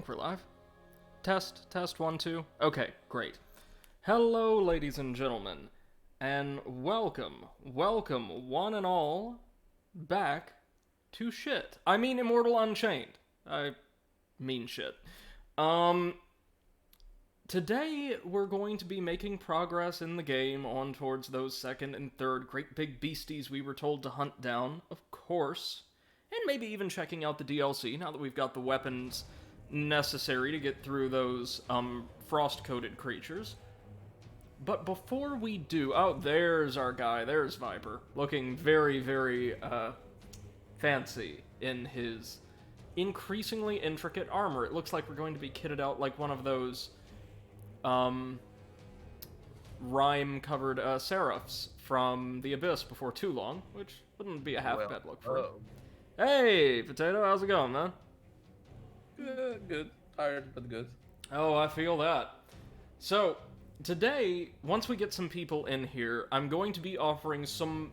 if we're live. Test, 1, 2. Okay, great. Hello, ladies and gentlemen, and welcome, one and all, back to shit. I mean Immortal Unchained. I mean shit. Today we're going to be making progress in the game on towards those second and third great big beasties we were told to hunt down, of course. And maybe even checking out the DLC, now that we've got the weapons necessary to get through those, frost-coated creatures. But before we do... Oh, there's our guy. There's Viper. Looking very, very, fancy in his increasingly intricate armor. It looks like we're going to be kitted out like one of those, rime-covered, seraphs from the Abyss before too long, which wouldn't be a half-bad look for him. Hey, Potato, how's it going, man? Good. Tired, but good. Oh, I feel that. So, today, once we get some people in here, I'm going to be offering some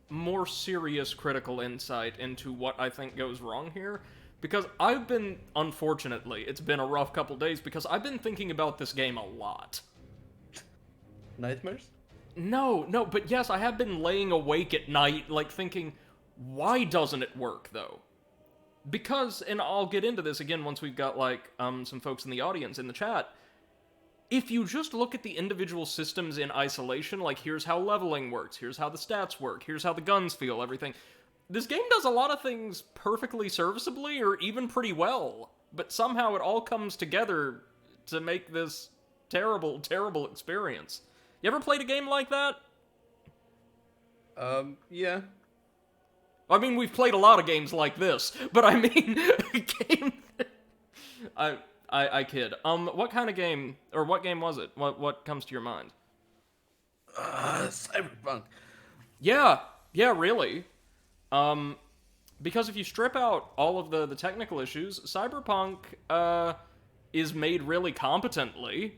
more serious critical insight into what I think goes wrong here. Because I've been, unfortunately, it's been a rough couple days, because I've been thinking about this game a lot. Nightmares? No, but yes, I have been laying awake at night, like, thinking, why doesn't it work, though? Because, and I'll get into this again once we've got, like, some folks in the audience, in the chat, if you just look at the individual systems in isolation, like, here's how leveling works, here's how the stats work, here's how the guns feel, everything, this game does a lot of things perfectly serviceably, or even pretty well, but somehow it all comes together to make this terrible, terrible experience. You ever played a game like that? Yeah. I mean, we've played a lot of games like this, but I mean, a game... I kid. What kind of game, or what game was it? What comes to your mind? Cyberpunk. Yeah, really. Because if you strip out all of the technical issues, Cyberpunk, is made really competently.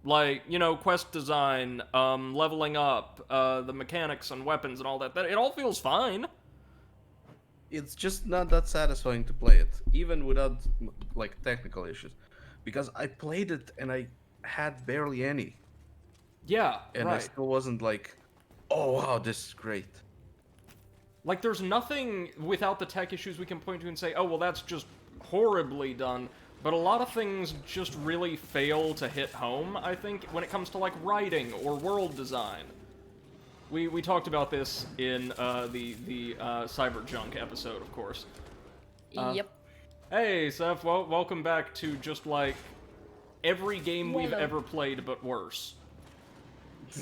Like, you know, quest design, leveling up, the mechanics and weapons and all that, it all feels fine. It's just not that satisfying to play it, even without, like, technical issues. Because I played it and I had barely any. Yeah, and right. I still wasn't like, oh wow, this is great. Like, there's nothing without the tech issues we can point to and say, oh, well, that's just horribly done. But a lot of things just really fail to hit home, I think, when it comes to, like, writing or world design. We talked about this in the Cyber Junk episode, of course. Yep. Hey, Seth, welcome back to just, like, every game we've ever played, but worse.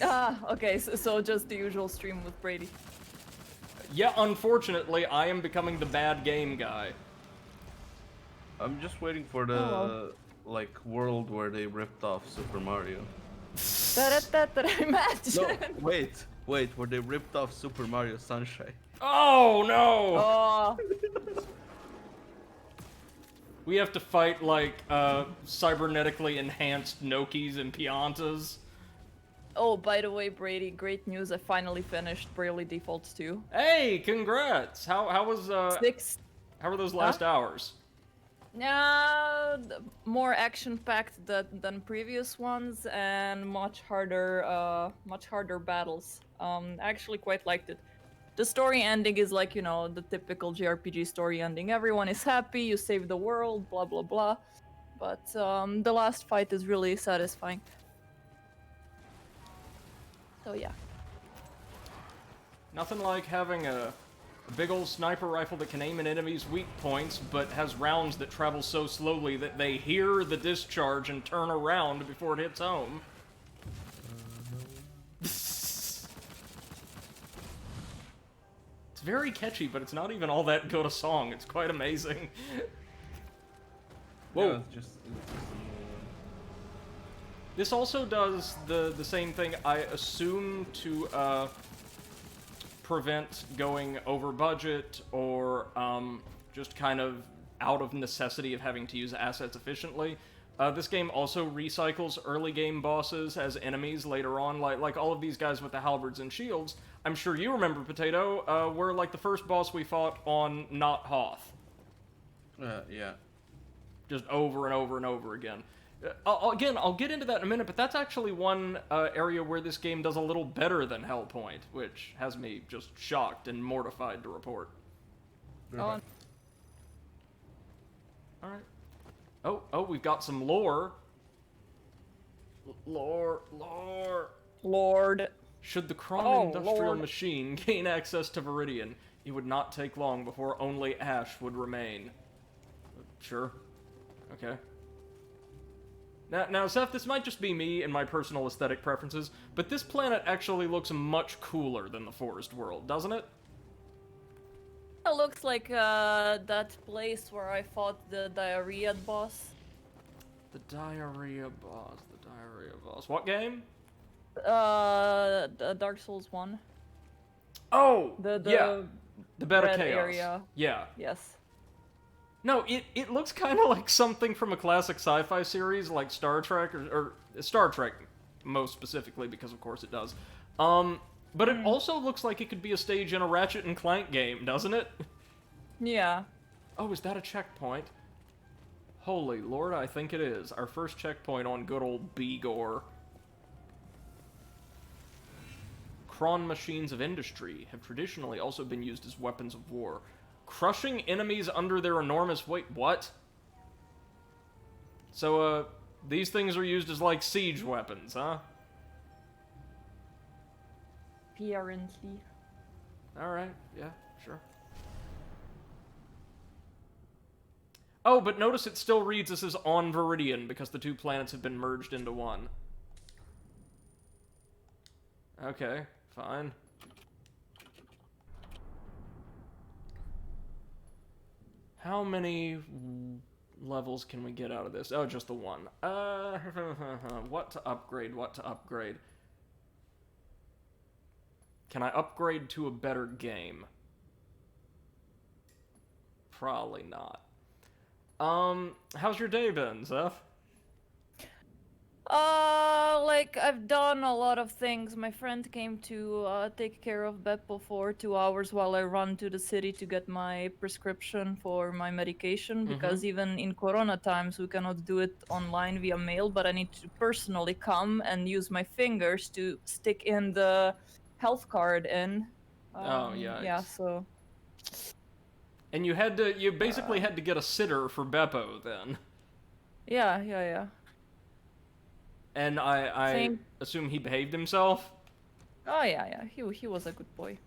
Okay, so just the usual stream with Brady. Yeah, unfortunately, I am becoming the bad game guy. I'm just waiting for the, like, world where they ripped off Super Mario. That imagine. No, wait, where they ripped off Super Mario Sunshine. Oh, no! Oh. We have to fight, like, cybernetically enhanced Nokis and Piantas. Oh, by the way, Brady, great news. I finally finished Bravely Defaults 2. Hey, congrats! How was, 6. How were those last hours? Yeah, more action-packed than previous ones, and much harder battles. I actually quite liked it. The story ending is like, you know, the typical JRPG story ending. Everyone is happy, you save the world, blah blah blah. But the last fight is really satisfying. So yeah. Nothing like having a big old sniper rifle that can aim at enemies' weak points, but has rounds that travel so slowly that they hear the discharge and turn around before it hits home. It's very catchy, but it's not even all that good a song. It's quite amazing. Whoa. Yeah, it's just This also does the same thing, I assume, to prevent going over budget or just kind of out of necessity of having to use assets efficiently. This game also recycles early game bosses as enemies later on, like all of these guys with the halberds and shields. I'm sure you remember, Potato, were like the first boss we fought on Not Hoth. yeah. just over and over and over again. Again, I'll get into that in a minute, but that's actually one area where this game does a little better than Hellpoint, which has me just shocked and mortified to report. Oh, Alright. Oh, we've got some lore. Lore. Lord. Should the Kron Oh, industrial Lord. machine gain access to Viridian, it would not take long before only ash would remain. Sure. Okay. Now, Seth, this might just be me and my personal aesthetic preferences, but this planet actually looks much cooler than the Forest World, doesn't it? It looks like that place where I fought the diarrhea boss. The diarrhea boss. What game? Dark Souls 1. Oh! The yeah. The Bed of red Chaos. area. Yeah. Yes. No, it looks kind of like something from a classic sci-fi series like Star Trek, or Star Trek, most specifically, because of course it does. But it also looks like it could be a stage in a Ratchet and Clank game, doesn't it? Yeah. Oh, is that a checkpoint? Holy Lord, I think it is. Our first checkpoint on good old Bigor. Kron machines of industry have traditionally also been used as weapons of war. Crushing enemies under their enormous weight. What? So, these things are used as, like, siege weapons, huh? Apparently. Alright, yeah, sure. Oh, but notice it still reads this as on Viridian, because the two planets have been merged into one. Okay, fine. How many levels can we get out of this? Oh, just the one. What to upgrade? Can I upgrade to a better game? Probably not. How's your day been, Zeph? Like, I've done a lot of things. My friend came to take care of Beppo for 2 hours while I run to the city to get my prescription for my medication, because even in Corona times we cannot do it online via mail, but I need to personally come and use my fingers to stick in the health card in. Oh, yeah. Yeah, so... And you basically had to get a sitter for Beppo, then. Yeah. And I assume he behaved himself? Oh, yeah. He was a good boy.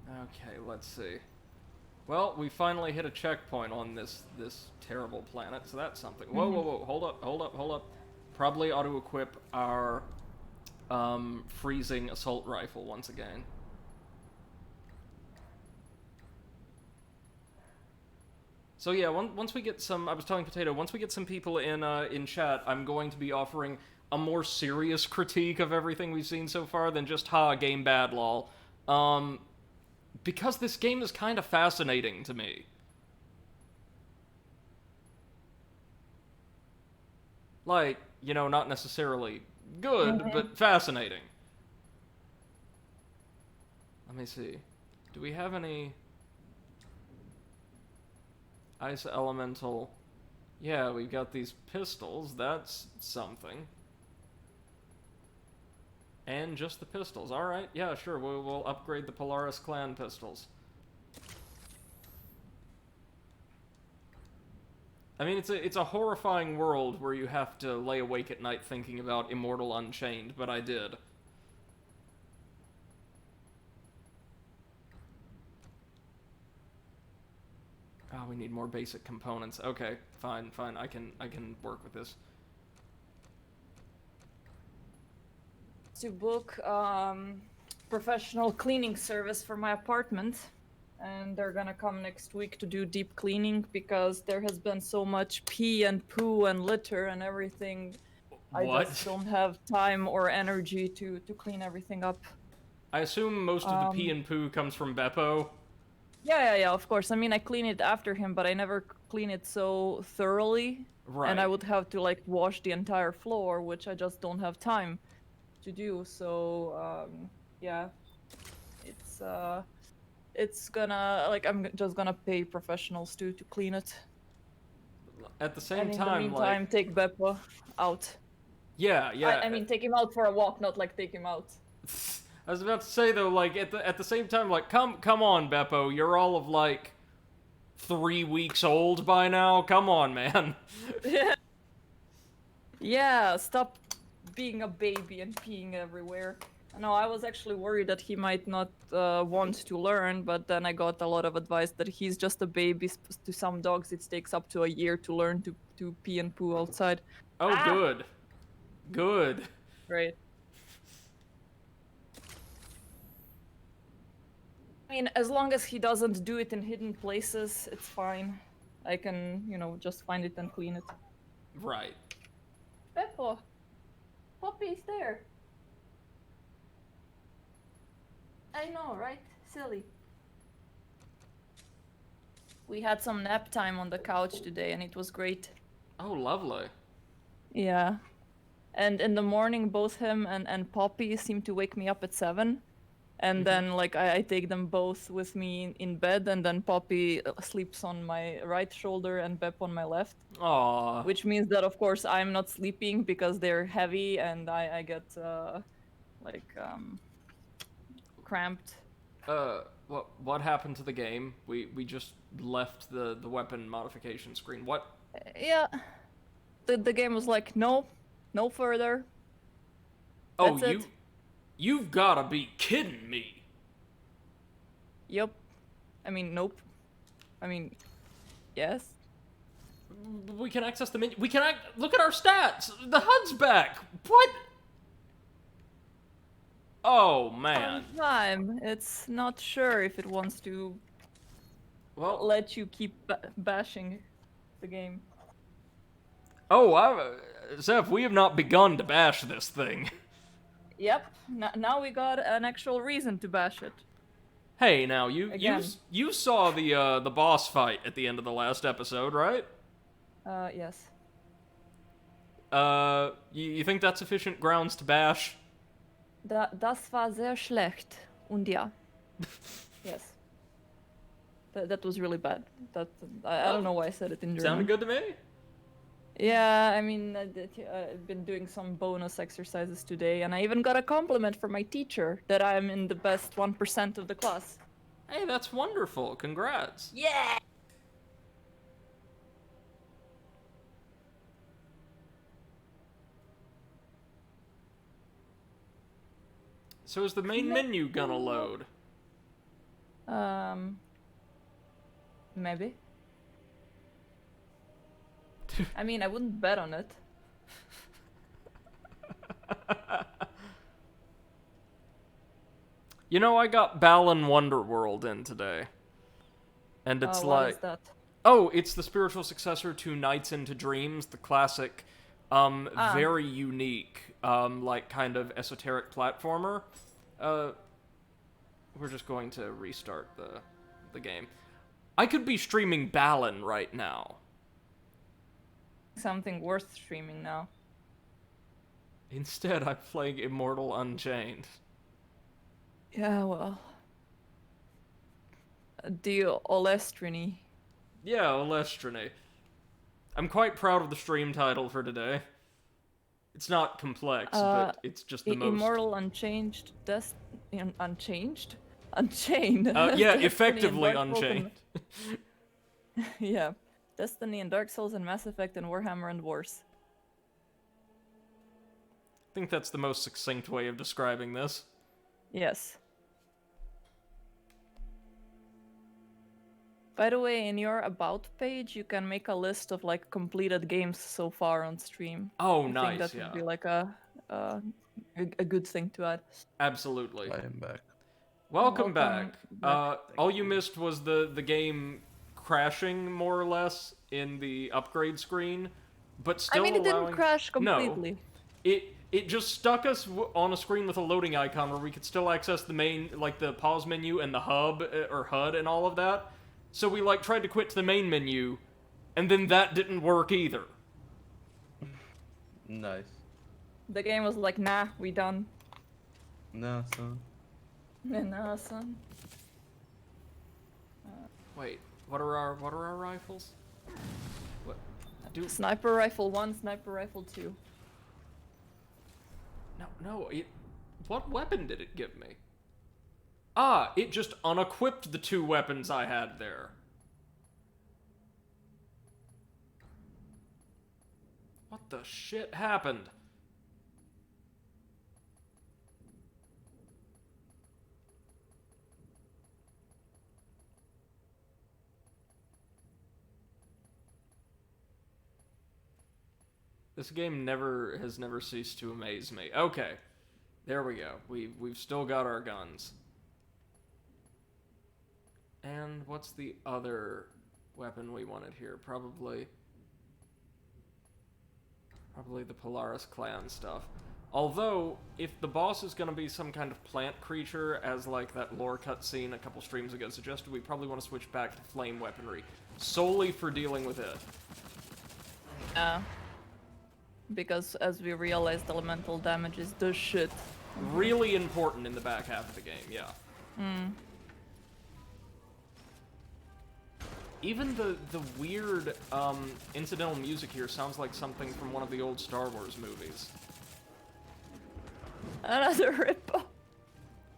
Okay, let's see. Well, we finally hit a checkpoint on this terrible planet, so that's something. Whoa, hold up. Probably ought to equip our freezing assault rifle once again. So yeah, once we get some, I was telling Potato, once we get some people in chat, I'm going to be offering a more serious critique of everything we've seen so far than just, game bad, lol. Because this game is kind of fascinating to me. Like, not necessarily good, but fascinating. Let me see. Do we have any... Ice Elemental. Yeah, we've got these pistols. That's something. And just the pistols. Alright, yeah, sure. We'll upgrade the Polaris clan pistols. I mean, it's a horrifying world where you have to lay awake at night thinking about Immortal Unchained, but I did. Oh, we need more basic components. Okay, fine. I can work with this. To book professional cleaning service for my apartment, and they're gonna come next week to do deep cleaning because there has been so much pee and poo and litter and everything. What? I just don't have time or energy to clean everything up. I assume most of the pee and poo comes from Beppo. Yeah, of course. I mean, I clean it after him, but I never clean it so thoroughly. Right. And I would have to, like, wash the entire floor, which I just don't have time. to do. So yeah, it's gonna like I'm just gonna pay professionals to clean it. At the same And in the time, meantime, like, take Beppo out. yeah, yeah. I mean, take him out for a walk, not like take him out. I was about to say though, like at the same time, like come on, Beppo, you're all of like 3 weeks old by now. Come on, man. Yeah. Yeah, stop being a baby and peeing everywhere. No, I was actually worried that he might not want to learn, but then I got a lot of advice that he's just a baby. To some dogs, it takes up to a year to learn to pee and poo outside. Oh, good. Good. Great. I mean, as long as he doesn't do it in hidden places, it's fine. I can, you know, just find it and clean it. Right. Beppo! Poppy's there! I know, right? Silly. We had some nap time on the couch today and it was great. Oh, lovely. Yeah. And in the morning, both him and Poppy seem to wake me up at 7. And then, like, I take them both with me in bed, and then Poppy sleeps on my right shoulder and Bep on my left. Aww. Which means that, of course, I'm not sleeping because they're heavy and I get, cramped. What happened to the game? We just left the weapon modification screen. What? Yeah. The game was like, no further. Oh, That's it. You've gotta be kidding me. Yep. I mean, nope. I mean, yes. We can access the menu. We can look at our stats. The HUD's back. What? Oh man. Time. It's not sure if it wants to Well, let you keep bashing the game. oh, Zeph, we have not begun to bash this thing. Yep. Now we got an actual reason to bash it. Hey, now Again. you saw the boss fight at the end of the last episode, right? Yes. You think that's sufficient grounds to bash? Das war sehr schlecht. Und ja. Yes. That was really bad. I don't know why I said it in German. Sounded good to me. Yeah, I mean, I've been doing some bonus exercises today, and I even got a compliment from my teacher that I'm in the best 1% of the class. Hey, that's wonderful. Congrats. Yeah! So is the main menu gonna load? Maybe. I mean, I wouldn't bet on it. You know, I got Balan Wonderworld in today. And it's What like... is that? Oh, it's the spiritual successor to Nights into Dreams, the classic, very unique, like, kind of esoteric platformer. We're just going to restart the game. I could be streaming Balan right now. Something worth streaming now. Instead, I'm playing Immortal Unchained. Yeah, well. The Olestrini. Yeah, Olestriny. I'm quite proud of the stream title for today. It's not complex, but it's just the most... Immortal Unchanged. Unchanged? Unchained. Yeah, Destiny effectively and Dark Souls Unchained. Yeah. Destiny and Dark Souls and Mass Effect and Warhammer and Wars. I think that's the most succinct way of describing this. Yes. By the way, in your About page, you can make a list of like completed games so far on stream. Oh, I nice, think that yeah. would be like a good thing to add. Absolutely. I am back. Welcome Welcome back. back. All you missed was the game crashing, more or less, in the upgrade screen, but still I mean, it allowing... didn't crash completely. No. It just stuck us on a screen with a loading icon where we could still access the main, like, the pause menu and the hub, or HUD and all of that. So we, like, tried to quit to the main menu, and then that didn't work either. Nice. The game was like, nah, we done. No, son. No, son. Wait, what are our rifles? What? Sniper rifle 1, sniper rifle 2. No. What weapon did it give me? Ah, it just unequipped the 2 weapons I had there. What the shit happened? This game has never ceased to amaze me. Okay. There we go. We've still got our guns. And what's the other weapon we wanted here? Probably the Polaris clan stuff. Although, if the boss is going to be some kind of plant creature, as like that lore cutscene a couple streams ago suggested, we probably want to switch back to flame weaponry, solely for dealing with it. Because as we realized, elemental damage is the shit. Really important in the back half of the game, yeah. Even the weird incidental music here sounds like something from one of the old Star Wars movies. Another rip-off.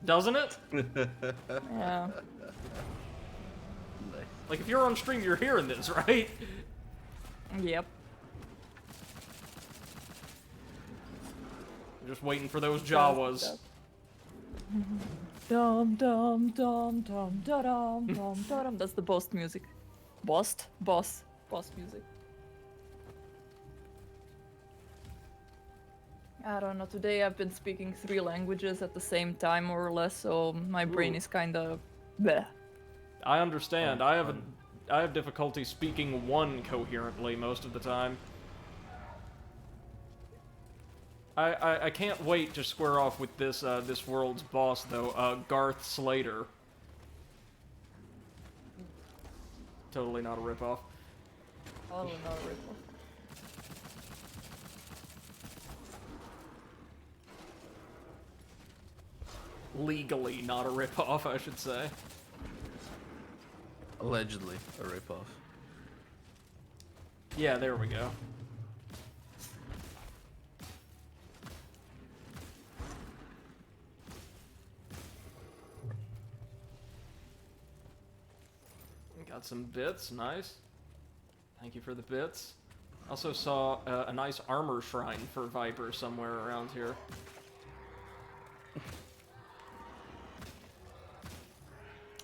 Doesn't it? Yeah. Nice. Like, if you're on stream, you're hearing this, right? Yep. I'm just waiting for those Jawas. Dum dum dum dum da dum dum da dum. That's the boss music. Boss music. I don't know. Today I've been speaking 3 languages at the same time, more or less, so my brain is kind of bleh. I understand. I have difficulty speaking one coherently most of the time. I can't wait to square off with this this world's boss though, Garth Slater. Totally not a ripoff. Oh, no, rip-off. Legally not a ripoff, I should say. Allegedly a ripoff. Yeah, there we go. Got some bits, nice. Thank you for the bits. Also saw a nice armor shrine for Viper somewhere around here.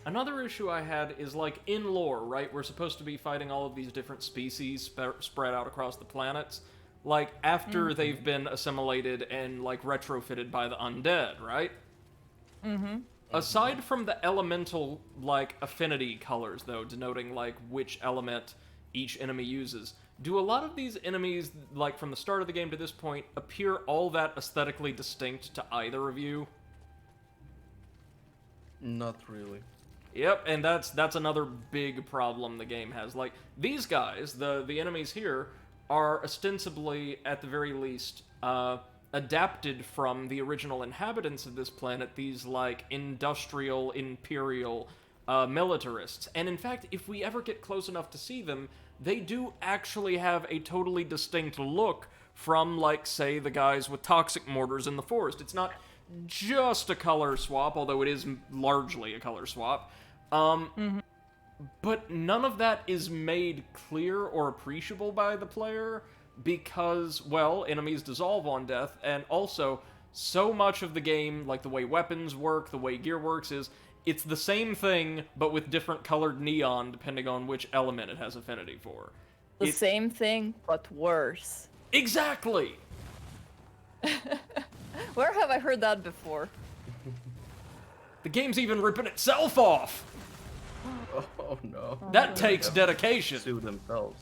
Another issue I had is, like, in lore, right? We're supposed to be fighting all of these different species spread out across the planets. Like, after they've been assimilated and, like, retrofitted by the undead, right? Mm-hmm. Aside from the elemental, like, affinity colors, though, denoting, like, which element each enemy uses, do a lot of these enemies, like, from the start of the game to this point, appear all that aesthetically distinct to either of you? Not really. Yep, and that's another big problem the game has. Like, these guys, the enemies here, are ostensibly, at the very least, adapted from the original inhabitants of this planet, these, like, industrial, imperial, militarists. And in fact, if we ever get close enough to see them, they do actually have a totally distinct look from, like, say, the guys with toxic mortars in the forest. It's not just a color swap, although it is largely a color swap. But none of that is made clear or appreciable by the player because, well, enemies dissolve on death, and also, so much of the game, like the way weapons work, the way gear works, is it's the same thing, but with different colored neon depending on which element it has affinity for. The same thing, but worse. Exactly! Where have I heard that before? The game's even ripping itself off! Oh no. That takes dedication. Sue themselves.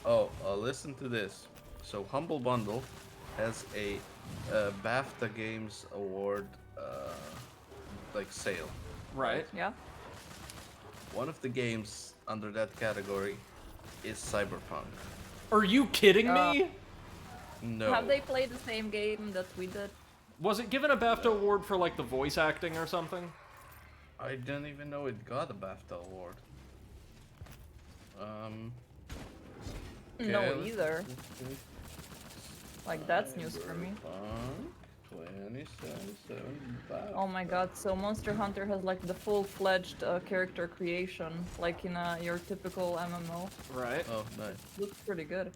Oh, listen to this. So Humble Bundle has a BAFTA Games Award like sale. Right. Yeah? One of the games under that category is Cyberpunk. Are you kidding me? No. Have they played the same game that we did? Was it given a BAFTA award for like the voice acting or something? I didn't even know it got a BAFTA award. No, let's- either. Like, that's news for me. 2077 BAFTA. Oh my god, so Monster Hunter has like the full-fledged character creation, like in your typical MMO. Right. Oh, nice. Looks pretty good.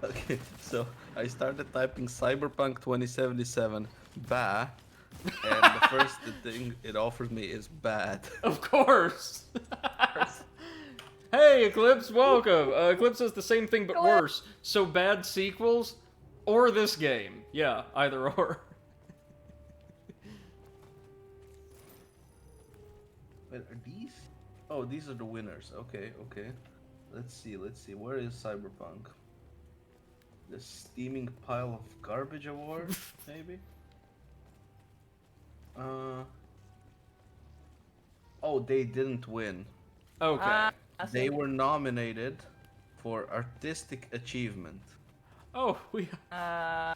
Okay, so I started typing Cyberpunk 2077 ba, and the first thing it offers me is bad. Of course. Hey, Eclipse, welcome. Eclipse says the same thing but Hello. worse. So bad sequels or this game? Yeah, either or. Wait, are these? Oh, these are the winners. Okay, okay. Let's see. Where is Cyberpunk? The steaming pile of garbage award, maybe? Oh, they didn't win. Okay. I They think, were nominated for artistic achievement. Oh, we. uh,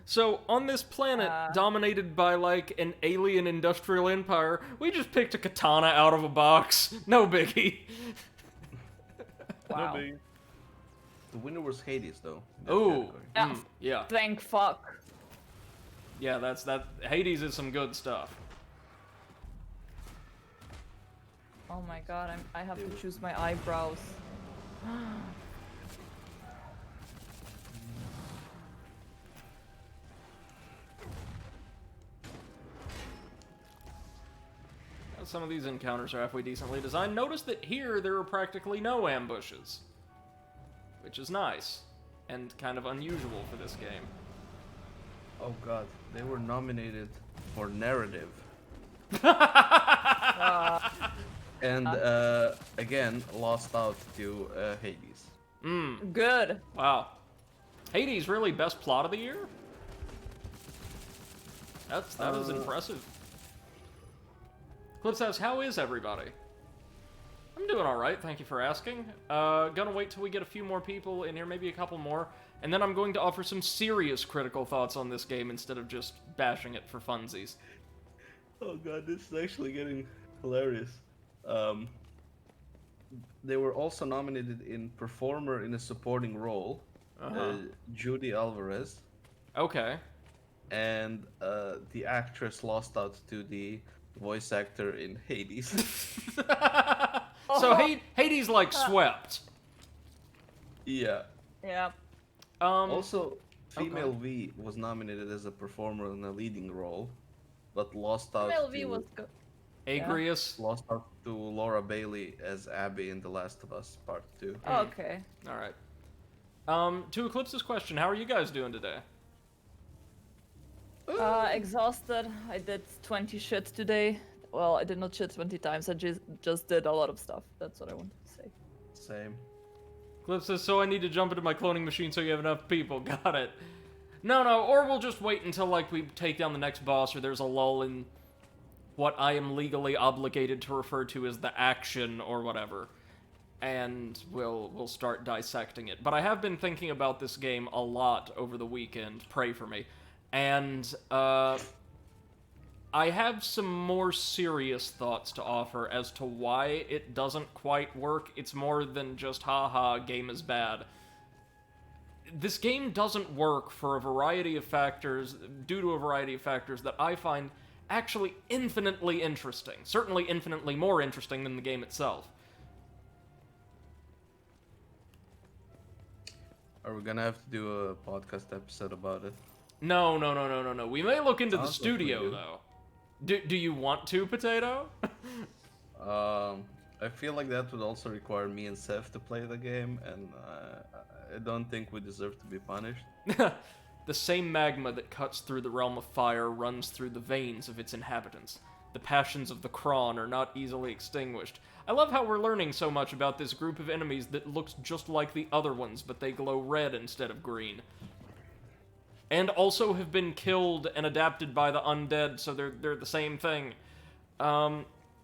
So on this planet dominated by like an alien industrial empire, we just picked a katana out of a box. No biggie. wow. The winner was Hades, though. in that Ooh. category. Yeah. Yeah. Thank fuck. Yeah, that. Hades is some good stuff. Oh my god, I have to choose my eyebrows. Some of these encounters are halfway decently designed. Notice that here there are practically no ambushes, which is nice and kind of unusual for this game. Oh god, they were nominated for narrative. And again, lost out to Hades. Good. Wow. Hades really best plot of the year? That is impressive. Clip says, how is everybody? I'm doing alright, thank you for asking. Gonna wait till we get a few more people in here, maybe a couple more, and then I'm going to offer some serious critical thoughts on this game instead of just bashing it for funsies. Oh god, this is actually getting hilarious. They were also nominated in Performer in a Supporting Role, Judy Alvarez, Okay. and the actress lost out to the voice actor in Hades. So Hades like swept. Yeah. Yeah. Also, Female V was nominated as a performer in a leading role, but lost out MLV was good. Agrius. lost out to Laura Bailey as Abby in The Last of Us Part 2. Okay. Alright. To Eclipse's question, how are you guys doing today? Exhausted. I did 20 shit today. Well, I did not shit 20 times. I just did a lot of stuff. That's what I wanted to say. Same. Eclipse says, so I need to jump into my cloning machine so you have enough people. Got it. No, or we'll just wait until, like, we take down the next boss or there's a lull in what I am legally obligated to refer to as the action or whatever. And we'll start dissecting it. But I have been thinking about this game a lot over the weekend. Pray for me. And, I have some more serious thoughts to offer as to why it doesn't quite work. It's more than just, haha, game is bad. This game doesn't work for a variety of factors, due to a variety of factors that I find actually infinitely interesting. Certainly infinitely more interesting than the game itself. Are we gonna have to do a podcast episode about it? No. We may look into the Sounds like we studio, do. though. Do you want to, Potato? I feel like that would also require me and Seth to play the game, and I don't think we deserve to be punished. The same magma that cuts through the realm of fire runs through the veins of its inhabitants. The passions of the Kron are not easily extinguished. I love how we're learning so much about this group of enemies that looks just like the other ones, but they glow red instead of green. And also have been killed and adapted by the undead, so they're the same thing.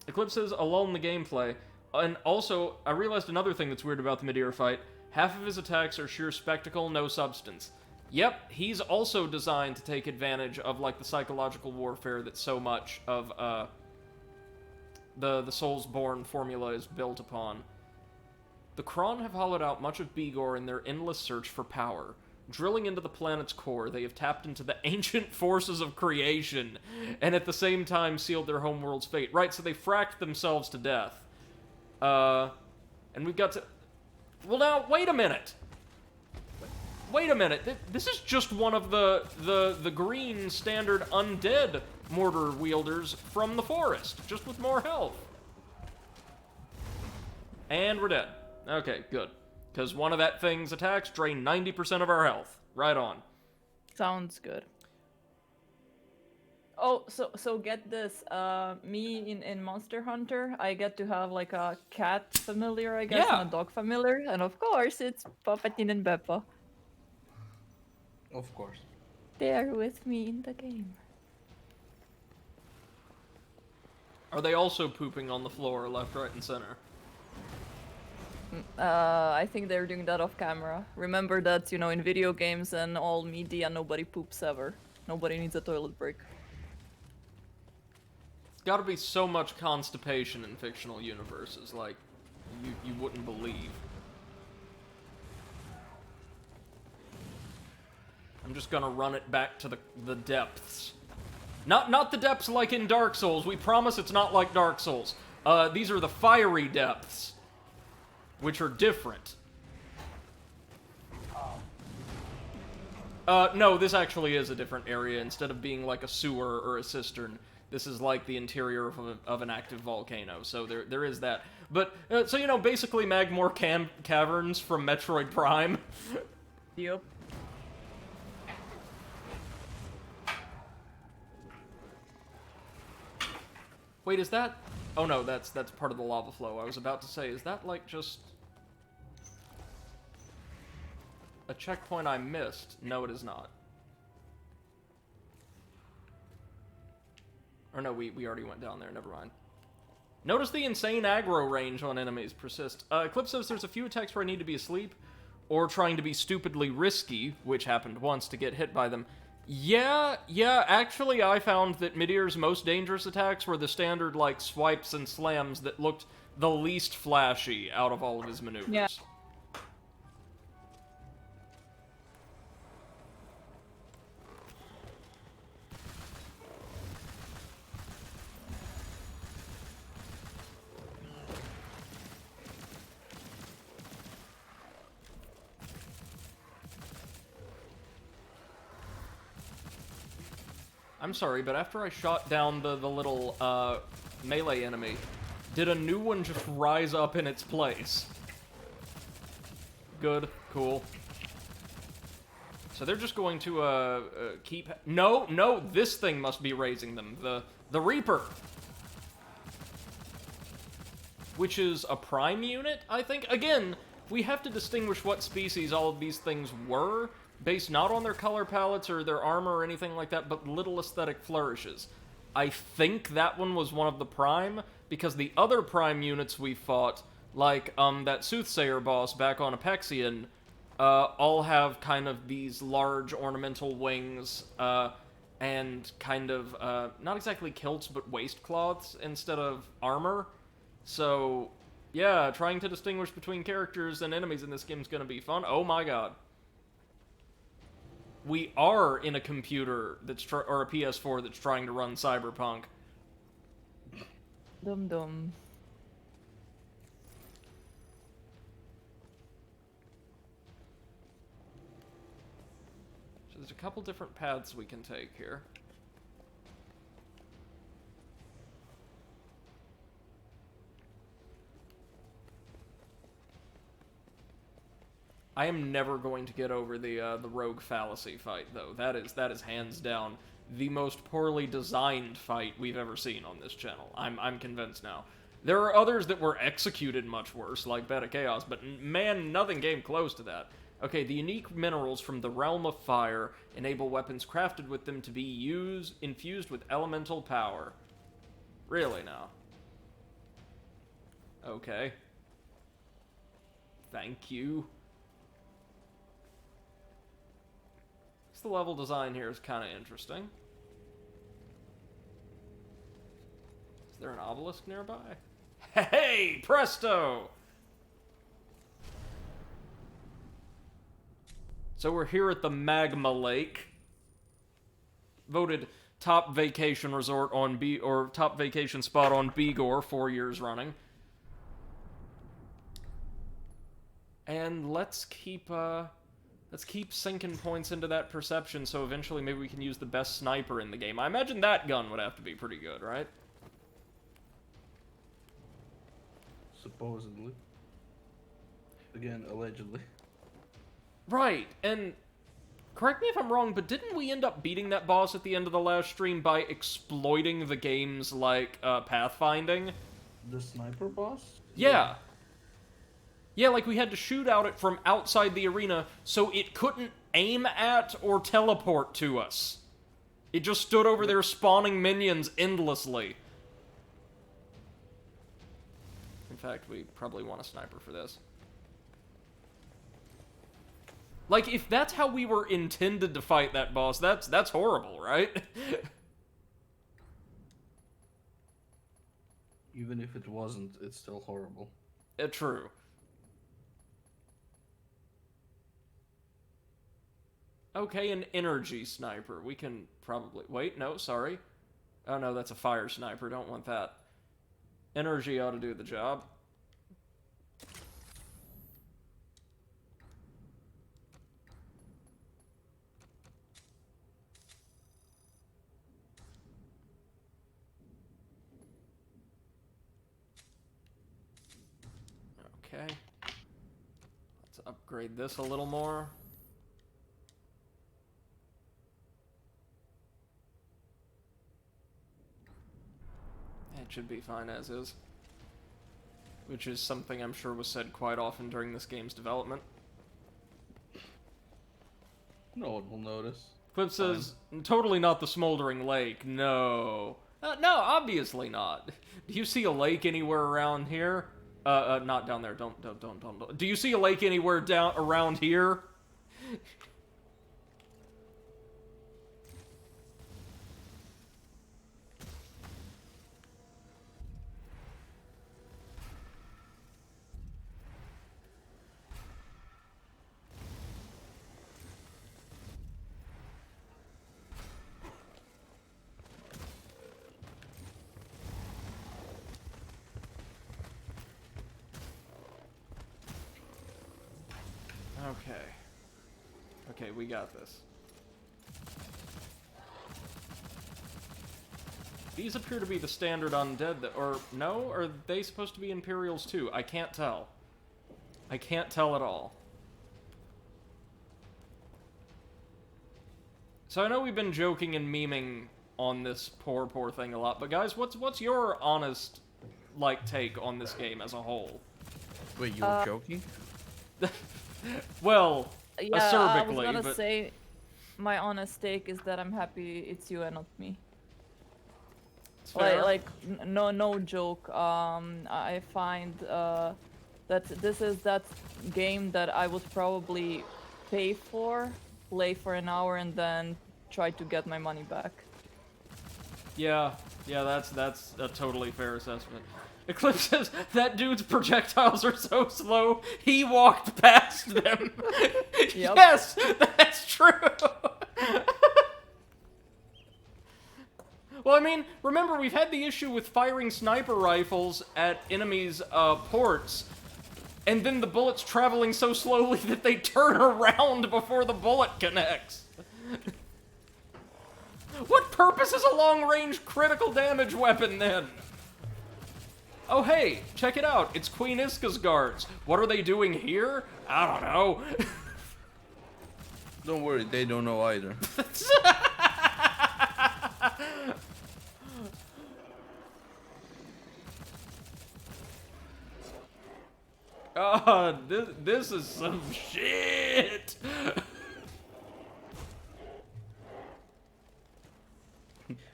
Eclipse says, a lull in the gameplay. And also, I realized another thing that's weird about the Midir fight. Half of his attacks are sheer spectacle, no substance. Yep, he's also designed to take advantage of, like, the psychological warfare that so much of, the Soulsborne formula is built upon. The Kron have hollowed out much of Bigor in their endless search for power. Drilling into the planet's core, they have tapped into the ancient forces of creation, and at the same time sealed their homeworld's fate. Right, so they fracked themselves to death. And we've got to... Well, now, wait a minute! Wait a minute, this is just one of the green standard undead mortar wielders from the forest, just with more health. And we're dead. Okay, good. Because one of that thing's attacks drain 90% of our health. Right on. Sounds good. Oh, so get this. Me in Monster Hunter, I get to have like a cat familiar, I guess, Yeah. and a dog familiar, and of course it's Papatin and Beppa. Of course. They're with me in the game. Are they also pooping on the floor, left, right, and center? I think they're doing that off camera. Remember that, you know, in video games and all media, nobody poops ever. Nobody needs a toilet break. Gotta be so much constipation in fictional universes, like, you wouldn't believe. I'm just gonna run it back to the depths. Not the depths like in Dark Souls. We promise it's not like Dark Souls. These are the fiery depths, which are different. No, this actually is a different area. Instead of being like a sewer or a cistern, this is like the interior of an active volcano. So there is that. But, so, you know, basically Magmore caverns from Metroid Prime. Yep. Wait, is that... Oh no, that's part of the lava flow. I was about to say, is that like just... a checkpoint I missed? No, it is not. Or no, we already went down there, never mind. Notice the insane aggro range on enemies persist. Eclipse says there's a few attacks where I need to be asleep, or trying to be stupidly risky, which happened once to get hit by them. Yeah, actually I found that Midir's most dangerous attacks were the standard, like, swipes and slams that looked the least flashy out of all of his maneuvers. Yeah. I'm sorry, but after I shot down the little, melee enemy, did a new one just rise up in its place? Good. Cool. So they're just going to, keep... No, this thing must be raising them. The Reaper. Which is a prime unit, I think? Again, we have to distinguish what species all of these things were, based not on their color palettes or their armor or anything like that, but little aesthetic flourishes. I think that one was one of the prime, because the other prime units we fought, like, that Soothsayer boss back on Apexian, all have kind of these large ornamental wings, and kind of, not exactly kilts, but waistcloths instead of armor. So, yeah, trying to distinguish between characters and enemies in this game is gonna be fun. Oh my god. We are in a computer that's or a PS4 that's trying to run Cyberpunk. Dum. So there's a couple different paths we can take here. I am never going to get over the rogue fallacy fight, though. That is hands down the most poorly designed fight we've ever seen on this channel. I'm convinced now. There are others that were executed much worse, like Beta Chaos, but man, nothing came close to that. Okay, the unique minerals from the Realm of Fire enable weapons crafted with them to be infused with elemental power. Really now? Okay. Thank you. The level design here is kind of interesting. Is there an obelisk nearby? Hey, presto! So we're here at the Magma Lake. Voted top vacation resort on top vacation spot on Bigor 4 years running. And let's keep sinking points into that perception so eventually maybe we can use the best sniper in the game. I imagine that gun would have to be pretty good, right? Supposedly. Again, allegedly. Right, and correct me if I'm wrong, but didn't we end up beating that boss at the end of the last stream by exploiting the game's, like, pathfinding? The sniper boss? Yeah. Yeah, like we had to shoot out it from outside the arena so it couldn't aim at or teleport to us. It just stood over there spawning minions endlessly. In fact, we probably want a sniper for this. Like, if that's how we were intended to fight that boss, that's horrible, right? Even if it wasn't, it's still horrible. True. Okay, an energy sniper. We can probably... Wait, no, sorry. Oh no, that's a fire sniper. Don't want that. Energy ought to do the job. Okay. Let's upgrade this a little more. It should be fine as is. Which is something I'm sure was said quite often during this game's development. No one will notice. Clip says, totally not the smoldering lake. No. No, obviously not. Do you see a lake anywhere around here? Not down there. Don't. Do you see a lake anywhere down around here? Okay. Okay, we got this. These appear to be the standard undead that, or no? Are they supposed to be Imperials too? I can't tell. I can't tell at all. So I know we've been joking and memeing on this poor thing a lot, but guys, what's your honest, like, take on this game as a whole? Wait, you were joking? Well, yeah, acerbically, I was gonna but... say, my honest take is that I'm happy it's you and not me. It's fair. Like no joke. I find that this is that game that I would probably pay for, play for an hour, and then try to get my money back. Yeah, that's a totally fair assessment. Eclipse says, that dude's projectiles are so slow, he walked past them. Yep. Yes, that's true. Well, I mean, remember, we've had the issue with firing sniper rifles at enemies' ports, and then the bullets traveling so slowly that they turn around before the bullet connects. What purpose is a long-range critical damage weapon, then? Oh, hey, check it out. It's Queen Iska's guards. What are they doing here? I don't know. Don't worry, they don't know either. Oh, this is some shit.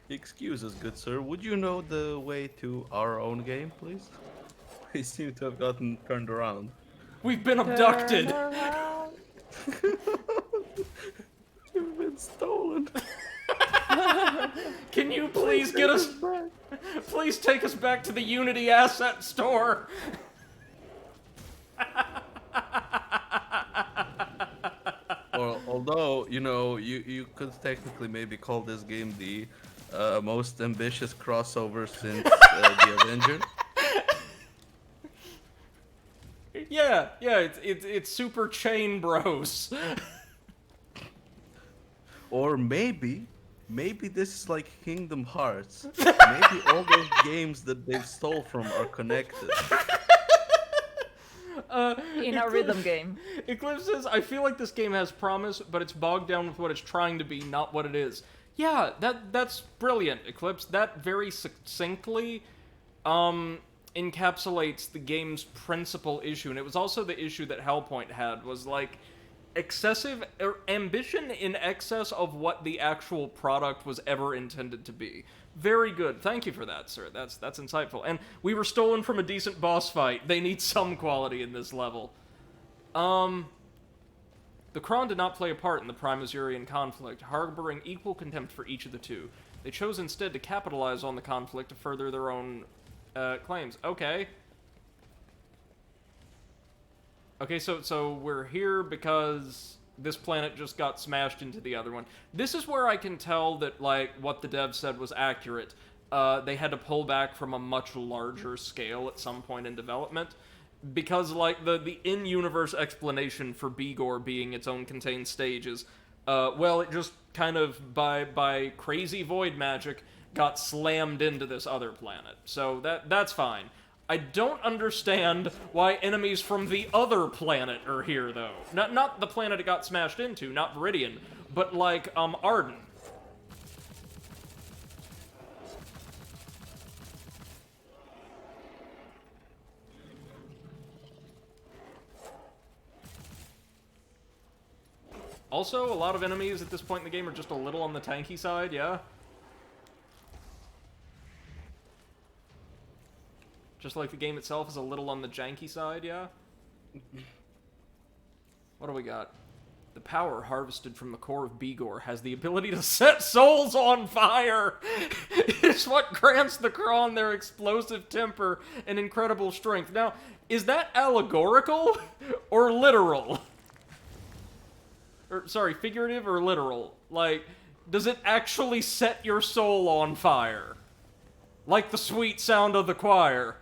Excuse us, good sir. Would you know the way to our own game, please? We seem to have gotten turned around. We've been abducted. Turn around. We've been stolen. Can you please get us... Please take us back to the Unity asset store. Well, although, you know, you could technically maybe call this game the most ambitious crossover since the Avengers. Yeah, it's Super Chain Bros. Or maybe this is like Kingdom Hearts. Maybe all those games that they stole from are connected. In a rhythm game. Eclipse says, I feel like this game has promise, but it's bogged down with what it's trying to be, not what it is. Yeah, that's brilliant, Eclipse. That very succinctly encapsulates the game's principal issue, and it was also the issue that Hellpoint had, was like excessive ambition in excess of what the actual product was ever intended to be. Very good. Thank you for that, sir. That's insightful. And we were stolen from a decent boss fight. They need some quality in this level. The Kron did not play a part in the Prime-Azurian conflict, harboring equal contempt for each of the two. They chose instead to capitalize on the conflict to further their own claims. Okay. Okay, so we're here because this planet just got smashed into the other one. This is where I can tell that, like, what the dev said was accurate. They had to pull back from a much larger scale at some point in development. Because, like, the in-universe explanation for Bigor being its own contained stage is, well, it just kind of, by crazy void magic, got slammed into this other planet. So that's fine. I don't understand why enemies from the other planet are here, though. Not the planet it got smashed into, not Viridian, but, like, Arden. Also, a lot of enemies at this point in the game are just a little on the tanky side, yeah? Just like the game itself is a little on the janky side, yeah? What do we got? The power harvested from the core of Bigor has the ability to set souls on fire! It's what grants the Kron their explosive temper and incredible strength. Now, is that allegorical or literal? Or, sorry, figurative or literal? Like, does it actually set your soul on fire? Like the sweet sound of the choir.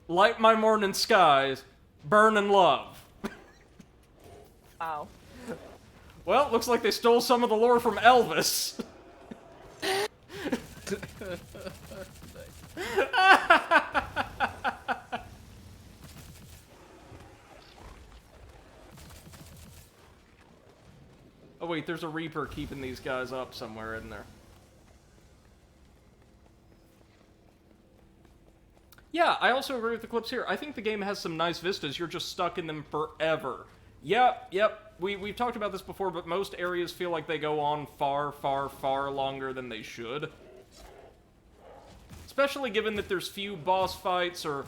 Light my morning skies, burn in love. Wow. Well, looks like they stole some of the lore from Elvis. Oh wait, there's a Reaper keeping these guys up somewhere, isn't there? Yeah, I also agree with the clips here. I think the game has some nice vistas. You're just stuck in them forever. Yep. We've talked about this before, but most areas feel like they go on far longer than they should. Especially given that there's few boss fights, or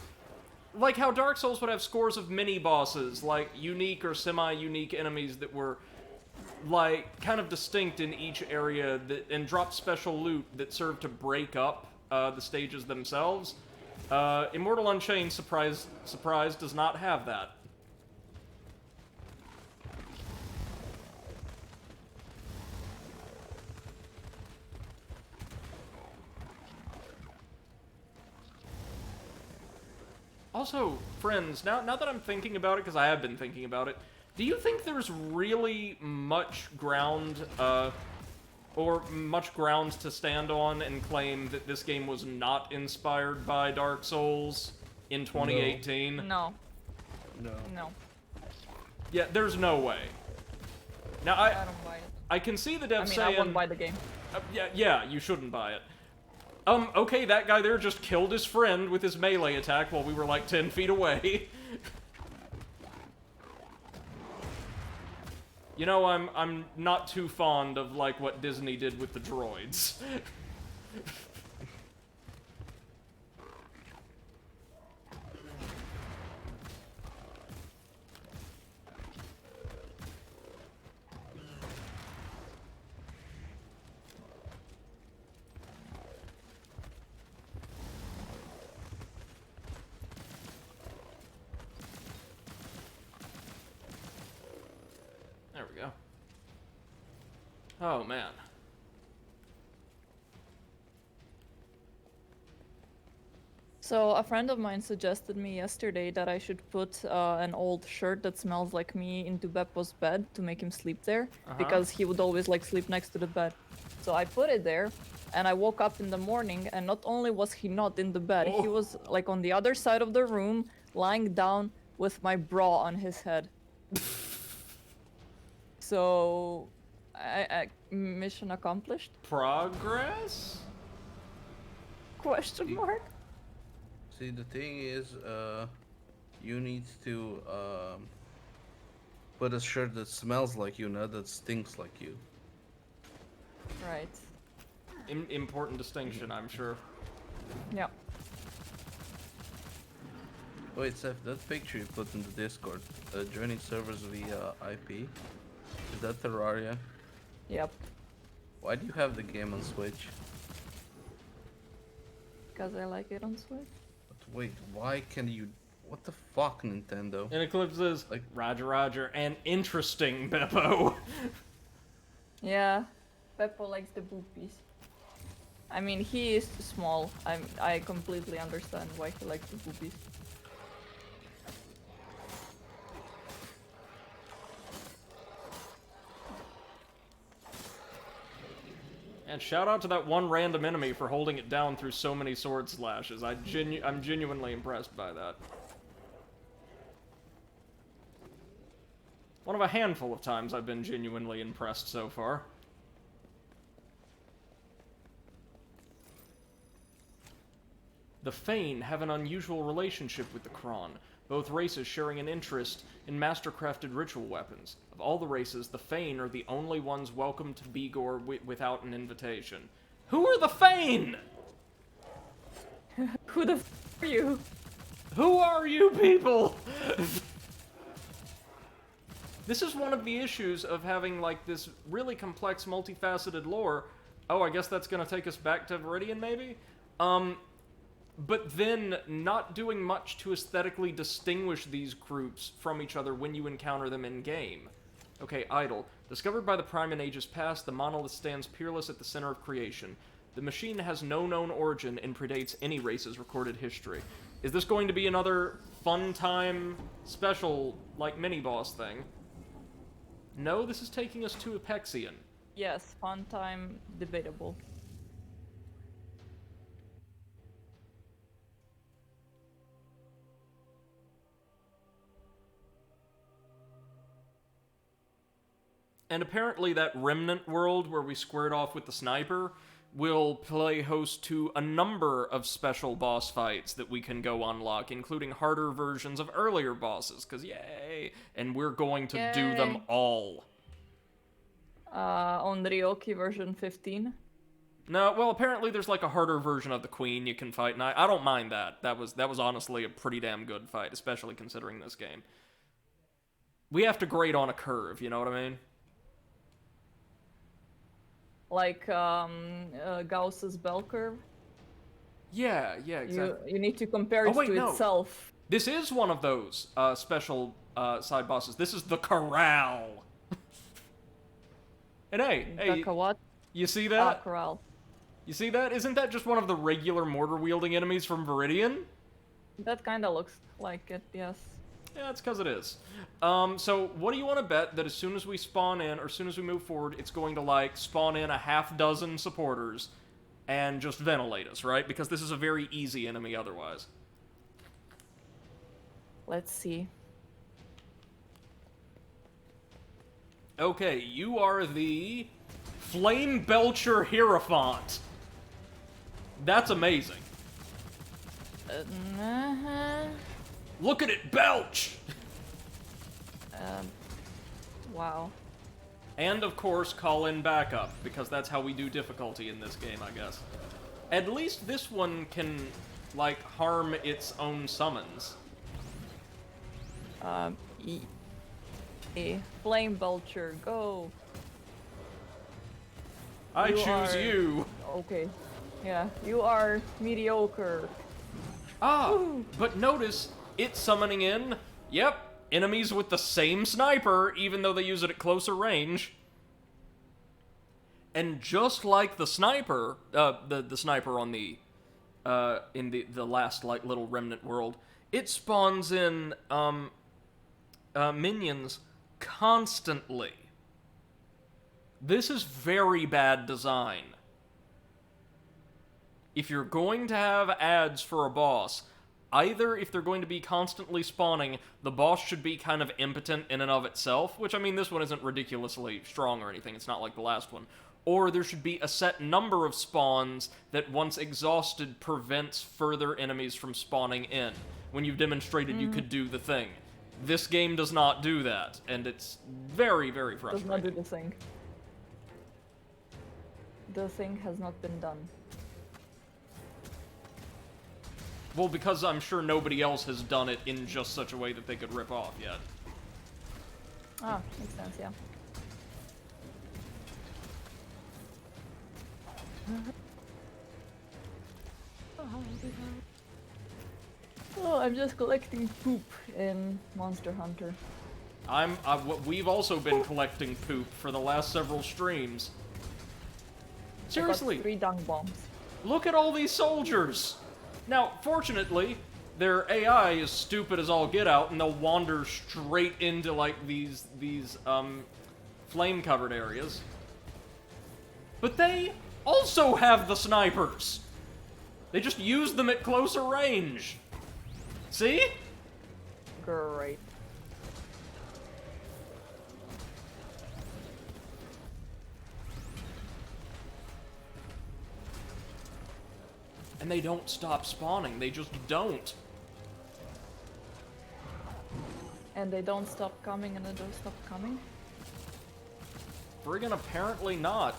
like how Dark Souls would have scores of mini-bosses, like unique or semi-unique enemies that were, like, kind of distinct in each area, and dropped special loot that served to break up the stages themselves. Immortal Unchained, surprise, does not have that. Also, friends, now that I'm thinking about it, because I have been thinking about it, do you think there's really much ground, or much grounds to stand on and claim that this game was not inspired by Dark Souls in 2018? No. No. Yeah, there's no way. Now, I don't buy it. I can see the devs saying... I won't buy the game. Yeah, you shouldn't buy it. Okay, that guy there just killed his friend with his melee attack while we were like 10 feet away. You know, I'm not too fond of, like, what Disney did with the droids. There we go. Oh, man. So a friend of mine suggested me yesterday that I should put an old shirt that smells like me into Beppo's bed to make him sleep there, because he would always like sleep next to the bed. So I put it there, and I woke up in the morning, and not only was he not in the bed, he was like on the other side of the room, lying down with my bra on his head. So, mission accomplished? Progress? Question mark? See, the thing is, you need to put a shirt that smells like you, not that stinks like you. Right. Important distinction, I'm sure. Yeah. Wait, Seth, that picture you put in the Discord, joining servers via IP, is that Terraria? Yep. Why do you have the game on Switch? Because I like it on Switch. But wait, why can you... What the fuck, Nintendo? And Eclipse is Like- Roger, Roger, and interesting, Beppo. Yeah. Beppo likes the boopies. I mean, he is small. I completely understand why he likes the boobies. And shout out to that one random enemy for holding it down through so many sword slashes. I'm genuinely impressed by that. One of a handful of times I've been genuinely impressed so far. The Fane have an unusual relationship with the Kron, both races sharing an interest in master-crafted ritual weapons. Of all the races, the Fane are the only ones welcome to Bigor without an invitation. Who are the Fane? Who the f are you? Who are you people? This is one of the issues of having, like, this really complex, multifaceted lore. Oh, I guess that's gonna take us back to Viridian, maybe? But then not doing much to aesthetically distinguish these groups from each other when you encounter them in-game. Okay, Idol. Discovered by the Prime in ages past, the monolith stands peerless at the center of creation. The machine has no known origin and predates any race's recorded history. Is this going to be another fun time special, like, mini-boss thing? No, this is taking us to Apexian. Yes, fun time, debatable. And apparently that remnant world where we squared off with the sniper will play host to a number of special boss fights that we can go unlock, including harder versions of earlier bosses, because yay! And we're going to do them all. On Ryoki version 15. No, well, apparently there's like a harder version of the Queen you can fight, and I don't mind that. That was honestly a pretty damn good fight, especially considering this game. We have to grade on a curve, you know what I mean? Like Gauss's bell curve. Yeah, exactly. You need to compare it to itself. This is one of those special side bosses. This is the Corral. And hey, what? you see that? Corral. You see that? Isn't that just one of the regular mortar-wielding enemies from Viridian? That kinda looks like it, yes. Yeah, it's because it is. So what do you want to bet that as soon as we spawn in, or as soon as we move forward, it's going to, like, spawn in a half-dozen supporters and just ventilate us, right? Because this is a very easy enemy otherwise. Let's see. Okay, you are the Flame Belcher Hierophant. That's amazing. Look at it belch! Wow. And, of course, call in backup, because that's how we do difficulty in this game, I guess. At least this one can, like, harm its own summons. Flame Belcher, go! I choose you! Okay. Yeah, you are mediocre. Ah, but notice, it's summoning in, yep, enemies with the same sniper, even though they use it at closer range. And just like the sniper, the sniper on the, in the last, like, little remnant world, it spawns in, minions constantly. This is very bad design. If you're going to have ads for a boss, either if they're going to be constantly spawning, the boss should be kind of impotent in and of itself, which, I mean, this one isn't ridiculously strong or anything, it's not like the last one, or there should be a set number of spawns that, once exhausted, prevents further enemies from spawning in, when you've demonstrated you could do the thing. This game does not do that, and it's very, very frustrating. Does not do the thing. The thing has not been done. Well, because I'm sure nobody else has done it in just such a way that they could rip off yet. Ah, makes sense, yeah. Oh, I'm just collecting poop in Monster Hunter. We've also been collecting poop for the last several streams. Seriously, I got 3 dung bombs. look at all these soldiers! Now, fortunately, their AI is stupid as all get out, and they'll wander straight into, like, these flame-covered areas. But they also have the snipers! They just use them at closer range! See? Great. And they don't stop spawning, they just don't. And they don't stop coming and they don't stop coming? Friggin' apparently not.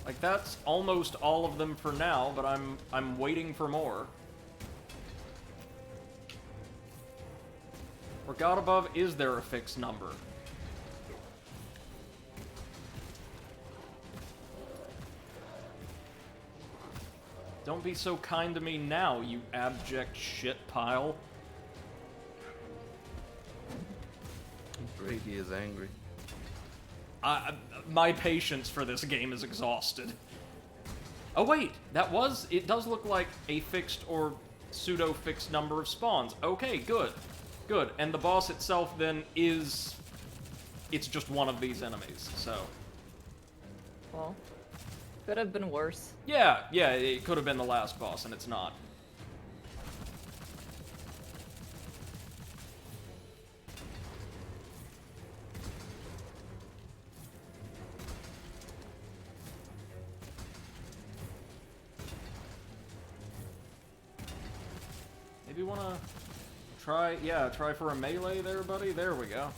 Like, that's almost all of them for now, but I'm waiting for more. For God above, is there a fixed number? Don't be so kind to me now, you abject shit pile. Brady is angry. My patience for this game is exhausted. Oh wait, it does look like a fixed or pseudo-fixed number of spawns. Okay, good. Good, and the boss itself then it's just one of these enemies, so. Well, could have been worse. Yeah, it could have been the last boss, and it's not. Maybe wanna try for a melee there, buddy? There we go.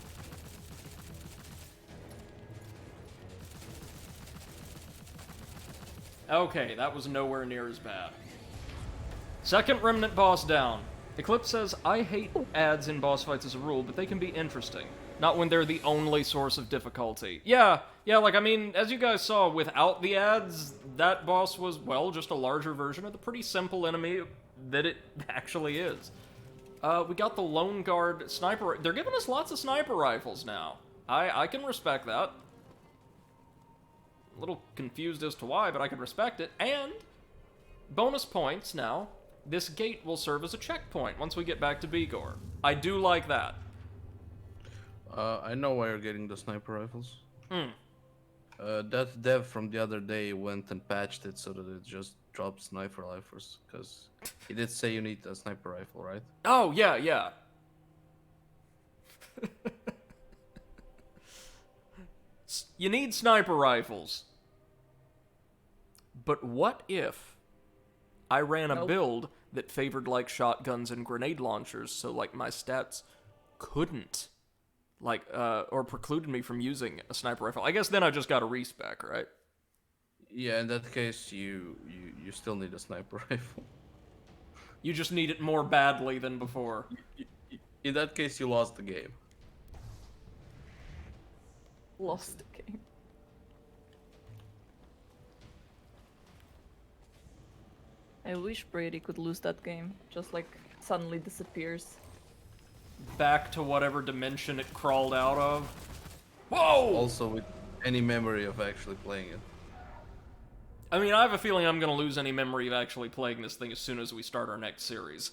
Okay, that was nowhere near as bad. Second remnant boss down. Eclipse says, I hate ads in boss fights as a rule, but they can be interesting. Not when they're the only source of difficulty. Yeah, like, I mean, as you guys saw, without the ads, that boss was, well, just a larger version of the pretty simple enemy that it actually is. We got the Lone Guard sniper. They're giving us lots of sniper rifles now. I can respect that. A little confused as to why, but I can respect it. And bonus points now. This gate will serve as a checkpoint once we get back to Bigor. I do like that. I know why you're getting the sniper rifles. Hmm. That dev from the other day went and patched it so that it just drops sniper rifles, because he did say you need a sniper rifle, right? Oh, yeah. You need sniper rifles. But what if I ran a build that favored, like, shotguns and grenade launchers, so, like, my stats couldn't, like, or precluded me from using a sniper rifle? I guess then I just got a respec, right? Yeah, in that case, you still need a sniper rifle. You just need it more badly than before. In that case, you lost the game. Lost the game. I wish Brady could lose that game. Just like suddenly disappears. back to whatever dimension it crawled out of. Whoa! Also with any memory of actually playing it. I mean, I have a feeling I'm gonna lose any memory of actually playing this thing as soon as we start our next series.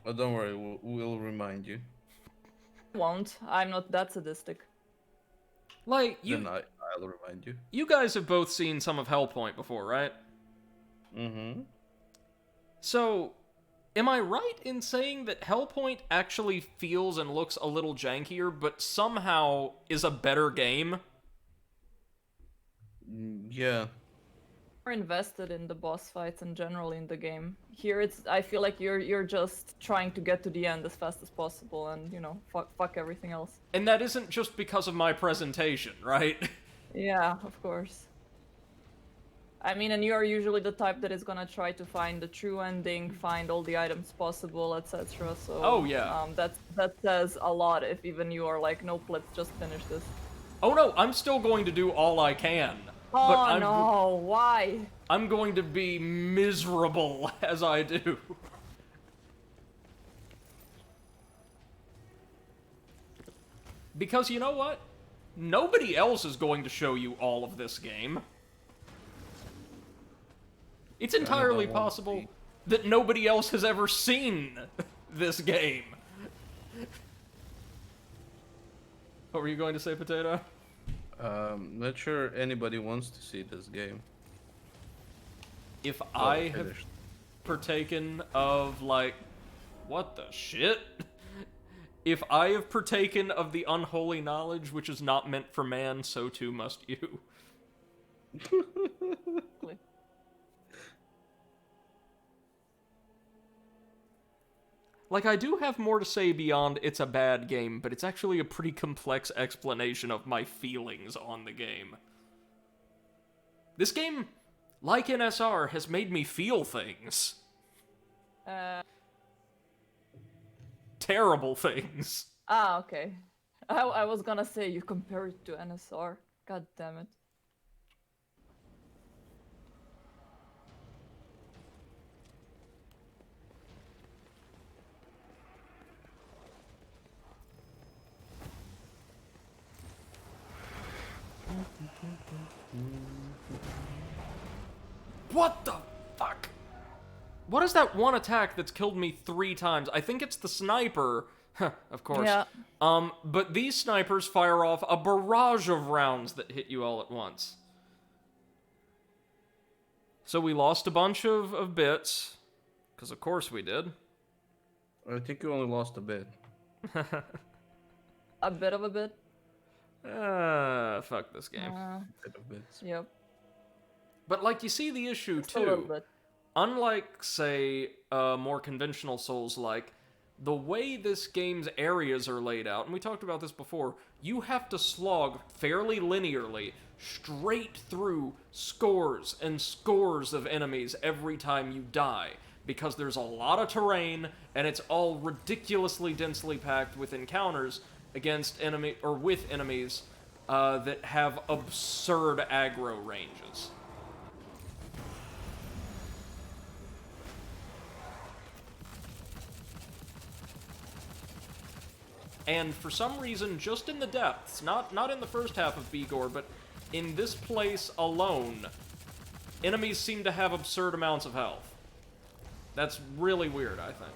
Oh, don't worry, we'll remind you. Won't. I'm not that sadistic. Like, Then I'll remind you. you guys have both seen some of Hellpoint before, right? Mm-hmm. So, am I right in saying that Hellpoint actually feels and looks a little jankier, but somehow is a better game? Yeah. More invested in the boss fights and generally in the game. Here, I feel like you're just trying to get to the end as fast as possible, and you know, fuck everything else. And that isn't just because of my presentation, right? Yeah, of course. I mean, and you are usually the type that is gonna try to find the true ending, find all the items possible, etc. So, Oh, yeah. That says a lot. If even you are like, nope, let's just finish this. Oh no, I'm still going to do all I can. Oh but no, why? I'm going to be miserable as I do. Because you know what? Nobody else is going to show you all of this game. It's entirely possible that nobody else has ever seen this game. What were you going to say, Potato? Not sure anybody wants to see this game. If I have partaken of, like, what the shit? If I have partaken of the unholy knowledge which is not meant for man, so too must you. Like, I do have more to say beyond it's a bad game, but it's actually a pretty complex explanation of my feelings on the game. This game, like NSR, has made me feel things. Terrible things. Ah, okay. I was gonna say you compare it to NSR. God damn it. What the fuck? What is that one attack that's killed me 3 times? I think it's the sniper. Of course. Yeah. But these snipers fire off a barrage of rounds that hit you all at once. So we lost a bunch of bits. Because of course we did. I think you only lost a bit. A bit of a bit. Fuck this game. Bit of bits. Yep. But, like, you see the issue, Just a little too. bit. Unlike, say, more conventional Souls-like, the way this game's areas are laid out, and we talked about this before, you have to slog fairly linearly straight through scores and scores of enemies every time you die, because there's a lot of terrain, and it's all ridiculously densely packed with encounters against with enemies that have absurd aggro ranges. And for some reason, just in the depths, not in the first half of Bigor, but in this place alone, enemies seem to have absurd amounts of health. That's really weird, I think.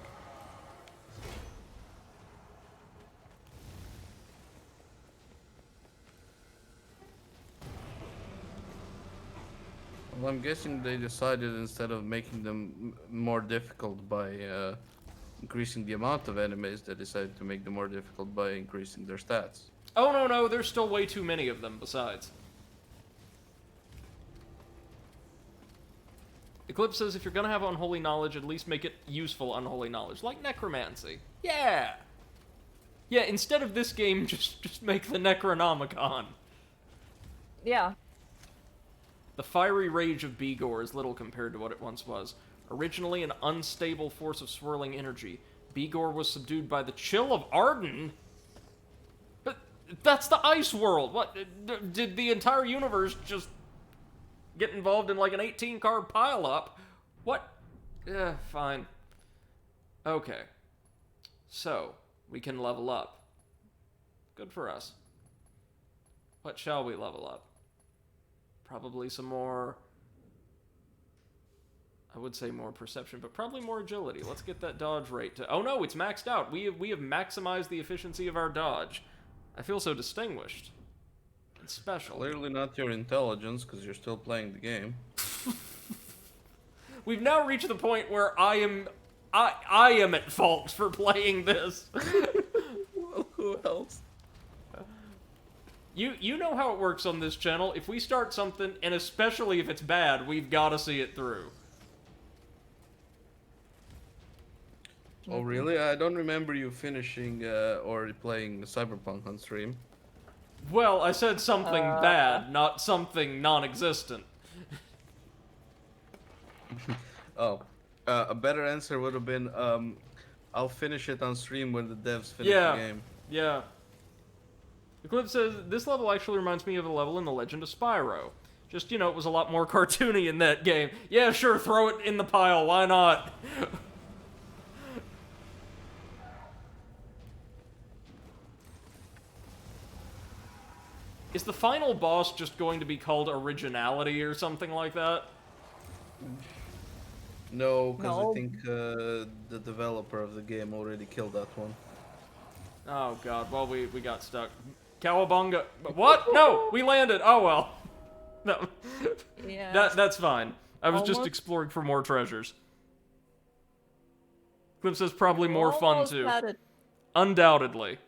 Well, I'm guessing they decided instead of making them more difficult by increasing the amount of enemies, they decided to make them more difficult by increasing their stats. Oh, no, there's still way too many of them, besides. Eclipse says, if you're gonna have unholy knowledge, at least make it useful unholy knowledge, like necromancy. Yeah! Yeah, instead of this game, just make the Necronomicon. Yeah. The fiery rage of Bigor is little compared to what it once was. Originally an unstable force of swirling energy, Bigor was subdued by the chill of Arden? But that's the ice world! What, did the entire universe just get involved in like an 18-card pile-up? What? Fine. Okay. So, we can level up. Good for us. What shall we level up? Probably some more... I would say more perception, but probably more agility. Let's get that dodge rate to... Oh no, it's maxed out. We have maximized the efficiency of our dodge. I feel so distinguished. And special. Clearly not your intelligence, because you're still playing the game. We've now reached the point where I am at fault for playing this. Well, who else? You know how it works on this channel. If we start something, and especially if it's bad, we've got to see it through. Oh, really? I don't remember you finishing or playing Cyberpunk on stream. Well, I said something bad, not something non-existent. Oh, a better answer would have been, I'll finish it on stream when the devs finish the game. Yeah. The clip says, this level actually reminds me of a level in The Legend of Spyro. Just, you know, it was a lot more cartoony in that game. Yeah, sure, throw it in the pile, why not? Is the final boss just going to be called Originality or something like that? No, because I think the developer of the game already killed that one. Oh god, well we got stuck. Cowabunga. What? No! We landed! Oh well. No. Yeah. That's fine. I was just Almost. exploring for more treasures. Clip says probably more fun Almost too. had it. Undoubtedly.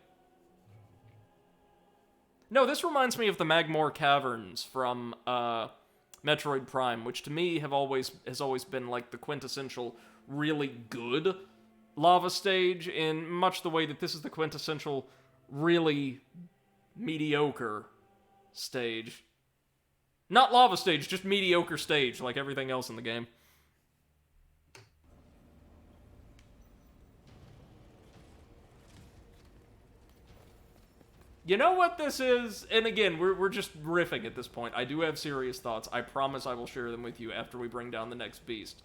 No, this reminds me of the Magmore Caverns from Metroid Prime, which to me has always been like the quintessential really good lava stage, in much the way that this is the quintessential really mediocre stage. Not lava stage, just mediocre stage, like everything else in the game. You know what this is? And again, we're just riffing at this point. I do have serious thoughts. I promise I will share them with you after we bring down the next beast.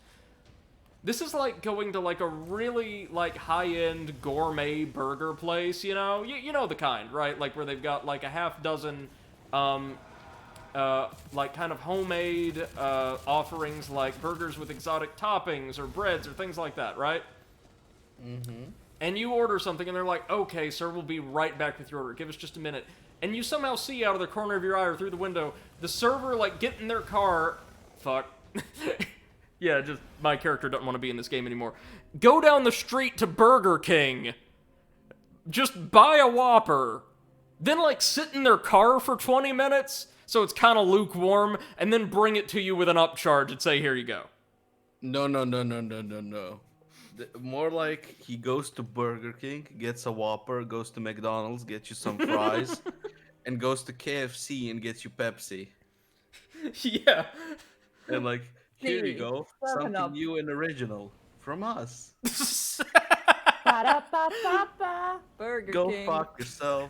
This is like going to like a really like high-end gourmet burger place, you know? You know the kind, right? Like where they've got like a half dozen like kind of homemade offerings like burgers with exotic toppings or breads or things like that, right? Mm-hmm. And you order something, and they're like, okay, sir, we'll be right back with your order. Give us just a minute. And you somehow see out of the corner of your eye or through the window the server, like, get in their car. Fuck. Yeah, just my character doesn't want to be in this game anymore. Go down the street to Burger King. Just buy a Whopper. Then, like, sit in their car for 20 minutes, so it's kind of lukewarm, and then bring it to you with an upcharge and say, here you go. No. More like he goes to Burger King, gets a Whopper, goes to McDonald's, gets you some fries, and goes to KFC and gets you Pepsi. Yeah. And like, here you Hey, go, seven something up. new and original from us. Ba-da-ba-ba-ba. Burger Go King. fuck yourself.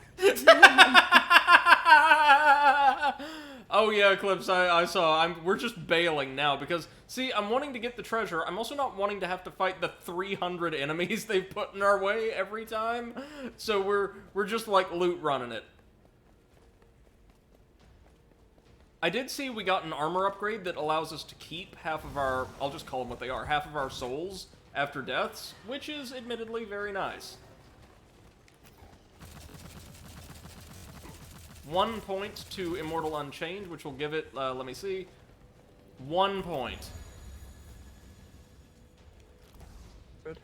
Oh yeah, Clips, I saw. We're just bailing now because, see, I'm wanting to get the treasure. I'm also not wanting to have to fight the 300 enemies they've put in our way every time. So we're just like loot running it. I did see we got an armor upgrade that allows us to keep half of our, I'll just call them what they are, half of our souls after deaths, which is admittedly very nice. 1 point to Immortal Unchained, which will give it, let me see, 1 point. Good.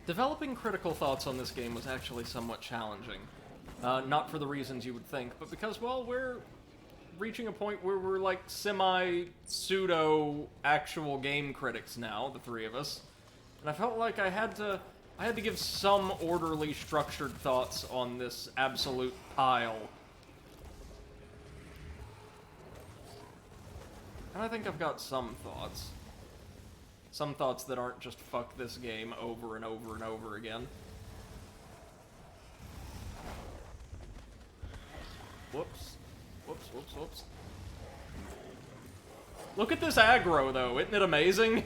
Developing critical thoughts on this game was actually somewhat challenging. Not for the reasons you would think, but because, well, we're reaching a point where we're like semi-pseudo-actual game critics now, the three of us. And I felt like I had to give some orderly, structured thoughts on this absolute pile. And I think I've got some thoughts. Some thoughts that aren't just fuck this game over and over and over again. Whoops. Whoops, whoops, whoops. Look at this aggro, though. Isn't it amazing?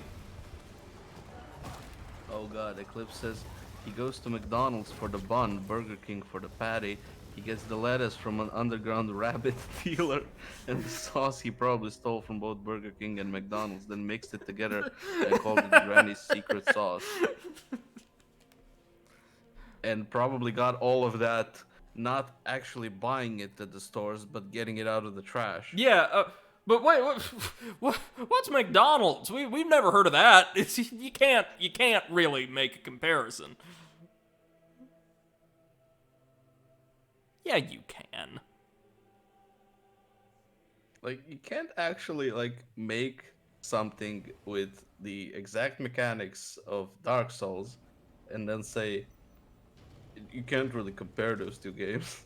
Oh god, Eclipse says he goes to McDonald's for the bun, Burger King for the patty. He gets the lettuce from an underground rabbit dealer, and the sauce he probably stole from both Burger King and McDonald's, then mixed it together and called it Granny's secret sauce. And probably got all of that, not actually buying it at the stores, but getting it out of the trash. Yeah, but wait, what's McDonald's? We've never heard of that. You can't really make a comparison. Yeah, you can. Like, you can't actually, like, make something with the exact mechanics of Dark Souls and then say you can't really compare those two games.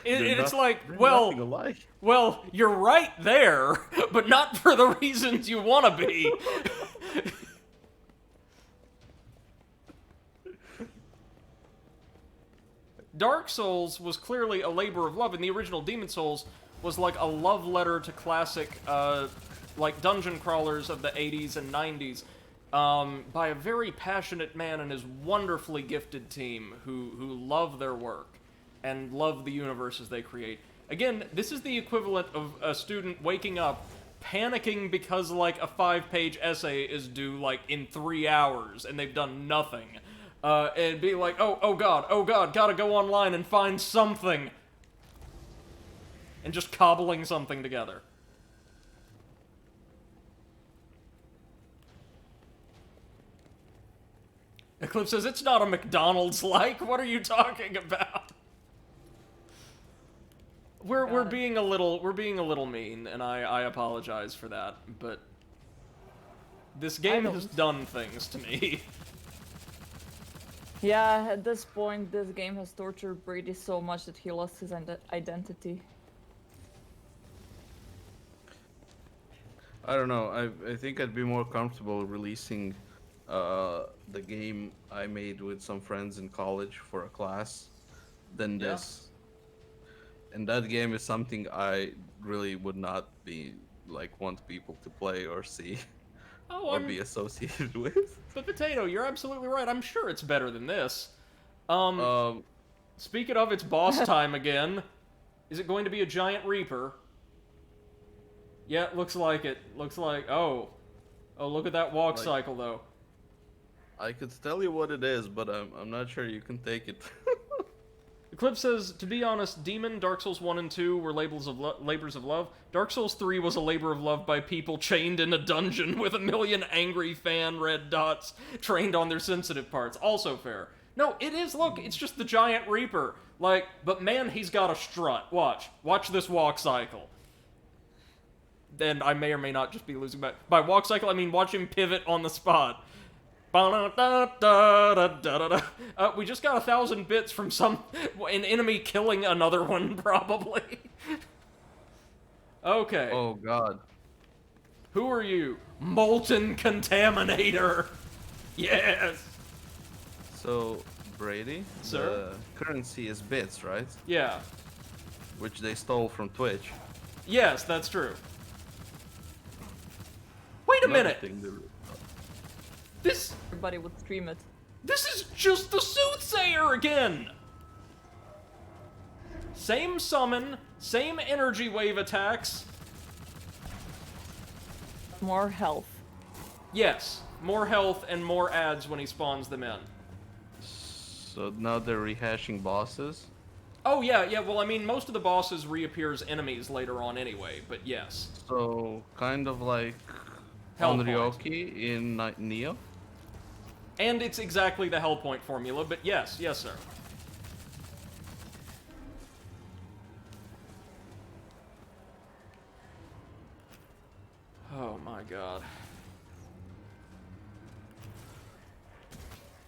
It's like, they're well, nothing alike. well, you're right there, but not for the reasons you want to be. Dark Souls was clearly a labor of love, and the original Demon Souls was like a love letter to classic, like dungeon crawlers of the 80s and 90s, by a very passionate man and his wonderfully gifted team who love their work and love the universes they create. Again, this is the equivalent of a student waking up, panicking because, like, a 5-page essay is due, like, in 3 hours, and they've done nothing. And be like, oh god, gotta go online and find something. And just cobbling something together. Eclipse says, it's not a McDonald's-like, what are you talking about? We're being a little mean, and I apologize for that, but this game has done things to me. Yeah, at this point, this game has tortured Brady so much that he lost his identity. I don't know. I think I'd be more comfortable releasing the game I made with some friends in college for a class than this. And that game is something I really would not be want people to play or see or be associated with. But Potato, you're absolutely right. I'm sure it's better than this. Speaking of, it's boss time again. Is it going to be a giant reaper? Yeah, it looks like it. Looks like... Oh, look at that walk cycle, though. I could tell you what it is, but I'm not sure you can take it. Eclipse says, to be honest, Demon, Dark Souls 1 and 2 were labors of love. Dark Souls 3 was a labor of love by people chained in a dungeon with a million angry fan red dots trained on their sensitive parts. Also fair. No, it is, look, it's just the giant reaper. Like, but man, he's got a strut. Watch this walk cycle. Then I may or may not just be losing by walk cycle, I mean watch him pivot on the spot. We just got 1,000 bits from an enemy killing another one, probably. Okay. Oh god. Who are you? Molten Contaminator! Yes! So, Brady, Sir? the currency is bits, right? Yeah. Which they stole from Twitch. Yes, that's true. Wait a minute! This... Everybody would stream it. This is just the Soothsayer again! Same summon, same energy wave attacks. More health. Yes, more health and more ads when he spawns them in. So now they're rehashing bosses? Oh yeah, well I mean most of the bosses reappear as enemies later on anyway, but yes. So, kind of like Onryoki in Neo? And it's exactly the Hell Point formula, but yes, sir. Oh my god.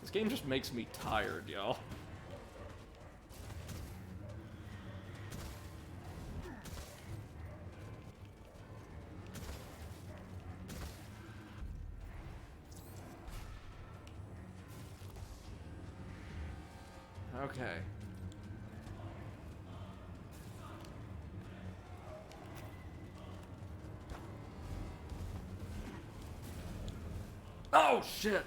This game just makes me tired, y'all. Okay. Oh, shit!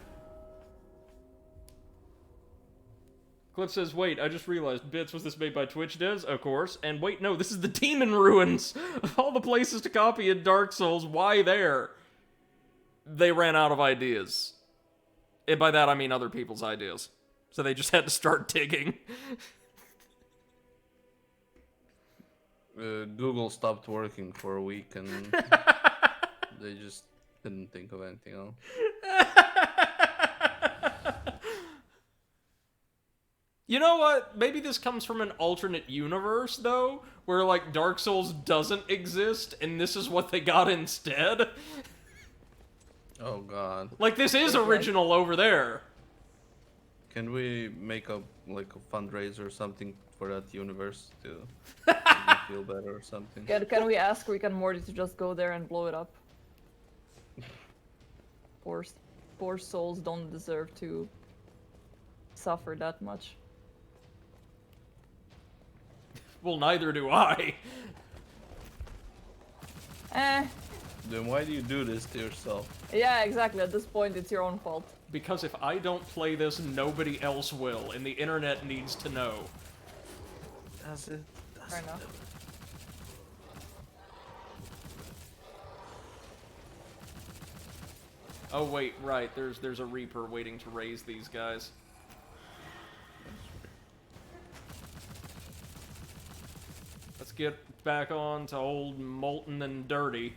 Clip says, wait, I just realized, Bits, was this made by Twitch Devs? Of course. And wait, no, this is the Demon Ruins! Of all the places to copy in Dark Souls, why there? They ran out of ideas. And by that, I mean other people's ideas. So they just had to start digging. Google stopped working for a week and they just didn't think of anything else. You know what? Maybe this comes from an alternate universe, though, where, like, Dark Souls doesn't exist, and this is what they got instead. Oh god. Like, this is original over there. Can we make a fundraiser or something for that universe to make it feel better or something? Can we ask Rick and Morty to just go there and blow it up? Poor souls don't deserve to suffer that much. Well, neither do I. Then why do you do this to yourself? Yeah, exactly. At this point, it's your own fault. Because if I don't play this, nobody else will, and the internet needs to know. Does it? Fair enough. Oh wait, right, there's a Reaper waiting to raise these guys. Let's get back on to old Molten and Dirty.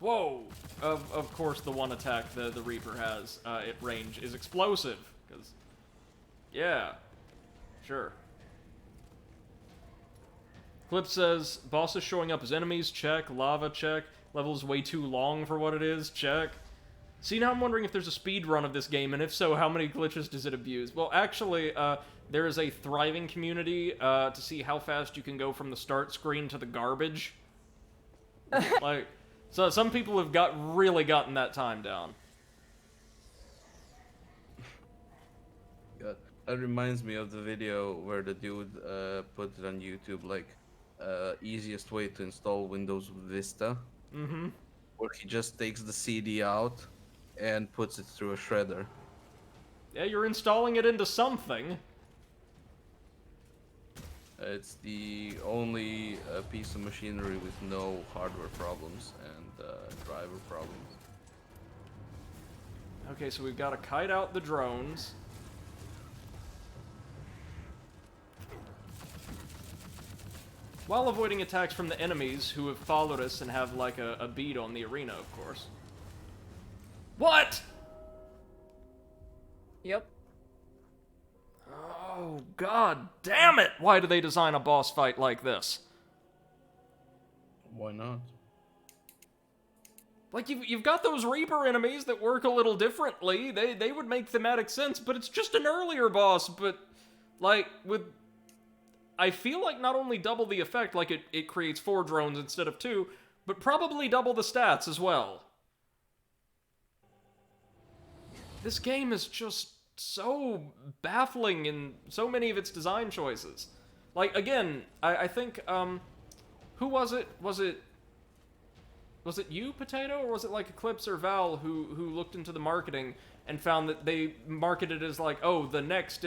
Whoa! Of course, the one attack the Reaper has at range is explosive, because... Yeah. Sure. Clip says, bosses showing up as enemies, check. Lava, check. Level is way too long for what it is, check. See, now I'm wondering if there's a speed run of this game, and if so, how many glitches does it abuse? Well, actually, there is a thriving community to see how fast you can go from the start screen to the garbage. Like... So some people have really gotten that time down. God, that reminds me of the video where the dude put it on YouTube, like, easiest way to install Windows Vista. Mm-hmm. Where he just takes the CD out and puts it through a shredder. Yeah, you're installing it into something. It's the only piece of machinery with no hardware problems and driver problems. Okay, so we've got to kite out the drones. While avoiding attacks from the enemies who have followed us and have, like, a bead on the arena, of course. What?! Yep. Oh, god damn it! Why do they design a boss fight like this? Why not? Like, you've got those Reaper enemies that work a little differently. They would make thematic sense, but it's just an earlier boss, but, like, with... I feel like not only double the effect, like it creates 4 drones instead of 2, but probably double the stats as well. This game is just so baffling in so many of its design choices. Like, again, I think, who was it? Was it you, Potato, or was it, like, Eclipse or Val who looked into the marketing and found that they marketed it as, like, oh, the next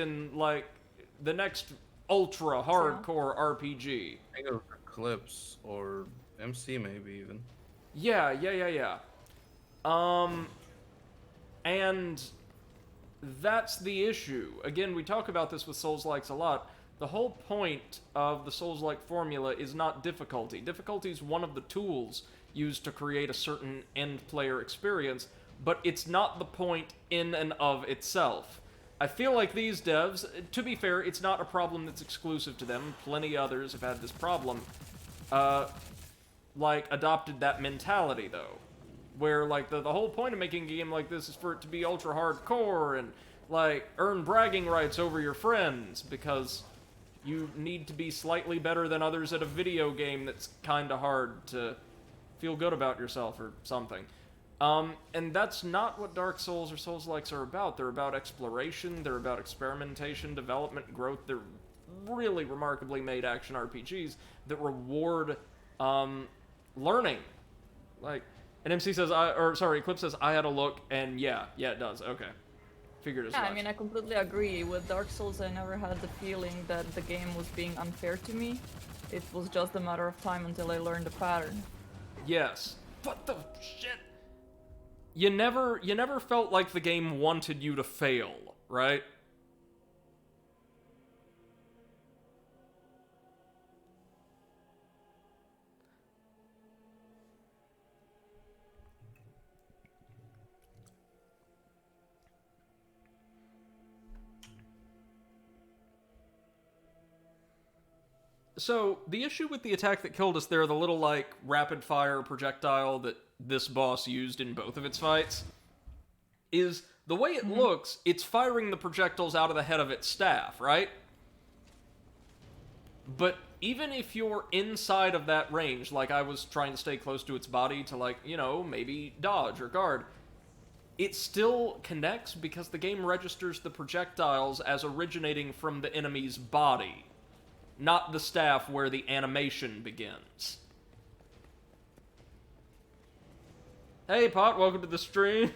ultra hardcore RPG? I think it was Eclipse or MC maybe even. Yeah. And that's the issue. Again, we talk about this with Souls-likes a lot. The whole point of the Souls-like formula is not difficulty. Difficulty is one of the tools used to create a certain end player experience, but it's not the point in and of itself. I feel like these devs, to be fair, it's not a problem that's exclusive to them. Plenty others have had this problem. Like, adopted that mentality, though. Where, like, the whole point of making a game like this is for it to be ultra hardcore and, like, earn bragging rights over your friends, because you need to be slightly better than others at a video game that's kinda hard to feel good about yourself or something. And that's not what Dark Souls or Souls-likes are about. They're about exploration, they're about experimentation, development, growth. They're really remarkably made action RPGs that reward, learning. Like, and MC says, Eclipse says, I had a look, and yeah, it does. Okay. Figured as much. Yeah, I mean, I completely agree. With Dark Souls, I never had the feeling that the game was being unfair to me. It was just a matter of time until I learned the pattern. Yes. What the shit? You never felt like the game wanted you to fail, right? So, the issue with the attack that killed us there, the little, like, rapid-fire projectile that this boss used in both of its fights, is the way it looks, it's firing the projectiles out of the head of its staff, right? But even if you're inside of that range, like I was trying to stay close to its body to, like, you know, maybe dodge or guard, it still connects because the game registers the projectiles as originating from the enemy's body, not the staff where the animation begins. Hey, Pot, welcome to the stream.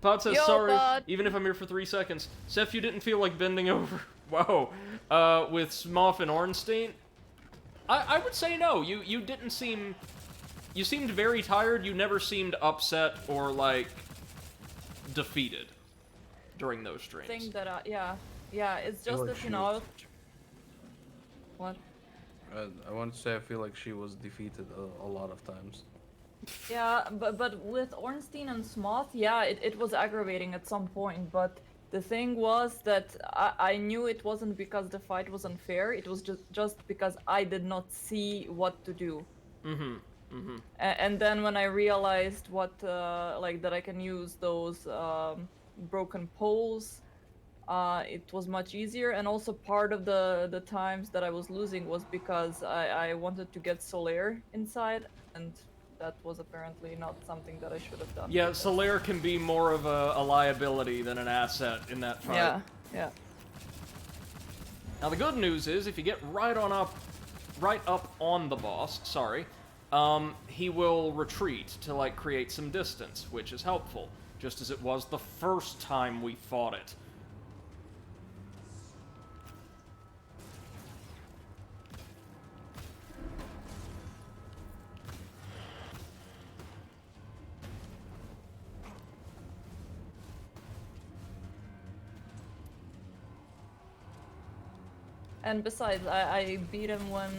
Pot says, Yo, sorry, Pot. even if I'm here for 3 seconds. Seth, you didn't feel like bending over. Whoa. With Smoff and Ornstein? I would say no. You didn't seem... You seemed very tired. You never seemed upset or, like, defeated during those streams. Think that, yeah, it's just that, you know... What? I want to say I feel like she was defeated a lot of times. Yeah, but with Ornstein and Smoth, yeah, it was aggravating at some point, but the thing was that I knew it wasn't because the fight was unfair, it was just because I did not see what to do. And then when I realized what, like, that I can use those broken poles, it was much easier, and also part of the times that I was losing was because I wanted to get Solaire inside, and that was apparently not something that I should have done. Yeah, Solaire can be more of a liability than an asset in that fight. Yeah. Now the good news is, if you get right up on the boss, he will retreat to, like, create some distance, which is helpful, just as it was the first time we fought it. And besides, I beat him when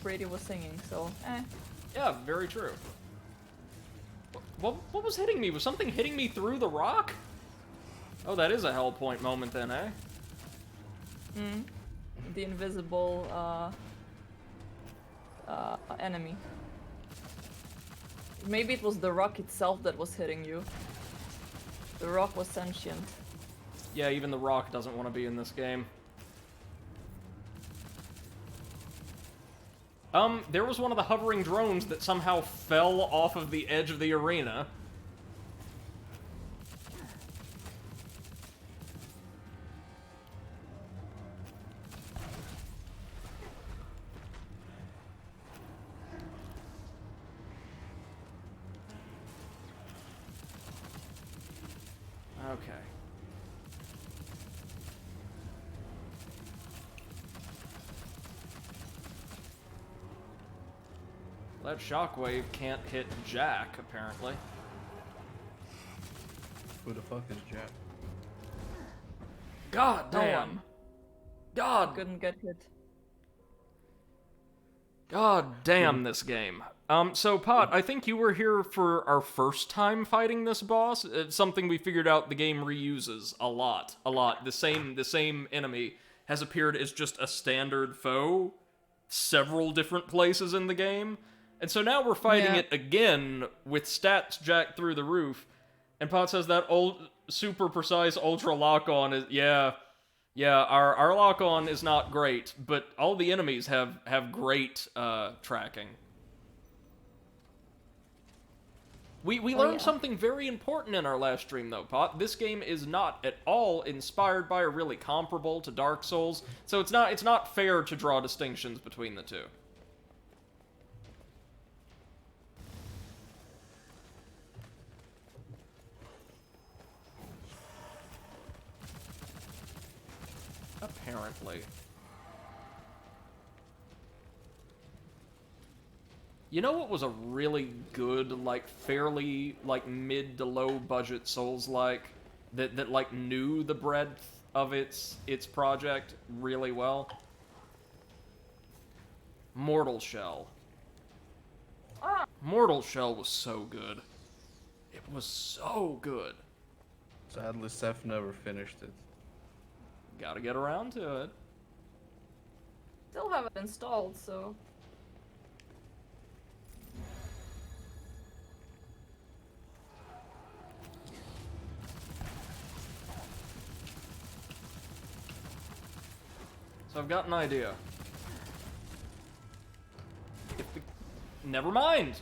Brady was singing, so Yeah, very true. What was hitting me? Was something hitting me through the rock? Oh, that is a hell point moment then, eh? The invisible enemy. Maybe it was the rock itself that was hitting you. The rock was sentient. Yeah, even the rock doesn't want to be in this game. There was one of the hovering drones that somehow fell off of the edge of the arena. Okay. That shockwave can't hit Jack, apparently. Who the fuck is Jack? God damn. one. God. Couldn't get hit. God damn this game. So Pot, I think you were here for our first time fighting this boss. It's something we figured out the game reuses a lot. The same enemy has appeared as just a standard foe several different places in the game. And so now we're fighting it again with stats jacked through the roof. And Pot says that old super precise ultra lock-on is our lock-on is not great, but all the enemies have great tracking. We learned something very important in our last stream, though, Pot. This game is not at all inspired by or really comparable to Dark Souls, so it's not fair to draw distinctions between the two. Apparently. You know what was a really good, like, fairly, like, mid to low budget Souls-like that like, knew the breadth of its project really well? Mortal Shell. Mortal Shell was so good. It was so good. Sadly, Seth never finished it. Gotta get around to it. Still have it installed, so... So I've got an idea. Never mind!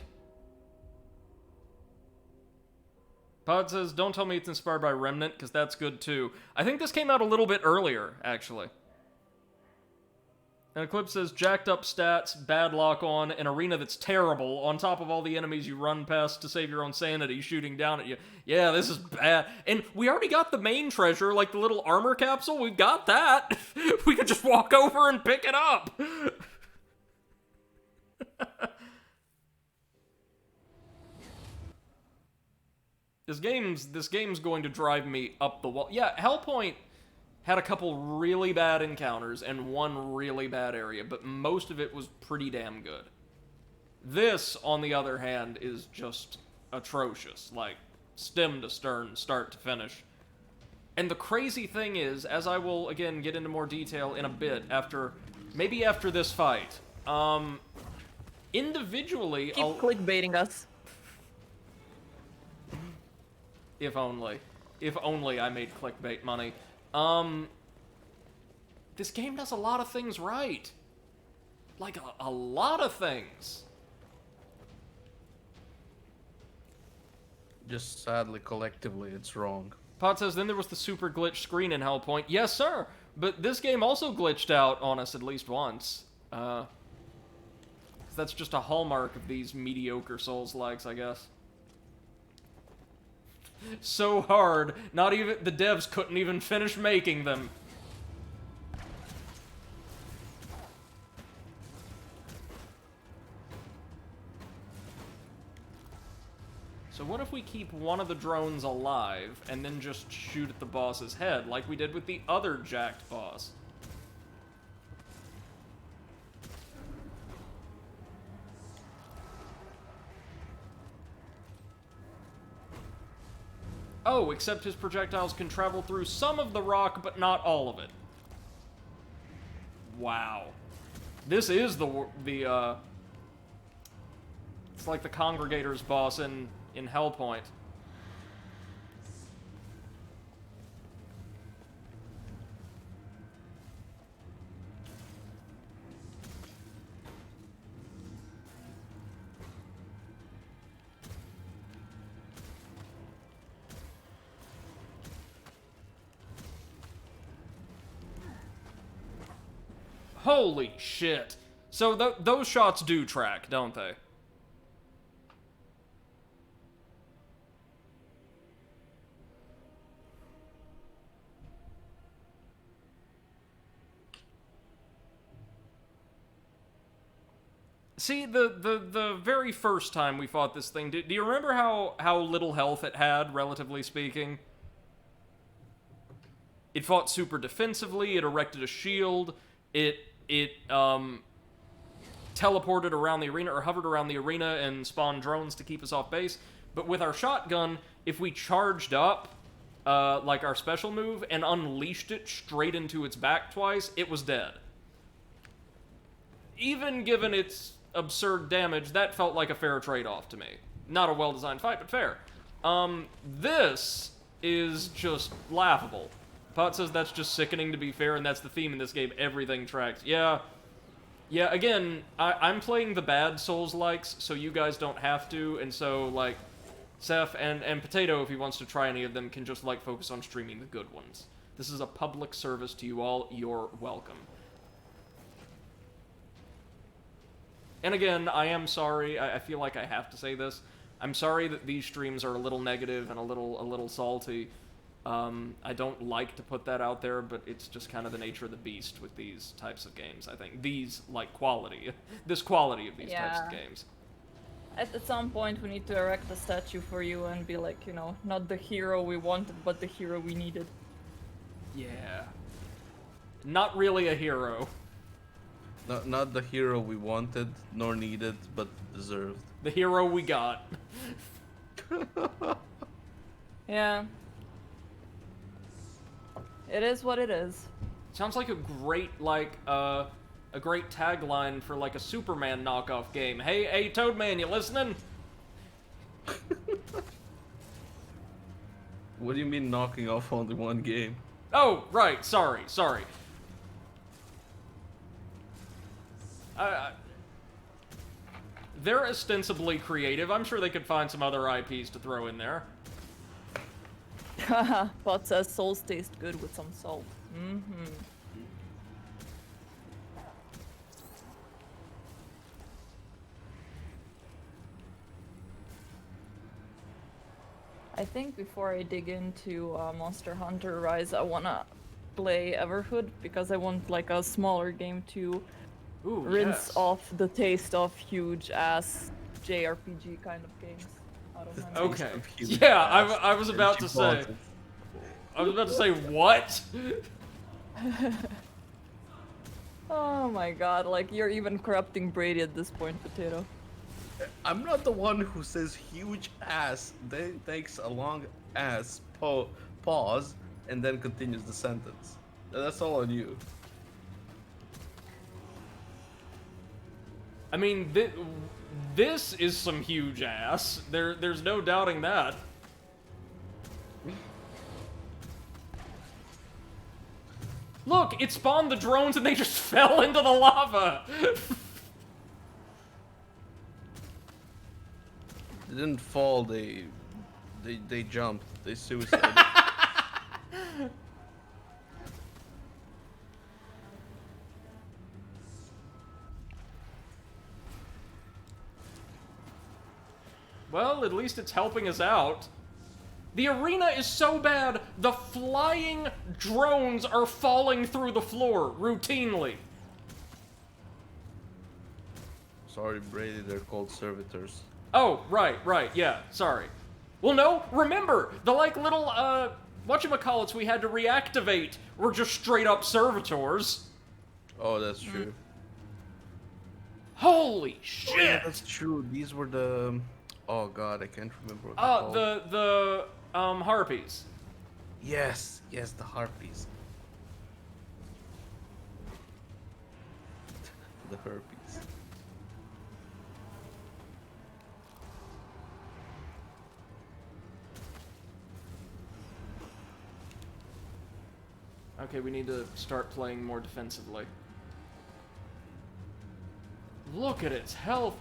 Pod says, don't tell me it's inspired by Remnant, because that's good too. I think this came out a little bit earlier, actually. And Eclipse says, jacked up stats, bad lock-on, an arena that's terrible, on top of all the enemies you run past to save your own sanity shooting down at you. Yeah, this is bad. And we already got the main treasure, like the little armor capsule. We've got that. We could just walk over and pick it up. This game's going to drive me up the wall. Yeah, Hellpoint had a couple really bad encounters and one really bad area, but most of it was pretty damn good. This, on the other hand, is just atrocious, like stem to stern, start to finish. And the crazy thing is, as I will again get into more detail in a bit maybe after this fight, individually, Keep clickbaiting us. If only I made clickbait money. This game does a lot of things right. Like, a lot of things. Just sadly, collectively, it's wrong. Pod says, then there was the super glitch screen in Hellpoint. Yes, sir! But this game also glitched out on us at least once. That's just a hallmark of these mediocre Souls-likes, I guess. So hard, not even the devs couldn't even finish making them. So what if we keep one of the drones alive and then just shoot at the boss's head like we did with the other jacked boss? Oh, except his projectiles can travel through some of the rock, but not all of it. Wow. This is it's like the Congregator's boss in Hellpoint. Holy shit. So those shots do track, don't they? See, the very first time we fought this thing, do you remember how little health it had, relatively speaking? It fought super defensively, it erected a shield, it teleported around the arena or hovered around the arena and spawned drones to keep us off base. But with our shotgun, if we charged up, like our special move, and unleashed it straight into its back twice, it was dead. Even given its absurd damage, that felt like a fair trade-off to me. Not a well-designed fight, but fair. This is just laughable. Pot says that's just sickening to be fair, and that's the theme in this game. Everything tracks. Yeah, again, I'm playing the bad Souls-likes, so you guys don't have to, and so, like, Seth and Potato, if he wants to try any of them, can just, like, focus on streaming the good ones. This is a public service to you all. You're welcome. And again, I am sorry. I feel like I have to say this. I'm sorry that these streams are a little negative and a little salty. I don't like to put that out there, but it's just kind of the nature of the beast with these types of games, I think. These, like, quality. This quality of these types of games. At some point, we need to erect a statue for you and be like, you know, not the hero we wanted, but the hero we needed. Yeah. Not really a hero. Not the hero we wanted, nor needed, but deserved. The hero we got. Yeah. It is what it is. Sounds like a great, like, a great tagline for, like, a Superman knockoff game. Hey, Toadman, you listening? What do you mean knocking off only one game? Oh, right, sorry. They're ostensibly creative. I'm sure they could find some other IPs to throw in there. Pot says souls taste good with some salt. Mm-hmm. I think before I dig into Monster Hunter Rise, I wanna play Everhood, because I want, like, a smaller game to rinse off the taste of huge-ass JRPG kind of games out of my mouth. Okay. Yeah, I was about to say... I was about to say, what? Oh my god, like, you're even corrupting Brady at this point, Potato. I'm not the one who says huge ass, then takes a long ass pause, and then continues the sentence. That's all on you. I mean, this is some huge ass. There's no doubting that. Look, it spawned the drones and they just fell into the lava! They didn't fall, they jumped. They suicided. Well, at least it's helping us out. The arena is so bad, the flying drones are falling through the floor, routinely. Sorry, Brady, they're called servitors. Oh, right, yeah, sorry. Well, no, remember, the, like, little, whatchamacallits we had to reactivate were just straight-up servitors. Oh, that's true. Holy shit! Oh, yeah, that's true. These were the... Oh god, I can't remember what they're called. the harpies. Yes, the harpies. The harpies. Okay, we need to start playing more defensively. Look at its health,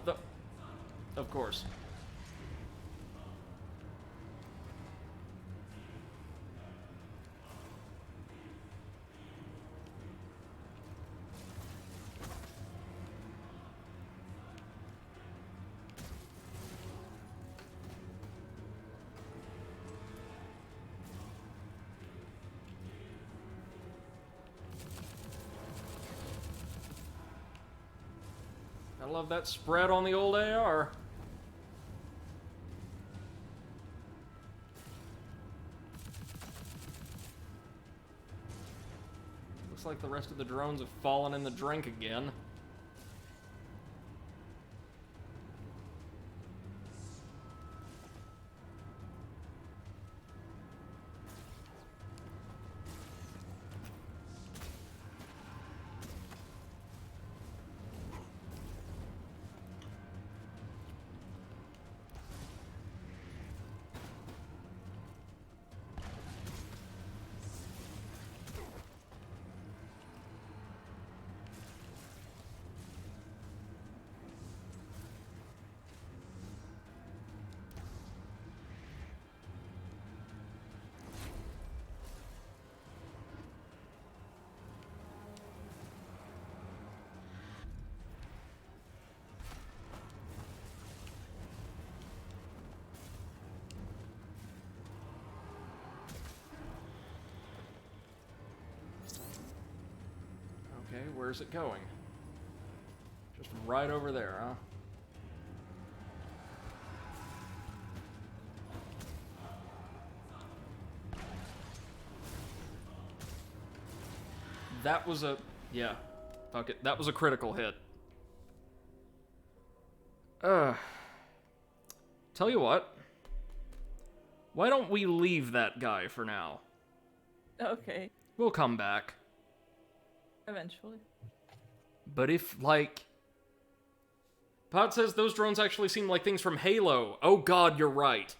of course. I love that spread on the old AR. Looks like the rest of the drones have fallen in the drink again. where's it going? Just right over there, huh? That was a... yeah. Fuck it. That was a critical hit. Tell you what. Why don't we leave that guy for now? Okay. We'll come back. Eventually. But if, like... Pod says those drones actually seem like things from Halo. Oh god, you're right.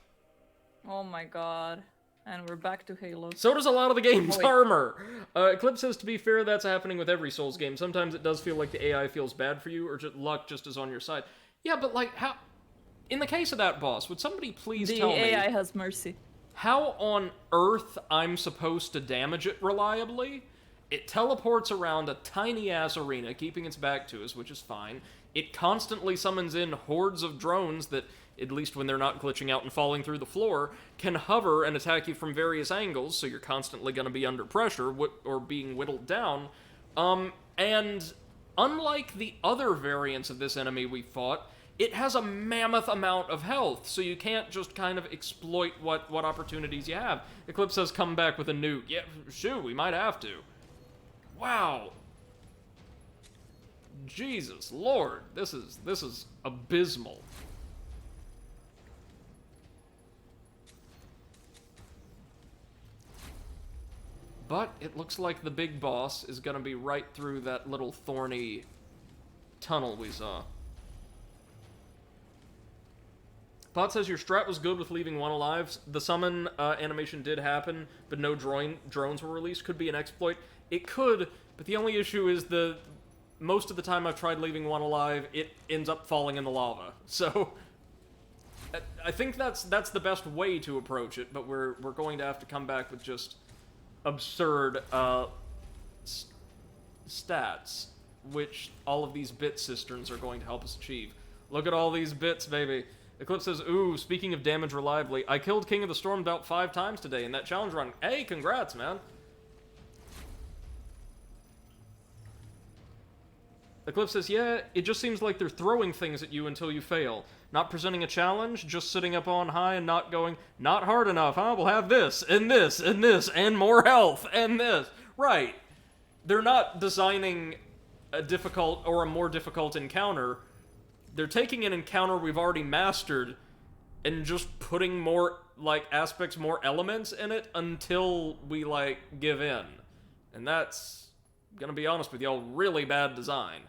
Oh my god. And we're back to Halo. So does a lot of the game's wait. armor. Eclipse says, to be fair, that's happening with every Souls game. Sometimes it does feel like the AI feels bad for you, or just luck just is on your side. Yeah, but like, how... In the case of that boss, would somebody please tell me... The AI has mercy. How on earth I'm supposed to damage it reliably? It teleports around a tiny-ass arena, keeping its back to us, which is fine. It constantly summons in hordes of drones that, at least when they're not glitching out and falling through the floor, can hover and attack you from various angles, so you're constantly going to be under pressure or being whittled down. And unlike the other variants of this enemy we fought, it has a mammoth amount of health, so you can't just kind of exploit what opportunities you have. Eclipse says come back with a nuke. Yeah, shoot, we might have to. Wow. Jesus Lord, this is abysmal. But it looks like the big boss is gonna be right through that little thorny tunnel we saw. Pot says your strat was good with leaving one alive. The summon animation did happen, but no drones were released. Could be an exploit. It could, but the only issue is most of the time I've tried leaving one alive, it ends up falling in the lava. So I think that's the best way to approach it, but we're going to have to come back with just absurd stats, which all of these bit cisterns are going to help us achieve. Look at all these bits, baby. Eclipse says, ooh, speaking of damage reliably, I killed King of the Storm about 5 times today in that challenge run. Hey, congrats, man. Eclipse says, yeah, it just seems like they're throwing things at you until you fail. Not presenting a challenge, just sitting up on high and not going, not hard enough, huh? We'll have this, and this, and this, and more health, and this. Right. They're not designing a difficult or a more difficult encounter. They're taking an encounter we've already mastered and just putting more, like, aspects, more elements in it until we, like, give in. And that's, gonna be honest with y'all, really bad design.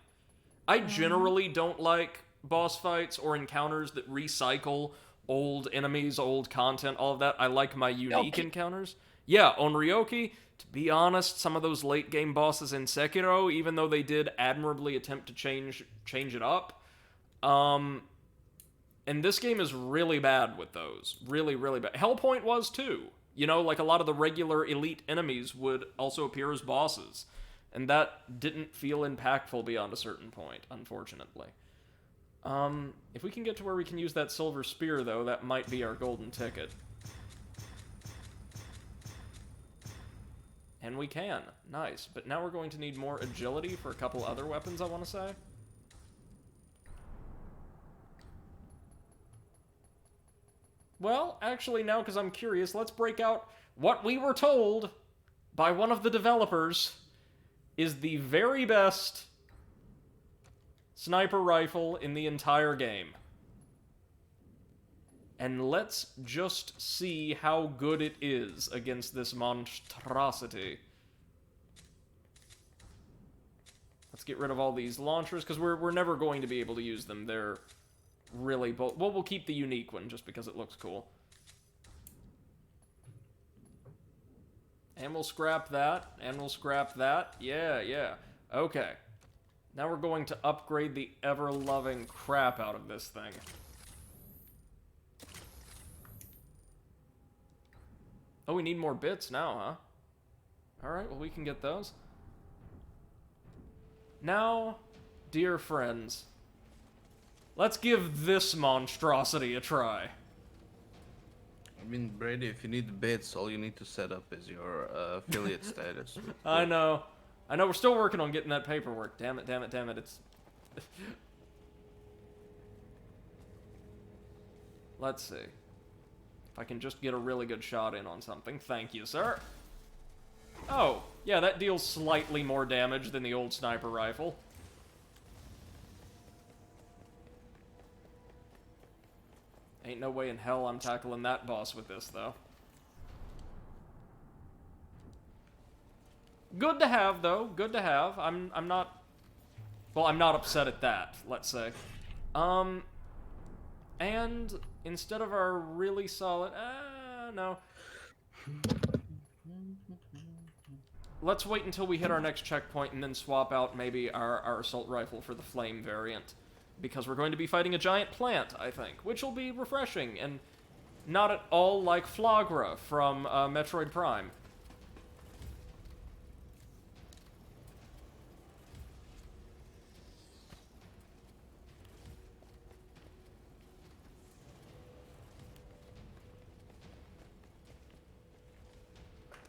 I generally don't like boss fights or encounters that recycle old enemies, old content, all of that. I like my unique encounters. Yeah, Onryoki, to be honest, some of those late game bosses in Sekiro, even though they did admirably attempt to change it up, and this game is really bad with those. Really, really bad. Hellpoint was too. You know, like a lot of the regular elite enemies would also appear as bosses. And that didn't feel impactful beyond a certain point, unfortunately. If we can get to where we can use that silver spear, though, that might be our golden ticket. And we can. Nice. But now we're going to need more agility for a couple other weapons, I want to say. Well, actually, now, because I'm curious, let's break out what we were told by one of the developers is the very best sniper rifle in the entire game. And let's just see how good it is against this monstrosity. Let's get rid of all these launchers, because we're never going to be able to use them. They're really well, we'll keep the unique one, just because it looks cool. And we'll scrap that, and we'll scrap that. Yeah, yeah. Okay. Now we're going to upgrade the ever-loving crap out of this thing. Oh, we need more bits now, huh? Alright, well, we can get those. Now, dear friends, let's give this monstrosity a try. I mean, Brady, if you need bits, all you need to set up is your affiliate status. I know. I know we're still working on getting that paperwork. Damn it, damn it, damn it. It's... Let's see. If I can just get a really good shot in on something. Thank you, sir. Oh, yeah, that deals slightly more damage than the old sniper rifle. Ain't no way in hell I'm tackling that boss with this, though. Good to have, though. Good to have. I'm not... Well, I'm not upset at that, let's say. And instead of our really solid... no. Let's wait until we hit our next checkpoint and then swap out maybe our assault rifle for the flame variant. Because we're going to be fighting a giant plant, I think, which will be refreshing and not at all like Flagra from Metroid Prime.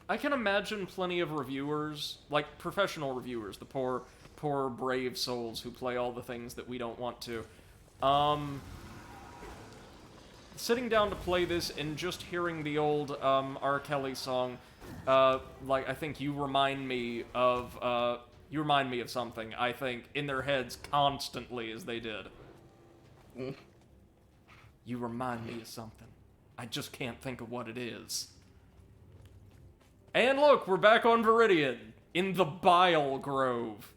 I can imagine plenty of reviewers, like professional reviewers, the poor brave souls who play all the things that we don't want to, sitting down to play this and just hearing the old R. Kelly song, like, I think you remind me of something, I think, in their heads constantly as they did. You remind me of something. I just can't think of what it is. And look, we're back on Viridian, in the Bile Grove.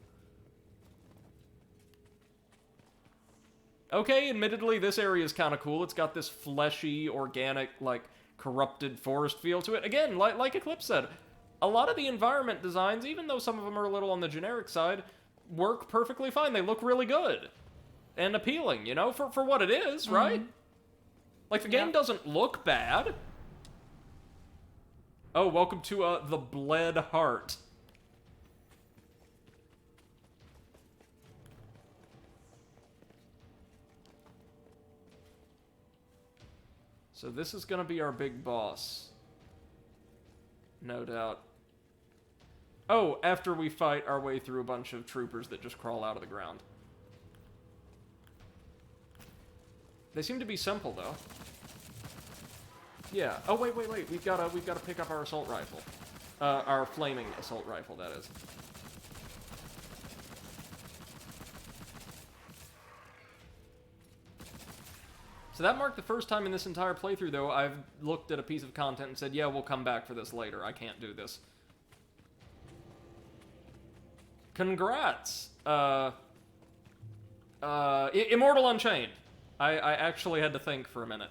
Okay, admittedly, this area is kind of cool. It's got this fleshy, organic, like, corrupted forest feel to it. Again, like Eclipse said, a lot of the environment designs, even though some of them are a little on the generic side, work perfectly fine. They look really good. And appealing, you know, for what it is, right? Like, the game doesn't look bad. Oh, welcome to, the Bled Heart. So this is gonna be our big boss. No doubt. Oh, after we fight our way through a bunch of troopers that just crawl out of the ground. They seem to be simple, though. Yeah. Oh, wait. We've gotta pick up our assault rifle. Our flaming assault rifle, that is. So that marked the first time in this entire playthrough, though, I've looked at a piece of content and said, yeah, we'll come back for this later. I can't do this. Congrats! Immortal Unchained. I actually had to think for a minute.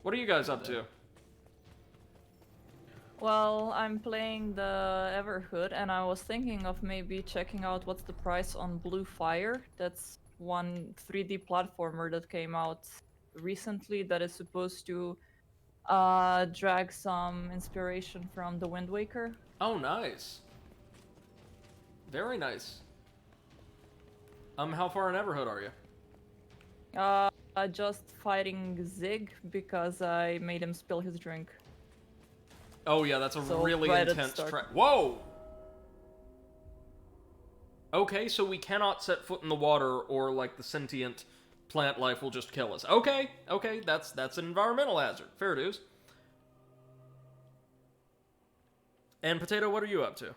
What are you guys up to? Well, I'm playing the Everhood, and I was thinking of maybe checking out what's the price on Blue Fire. That's one 3D platformer that came out recently that is supposed to drag some inspiration from the Wind Waker. Oh, nice. Very nice. How far in Everhood are you? Just fighting Zig because I made him spill his drink. Oh yeah, that's a really right intense track. Whoa! Okay, so we cannot set foot in the water or, like, the sentient plant life will just kill us. Okay, that's an environmental hazard. Fair dues. And Potato, what are you up to?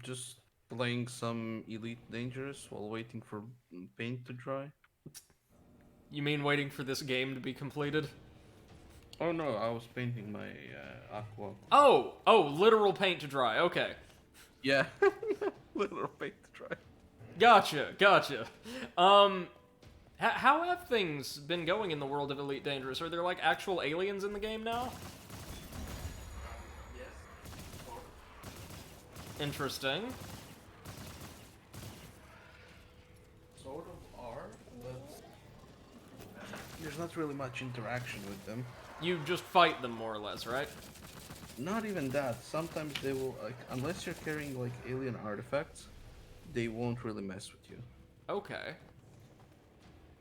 Just playing some Elite Dangerous while waiting for paint to dry. You mean waiting for this game to be completed? Oh no, I was painting my aqua. Oh, literal paint to dry. Okay. Yeah, literal paint to dry. Gotcha. How have things been going in the world of Elite Dangerous? Are there, like, actual aliens in the game now? Yes. Interesting. Sort of are, but there's not really much interaction with them. You just fight them, more or less, right? Not even that. Sometimes they will, like, unless you're carrying, like, alien artifacts, they won't really mess with you. Okay.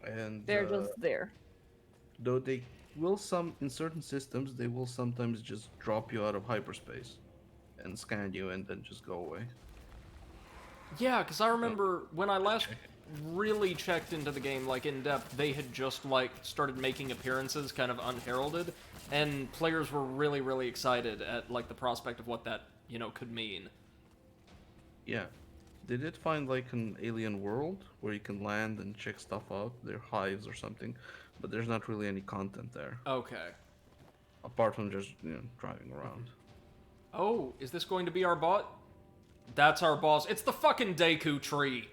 And They're just there. though in certain systems, they will sometimes just drop you out of hyperspace. and scan you and then just go away. Yeah, because I remember when I last really checked into the game, like, in depth, they had just, like, started making appearances kind of unheralded, and players were really, really excited at, like, the prospect of what that, you know, could mean. Yeah. They did find, like, an alien world where you can land and check stuff out. They're hives or something, but there's not really any content there. Okay. Apart from just, you know, driving around. Oh, is this going to be our boss? That's our boss. It's the fucking Deku Tree.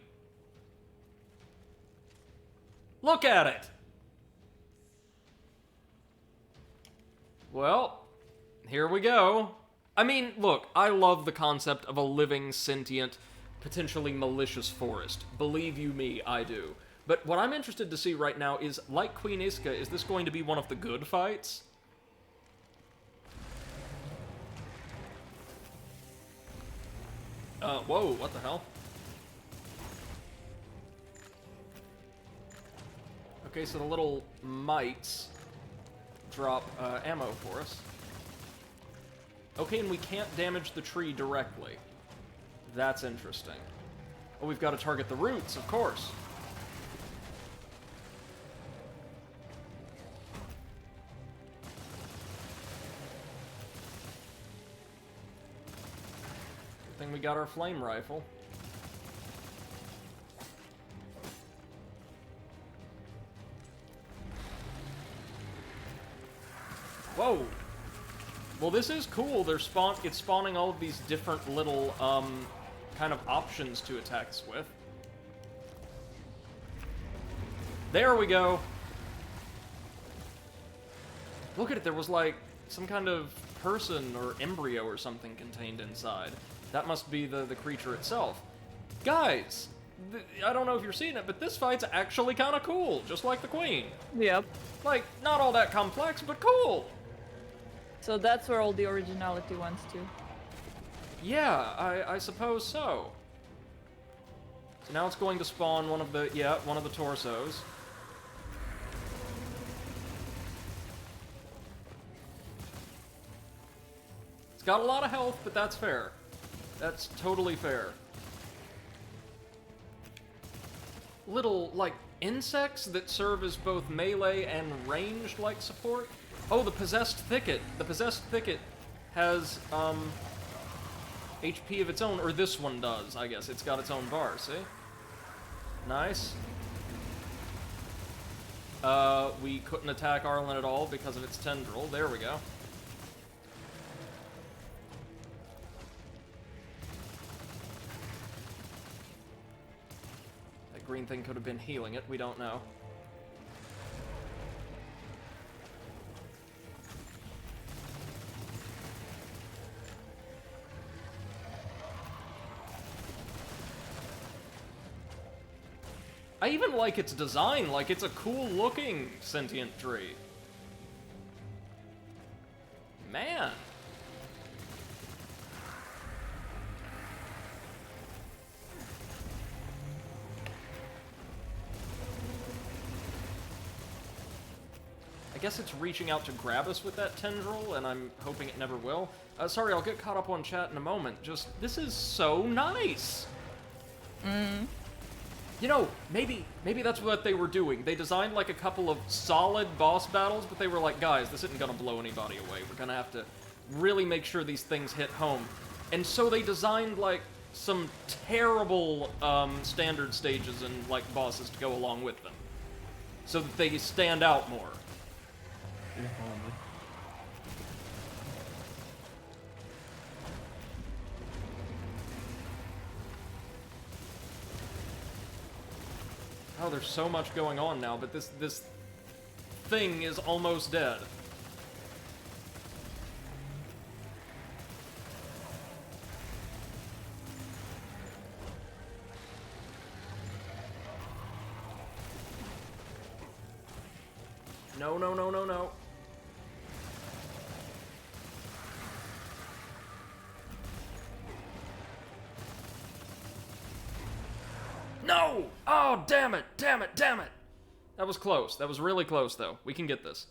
Look at it! Well, here we go. I mean, look, I love the concept of a living, sentient, potentially malicious forest. Believe you me, I do. But what I'm interested to see right now is, like Queen Iska, is this going to be one of the good fights? Whoa, what the hell? Okay, so the little mites drop ammo for us. Okay, and we can't damage the tree directly. That's interesting. Oh, we've got to target the roots, of course. Good thing we got our flame rifle. Whoa! Well, this is cool. It's spawning all of these different little, kind of options to attack us with. There we go! Look at it, there was, like, some kind of person or embryo or something contained inside. That must be the creature itself. Guys! I don't know if you're seeing it, but this fight's actually kind of cool, just like the Queen. Yep. Like, not all that complex, but cool! So that's where all the originality went to. Yeah, I suppose so. So now it's going to spawn one of the torsos. It's got a lot of health, but that's fair. That's totally fair. Little, like, insects that serve as both melee and ranged, like, support. Oh, the Possessed Thicket. The Possessed Thicket has, HP of its own, or this one does, I guess. It's got its own bar, see? Nice. We couldn't attack Arlen at all because of its tendril. There we go. That green thing could have been healing it, we don't know. I even like its design, like it's a cool looking sentient tree. Man. I guess it's reaching out to grab us with that tendril, and I'm hoping it never will. Sorry, I'll get caught up on chat in a moment. Just, this is so nice! You know, maybe that's what they were doing. They designed like a couple of solid boss battles, but they were like, guys, this isn't gonna blow anybody away. We're gonna have to really make sure these things hit home. And so they designed like some terrible standard stages and like bosses to go along with them, so that they stand out more. If only. Oh, there's so much going on now, but this thing is almost dead. No, no, no, no, no. No! Oh, damn it, damn it, damn it! That was close. That was really close, though. We can get this.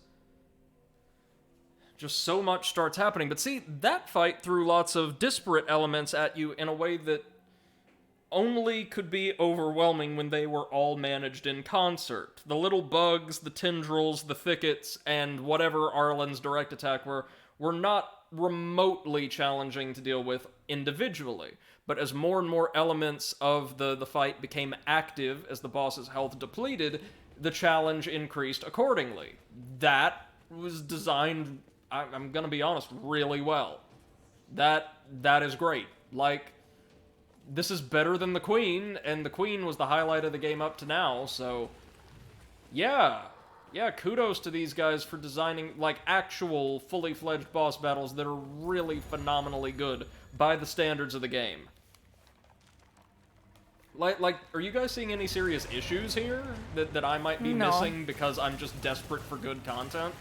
just so much starts happening. But see, that fight threw lots of disparate elements at you in a way that only could be overwhelming when they were all managed in concert. The little bugs, the tendrils, the thickets, and whatever Arlen's direct attack were not remotely challenging to deal with individually. But as more and more elements of the fight became active as the boss's health depleted, the challenge increased accordingly. That was designed, I'm gonna be honest, really well. That is great. Like, this is better than the Queen, and the Queen was the highlight of the game up to now, so yeah, kudos to these guys for designing, like, actual fully fledged boss battles that are really phenomenally good by the standards of the game. Like, are you guys seeing any serious issues here that I might be missing because I'm just desperate for good content?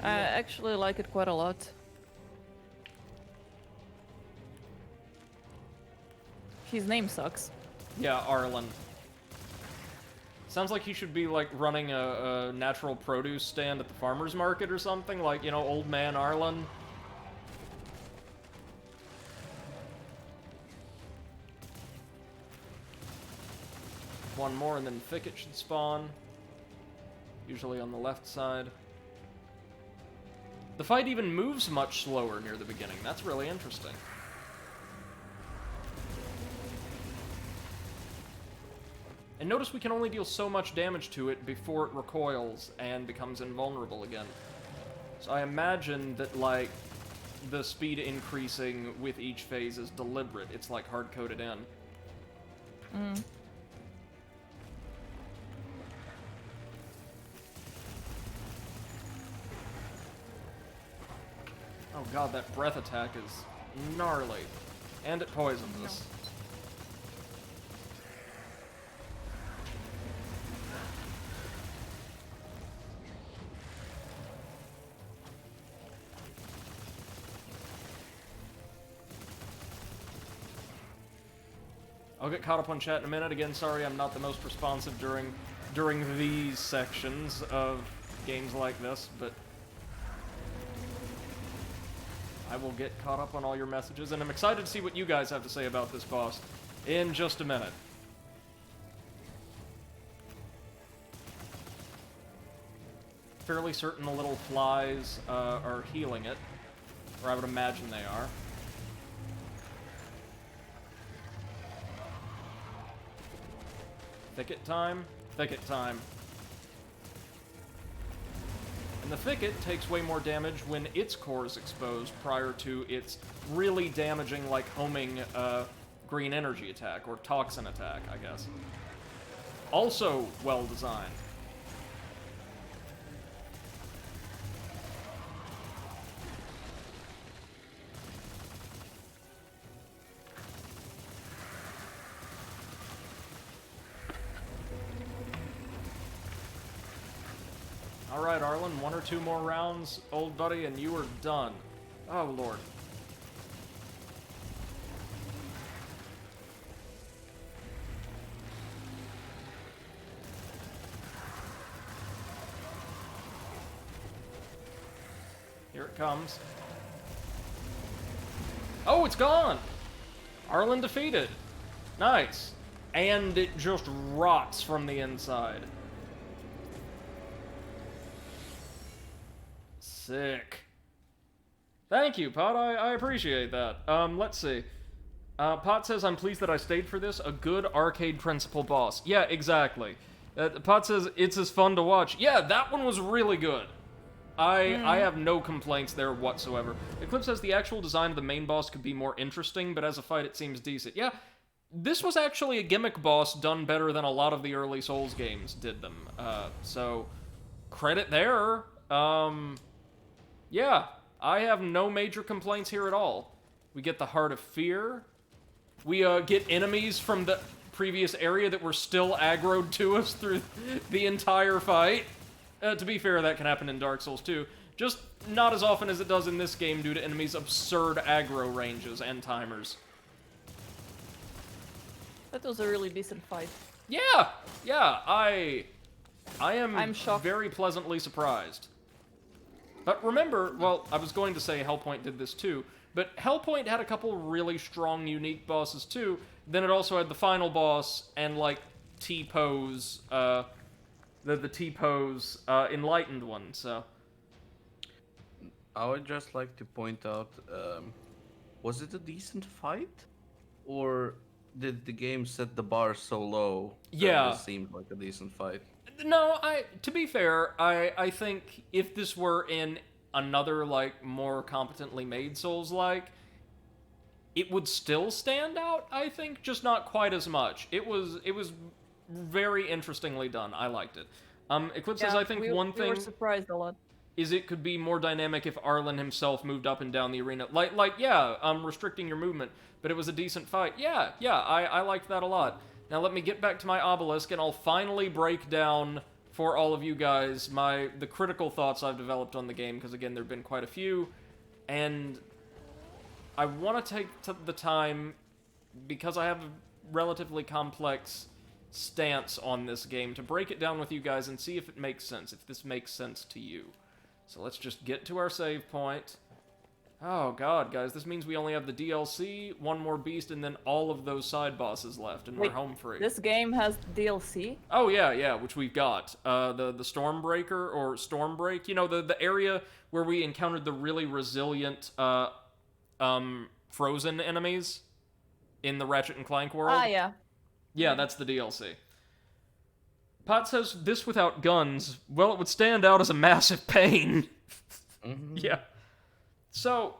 I actually like it quite a lot. His name sucks. Yeah, Arlen. Sounds like he should be, like, running a natural produce stand at the farmer's market or something, like, you know, old man Arlen. One more and then thicket should spawn. Usually on the left side. The fight even moves much slower near the beginning. That's really interesting. And notice we can only deal so much damage to it before it recoils and becomes invulnerable again. So I imagine that, like, the speed increasing with each phase is deliberate. It's, like, hard-coded in. Mm. Oh god, that breath attack is gnarly. And it poisons us. I'll get caught up on chat in a minute. Again, sorry I'm not the most responsive during these sections of games like this, but I will get caught up on all your messages, and I'm excited to see what you guys have to say about this boss in just a minute. Fairly certain the little flies are healing it, or I would imagine they are. Thicket time? Thicket time. And the thicket takes way more damage when its core is exposed prior to its really damaging, like, homing green energy attack, or toxin attack, I guess. Also well designed. Alright, Arlen, 1 or 2 more rounds, old buddy, and you are done. Oh, Lord. Here it comes. Oh, it's gone! Arlen defeated. Nice. And it just rots from the inside. Sick. Thank you, Pot. I appreciate that. Let's see. Pot says, I'm pleased that I stayed for this. A good arcade principle boss. Yeah, exactly. Pot says, it's as fun to watch. Yeah, that one was really good. I have no complaints there whatsoever. Eclipse says, the actual design of the main boss could be more interesting, but as a fight it seems decent. Yeah, this was actually a gimmick boss done better than a lot of the early Souls games did them. So, credit there. Yeah, I have no major complaints here at all. We get the Heart of Fear. We get enemies from the previous area that were still aggroed to us through the entire fight. To be fair, that can happen in Dark Souls too. Just not as often as it does in this game due to enemies' absurd aggro ranges and timers. That was a really decent fight. Yeah, I am I'm shocked. very pleasantly surprised. But remember, well, I was going to say Hellpoint did this too, but Hellpoint had a couple really strong, unique bosses too. Then it also had the final boss and, like, T-pose, the T-pose, enlightened one, so... I would just like to point out, was it a decent fight? Or did the game set the bar so low that this seemed like a decent fight? No, to be fair, I think if this were in another, like, more competently made Souls-like, it would still stand out, I think, just not quite as much. It was very interestingly done. I liked it. Eclipse says, I think one thing... we were surprised a lot. Is it could be more dynamic if Arlen himself moved up and down the arena. Restricting your movement, but it was a decent fight. Yeah, I liked that a lot. Now let me get back to my obelisk, and I'll finally break down for all of you guys the critical thoughts I've developed on the game, because again, there have been quite a few, and I want to take the time, because I have a relatively complex stance on this game, to break it down with you guys and see if it makes sense, if this makes sense to you. So let's just get to our save point. Oh god, guys, this means we only have the DLC, one more beast, and then all of those side bosses left, and we're home free. This game has DLC? Oh yeah, which we've got. The Stormbreaker, or Stormbreak, you know, the area where we encountered the really resilient, frozen enemies in the Ratchet and Clank world. Ah, yeah. Yeah, that's the DLC. Pot says, this without guns, well, it would stand out as a massive pain. Mm-hmm. Yeah. So,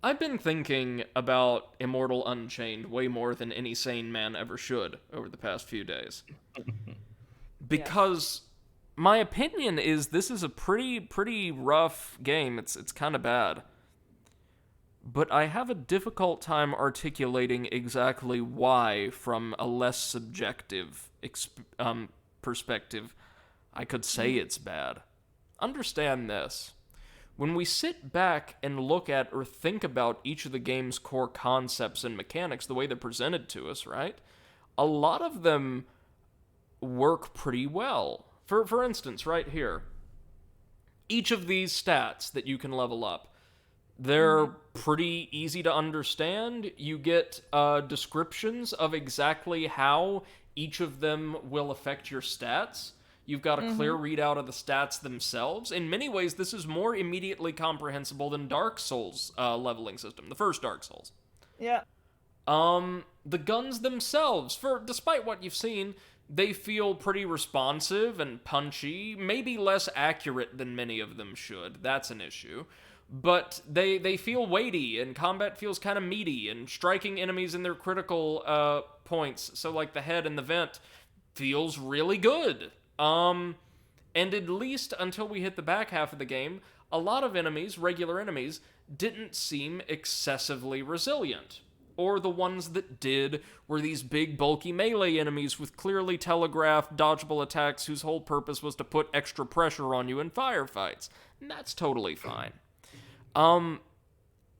I've been thinking about Immortal Unchained way more than any sane man ever should over the past few days. Because my opinion is this is a pretty rough game. It's kind of bad. But I have a difficult time articulating exactly why from a less subjective perspective I could say it's bad. Understand this. When we sit back and look at or think about each of the game's core concepts and mechanics, the way they're presented to us, right? A lot of them work pretty well. For instance, right here. Each of these stats that you can level up, they're pretty easy to understand. You get descriptions of exactly how each of them will affect your stats. You've got a clear readout of the stats themselves. In many ways, this is more immediately comprehensible than Dark Souls' leveling system, the first Dark Souls. Yeah. The guns themselves, despite what you've seen, they feel pretty responsive and punchy, maybe less accurate than many of them should. That's an issue. But they feel weighty, and combat feels kind of meaty, and striking enemies in their critical points, so like the head and the vent, feels really good. And at least until we hit the back half of the game, a lot of enemies, regular enemies, didn't seem excessively resilient. Or the ones that did were these big, bulky melee enemies with clearly telegraphed, dodgeable attacks whose whole purpose was to put extra pressure on you in firefights. And that's totally fine.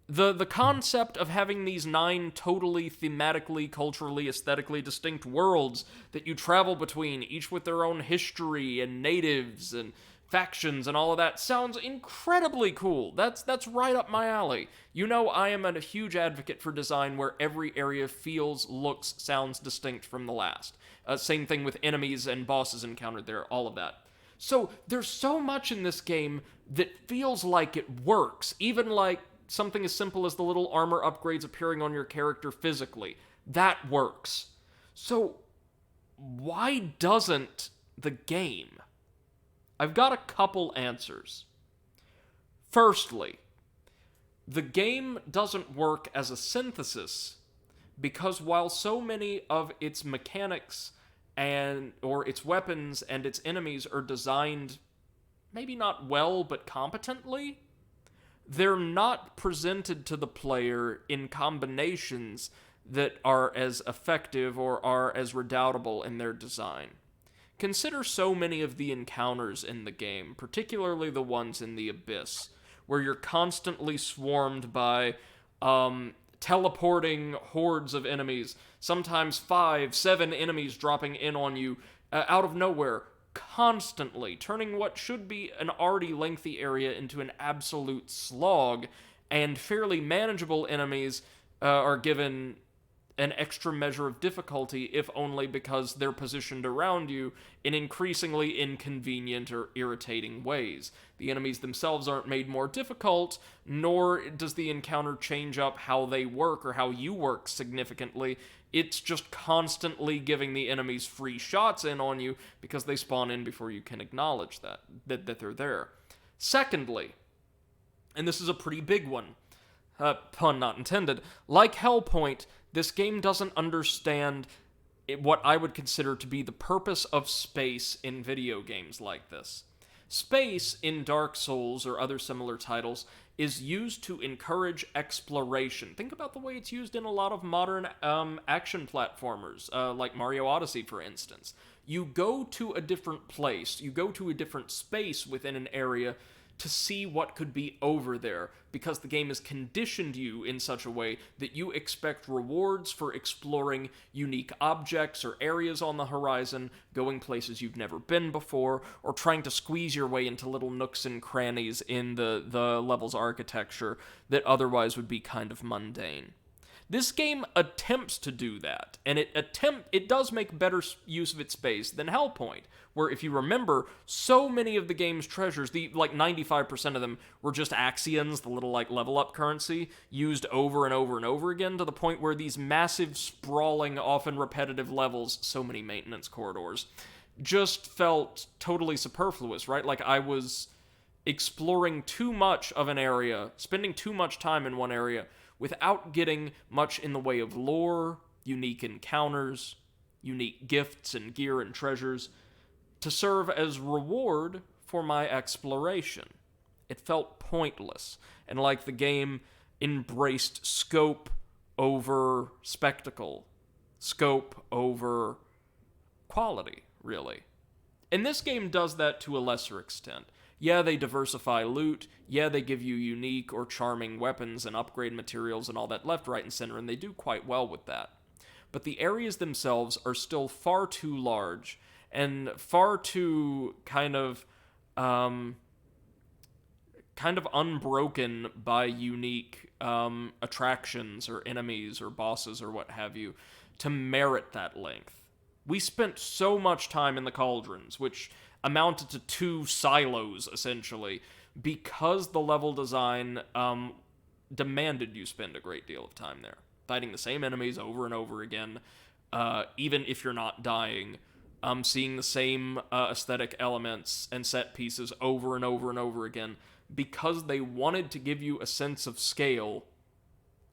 The concept of having these 9 totally thematically, culturally, aesthetically distinct worlds that you travel between, each with their own history and natives and factions and all of that, sounds incredibly cool. That's right up my alley. You know I am a huge advocate for design where every area feels, looks, sounds distinct from the last. Same thing with enemies and bosses encountered there, all of that. So there's so much in this game that feels like it works, even like something as simple as the little armor upgrades appearing on your character physically. That works. So why doesn't the game? I've got a couple answers. Firstly, the game doesn't work as a synthesis because while so many of its mechanics or its weapons and its enemies are designed maybe not well but competently, they're not presented to the player in combinations that are as effective or are as redoubtable in their design. Consider so many of the encounters in the game, particularly the ones in the Abyss, where you're constantly swarmed by teleporting hordes of enemies, sometimes 5, 7 enemies dropping in on you out of nowhere, constantly, turning what should be an already lengthy area into an absolute slog, and fairly manageable enemies are given an extra measure of difficulty, if only because they're positioned around you in increasingly inconvenient or irritating ways. The enemies themselves aren't made more difficult, nor does the encounter change up how they work or how you work significantly. It's just constantly giving the enemies free shots in on you because they spawn in before you can acknowledge that they're there. Secondly, and this is a pretty big one, pun not intended, like Hellpoint, this game doesn't understand what I would consider to be the purpose of space in video games like this. Space in Dark Souls or other similar titles is used to encourage exploration. Think about the way it's used in a lot of modern action platformers, like Mario Odyssey, for instance. You go to a different place, you go to a different space within an area to see what could be over there, because the game has conditioned you in such a way that you expect rewards for exploring unique objects or areas on the horizon, going places you've never been before, or trying to squeeze your way into little nooks and crannies in the level's architecture that otherwise would be kind of mundane. This game attempts to do that, and it does make better use of its space than Hellpoint, where, if you remember, so many of the game's treasures, 95% of them, were just Axions, the little, level-up currency, used over and over and over again, to the point where these massive, sprawling, often repetitive levels, so many maintenance corridors, just felt totally superfluous, right? Like I was exploring too much of an area, spending too much time in one area, without getting much in the way of lore, unique encounters, unique gifts and gear and treasures, to serve as reward for my exploration. It felt pointless, and like the game embraced scope over spectacle, scope over quality, really. And this game does that to a lesser extent. Yeah, they diversify loot, yeah, they give you unique or charming weapons and upgrade materials and all that left, right, and center, and they do quite well with that. But the areas themselves are still far too large, and far too kind of unbroken by unique attractions or enemies or bosses or what have you, to merit that length. We spent so much time in the cauldrons, which amounted to 2 silos, essentially, because the level design demanded you spend a great deal of time there, fighting the same enemies over and over again, even if you're not dying, seeing the same aesthetic elements and set pieces over and over and over again, because they wanted to give you a sense of scale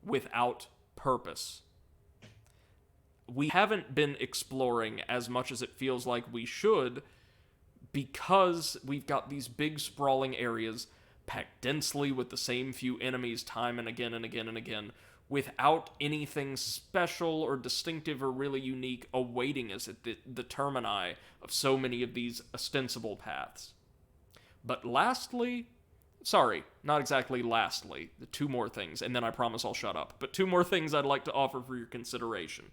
without purpose. We haven't been exploring as much as it feels like we should, because we've got these big sprawling areas packed densely with the same few enemies time and again and again and again, without anything special or distinctive or really unique awaiting us at the termini of so many of these ostensible paths. But lastly, sorry, not exactly lastly, 2 more things, and then I promise I'll shut up, but 2 more things I'd like to offer for your consideration.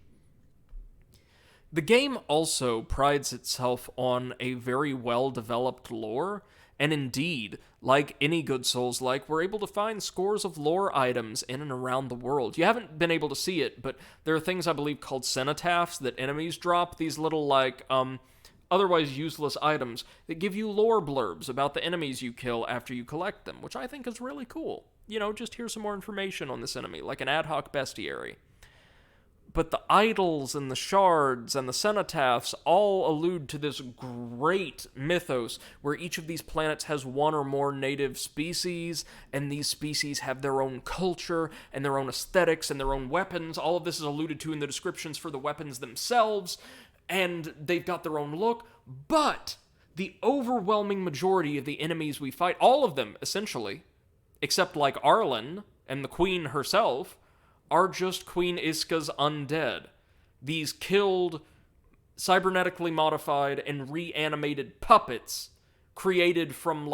The game also prides itself on a very well-developed lore, and indeed, like any good Souls-like, we're able to find scores of lore items in and around the world. You haven't been able to see it, but there are things I believe called cenotaphs that enemies drop, these little, otherwise useless items that give you lore blurbs about the enemies you kill after you collect them, which I think is really cool. You know, just here's some more information on this enemy, like an ad hoc bestiary. But the idols and the shards and the cenotaphs all allude to this great mythos where each of these planets has 1 or more native species, and these species have their own culture and their own aesthetics and their own weapons. All of this is alluded to in the descriptions for the weapons themselves, and they've got their own look. But the overwhelming majority of the enemies we fight, all of them, essentially, except like Arlen and the Queen herself, are just Queen Iska's undead. These killed, cybernetically modified, and reanimated puppets created from,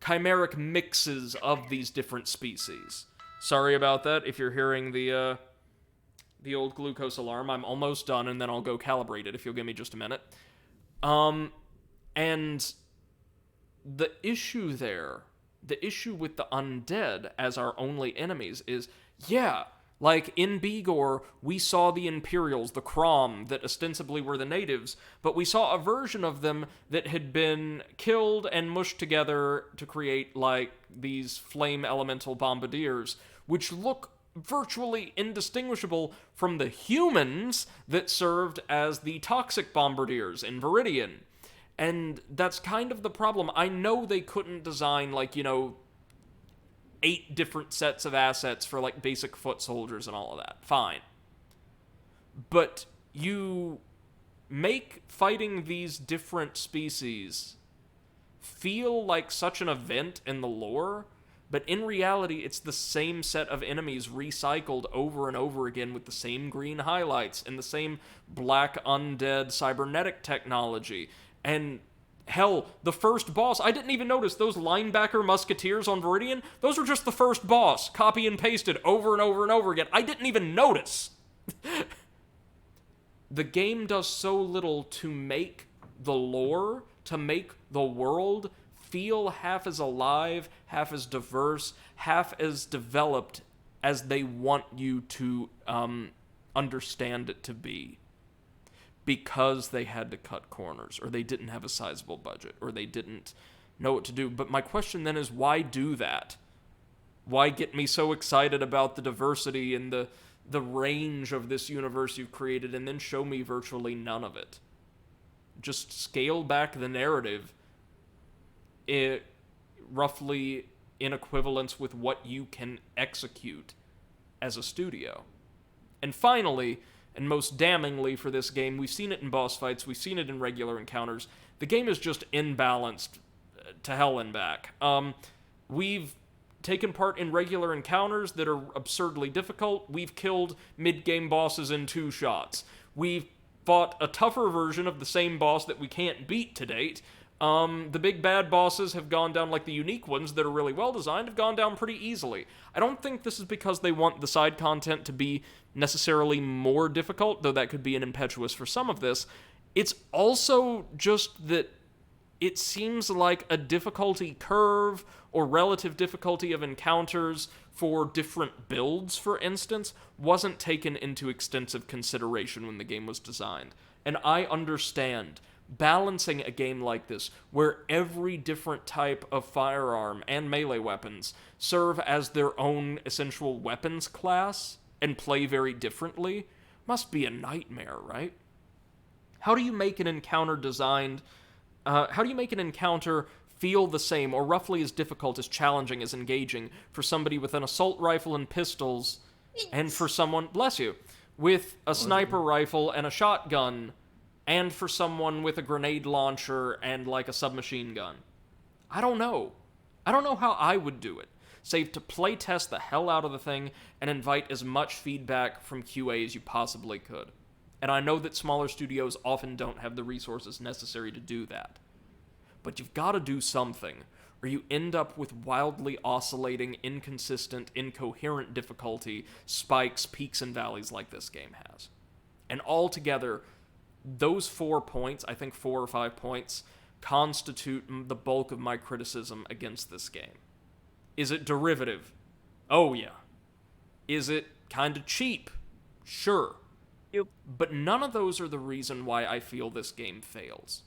chimeric mixes of these different species. Sorry about that if you're hearing the old glucose alarm. I'm almost done, and then I'll go calibrate it if you'll give me just a minute. And the issue there, the issue with the undead as our only enemies is, yeah, like in Bigor, we saw the Imperials, the Crom, that ostensibly were the natives, but we saw a version of them that had been killed and mushed together to create, like, these flame elemental bombardiers, which look virtually indistinguishable from the humans that served as the toxic bombardiers in Viridian. And that's kind of the problem. I know they couldn't design, like, 8 different sets of assets for, like, basic foot soldiers and all of that. Fine. But you make fighting these different species feel like such an event in the lore, but in reality, it's the same set of enemies recycled over and over again with the same green highlights and the same black undead cybernetic technology. And hell, the first boss, I didn't even notice those linebacker musketeers on Viridian. Those were just the first boss, copy and pasted over and over and over again. I didn't even notice. The game does so little to make the lore, to make the world feel half as alive, half as diverse, half as developed as they want you to understand it to be. Because they had to cut corners, or they didn't have a sizable budget, or they didn't know what to do. But my question then is, why do that? Why get me so excited about the diversity and the range of this universe you've created, and then show me virtually none of it? Just scale back the narrative, roughly in equivalence with what you can execute as a studio. And finally, and most damningly for this game, we've seen it in boss fights, we've seen it in regular encounters, the game is just imbalanced to hell and back. We've taken part in regular encounters that are absurdly difficult. We've killed mid-game bosses in 2 shots. We've fought a tougher version of the same boss that we can't beat to date. The big bad bosses have gone down, like the unique ones that are really well designed, have gone down pretty easily. I don't think this is because they want the side content to be necessarily more difficult, though that could be an impetus for some of this. It's also just that it seems like a difficulty curve or relative difficulty of encounters for different builds, for instance, wasn't taken into extensive consideration when the game was designed. And I understand balancing a game like this, where every different type of firearm and melee weapons serve as their own essential weapons class and play very differently, must be a nightmare, right? How do you make an encounter feel the same, or roughly as difficult, as challenging, as engaging, for somebody with an assault rifle and pistols, and for someone, bless you, with a sniper rifle and a shotgun, and for someone with a grenade launcher and, like, a submachine gun? I don't know. I don't know how I would do it, save to playtest the hell out of the thing and invite as much feedback from QA as you possibly could. And I know that smaller studios often don't have the resources necessary to do that. But you've got to do something, or you end up with wildly oscillating, inconsistent, incoherent difficulty, spikes, peaks, and valleys like this game has. And altogether, those 4 points, I think 4 or 5 points, constitute the bulk of my criticism against this game. Is it derivative? Oh yeah. Is it kind of cheap? Sure. Yep. But none of those are the reason why I feel this game fails.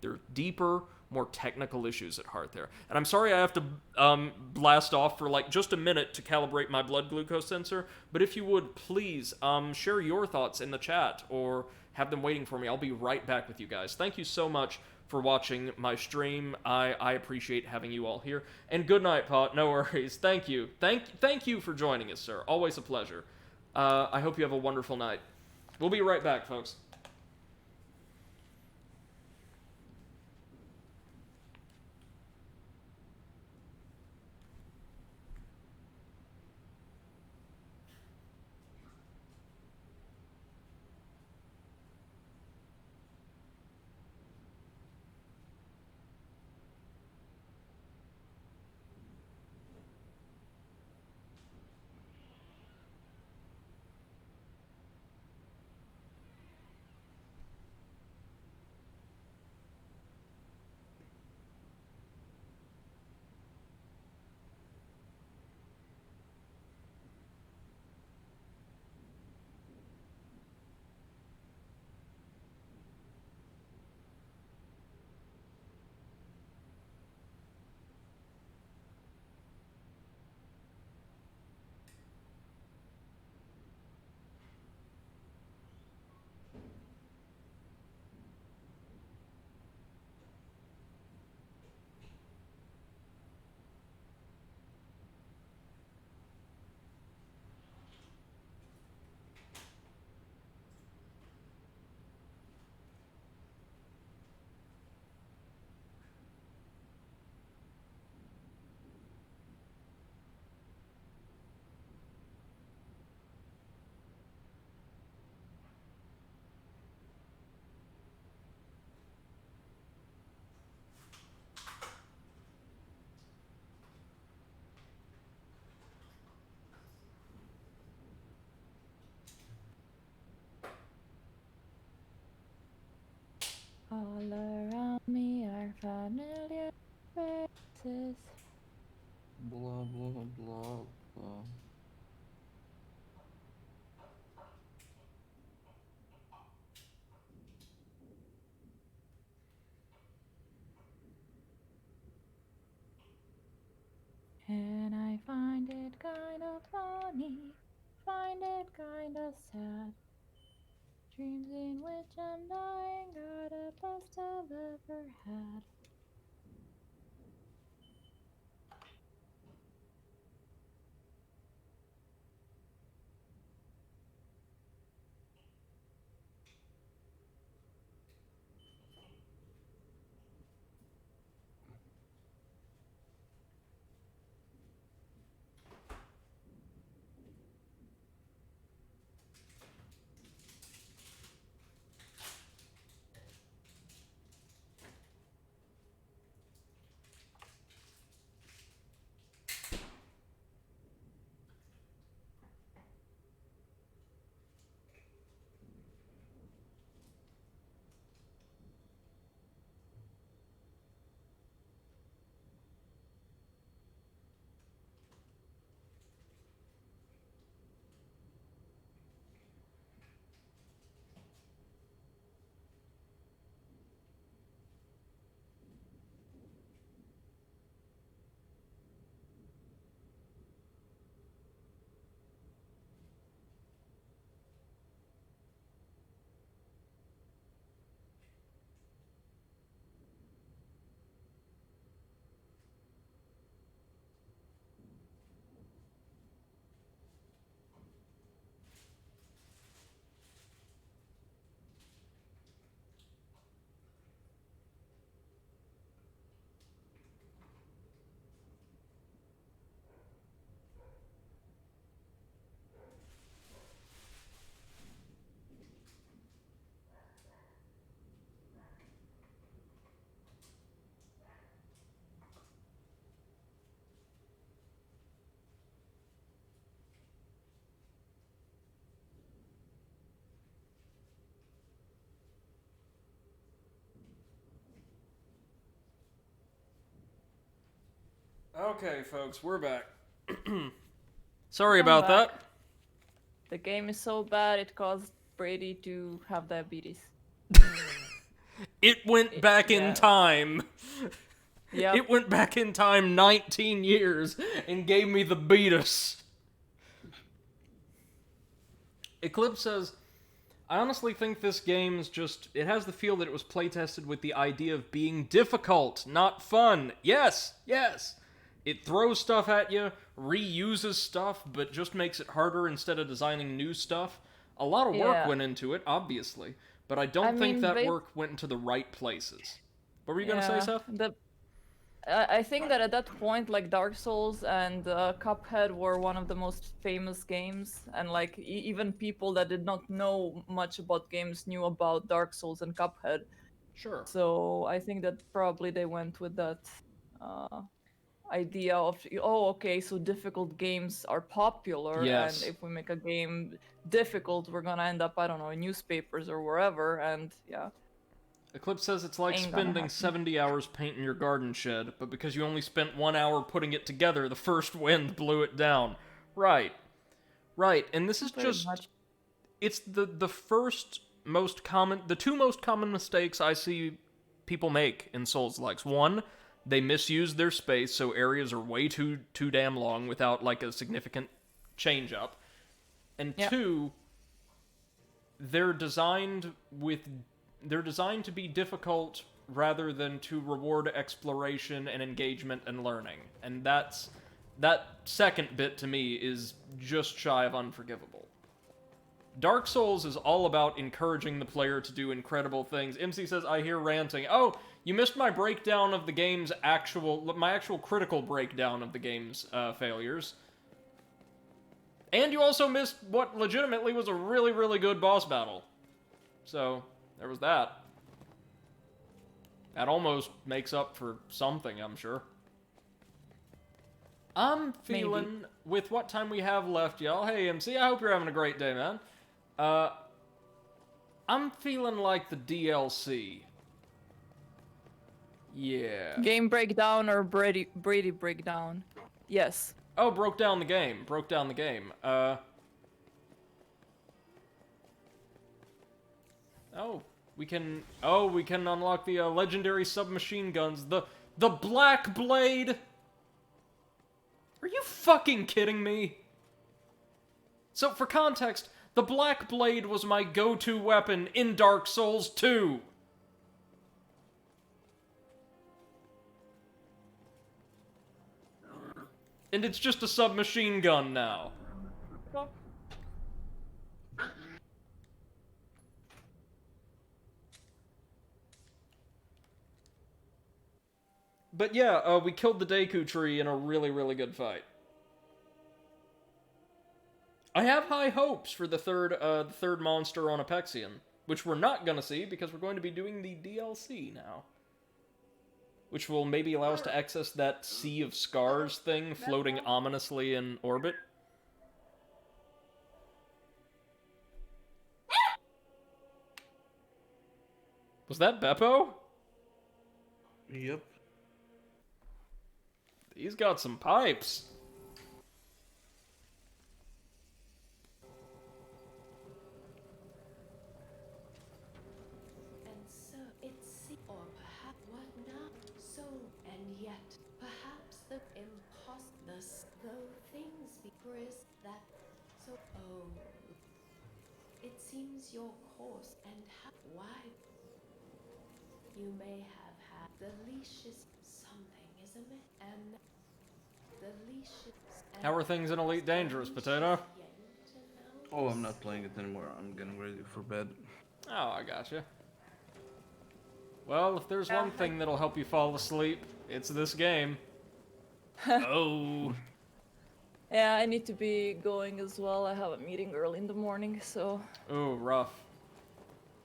There are deeper, more technical issues at heart there. And I'm sorry I have to blast off for like just a minute to calibrate my blood glucose sensor, but if you would, please share your thoughts in the chat or have them waiting for me. I'll be right back with you guys. Thank you so much for watching my stream. I appreciate having you all here. And good night, Pot. No worries. Thank you. Thank you for joining us, sir. Always a pleasure. I hope you have a wonderful night. We'll be right back, folks. All around me are familiar faces. Blah blah blah blah. And I find it kind of funny, find it kind of sad. Dreams in which I'm dying are the best I've ever had. Okay, folks, we're back. Sorry I'm about back. that. The game is so bad it caused Brady to have diabetes. It went back yeah. in time. Yep. It went back in time 19 years and gave me the beatus. Eclipse says, I honestly think this game's just... It has the feel that it was playtested with the idea of being difficult, not fun. Yes, yes. It throws stuff at you, reuses stuff, but just makes it harder instead of designing new stuff. A lot of work went into it, obviously, but I don't think that work went into the right places. What were you going to say, Seth? I think that at that point, like, Dark Souls and Cuphead were one of the most famous games, and like even people that did not know much about games knew about Dark Souls and Cuphead. Sure. So I think that probably they went with that idea of, oh, okay, so difficult games are popular, Yes. and if we make a game difficult, we're gonna end up, I don't know, in newspapers or wherever, and yeah. Eclipse says it's like spending 70 hours painting your garden shed, but because you only spent 1 hour putting it together, the first wind blew it down. Right. Right, and this is just... It's the first most common... The two most common mistakes I see people make in Souls-likes. One, they misuse their space, so areas are way too damn long without, like, a significant change-up. And two, they're designed to be difficult rather than to reward exploration and engagement and learning. And that second bit to me is just shy of unforgivable. Dark Souls is all about encouraging the player to do incredible things. MC says, I hear ranting. Oh, you missed my breakdown of the game's my actual critical breakdown of the game's failures. And you also missed what legitimately was a really, really good boss battle. So, there was that. That almost makes up for something, I'm sure. I'm feeling, with what time we have left, y'all. Hey, MC, I hope you're having a great day, man. I'm feeling like the DLC Yeah. Game breakdown or Brady breakdown? Yes. Oh, broke down the game. Broke down the game. Oh, we can unlock the legendary submachine guns. The Black Blade. Are you fucking kidding me? So, for context, the Black Blade was my go-to weapon in Dark Souls 2. And it's just a submachine gun now. But yeah, we killed the Deku Tree in a really, really good fight. I have high hopes for the third monster on Apexion, which we're not gonna see because we're going to be doing the DLC now. Which will maybe allow us to access that Sea of Scars thing floating ominously in orbit. Was that Beppo? Yep. He's got some pipes. And so it's or perhaps what not so, and yet perhaps the though things be gris that so it seems your course and why you may have had the leashes something is amiss and the leashes. How are things in Elite Dangerous, Potato? Oh, I'm not playing it anymore. I'm getting ready for bed. Oh, I gotcha. Well, if there's one thing that'll help you fall asleep, it's this game. Oh. Yeah, I need to be going as well. I have a meeting early in the morning, so... Ooh, rough.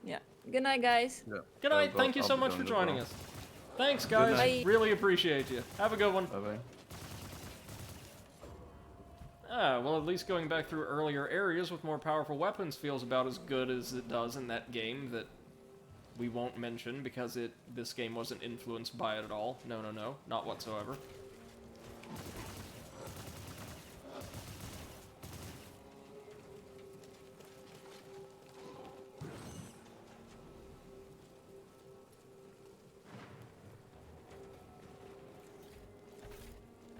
Yeah. Good night, guys. Yeah. Good night, thank you so much for joining us. Thanks, guys. night. Really appreciate you. Have a good one. Bye-bye. Ah, well, at least going back through earlier areas with more powerful weapons feels about as good as it does in that game that we won't mention because this game wasn't influenced by it at all. No, no, no. Not whatsoever.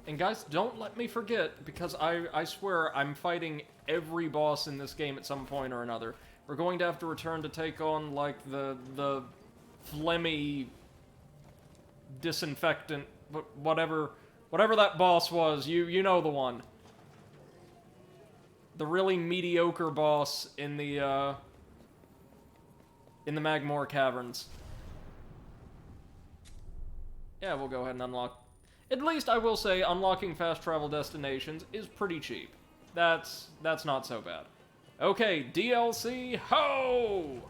And guys, don't let me forget, because I swear I'm fighting every boss in this game at some point or another. We're going to have to return to take on, like, the phlegmy disinfectant, whatever that boss was, you know the one. The really mediocre boss in the Magmoor caverns. Yeah, we'll go ahead and unlock. At least I will say unlocking fast travel destinations is pretty cheap. That's not so bad. Okay, DLC, ho!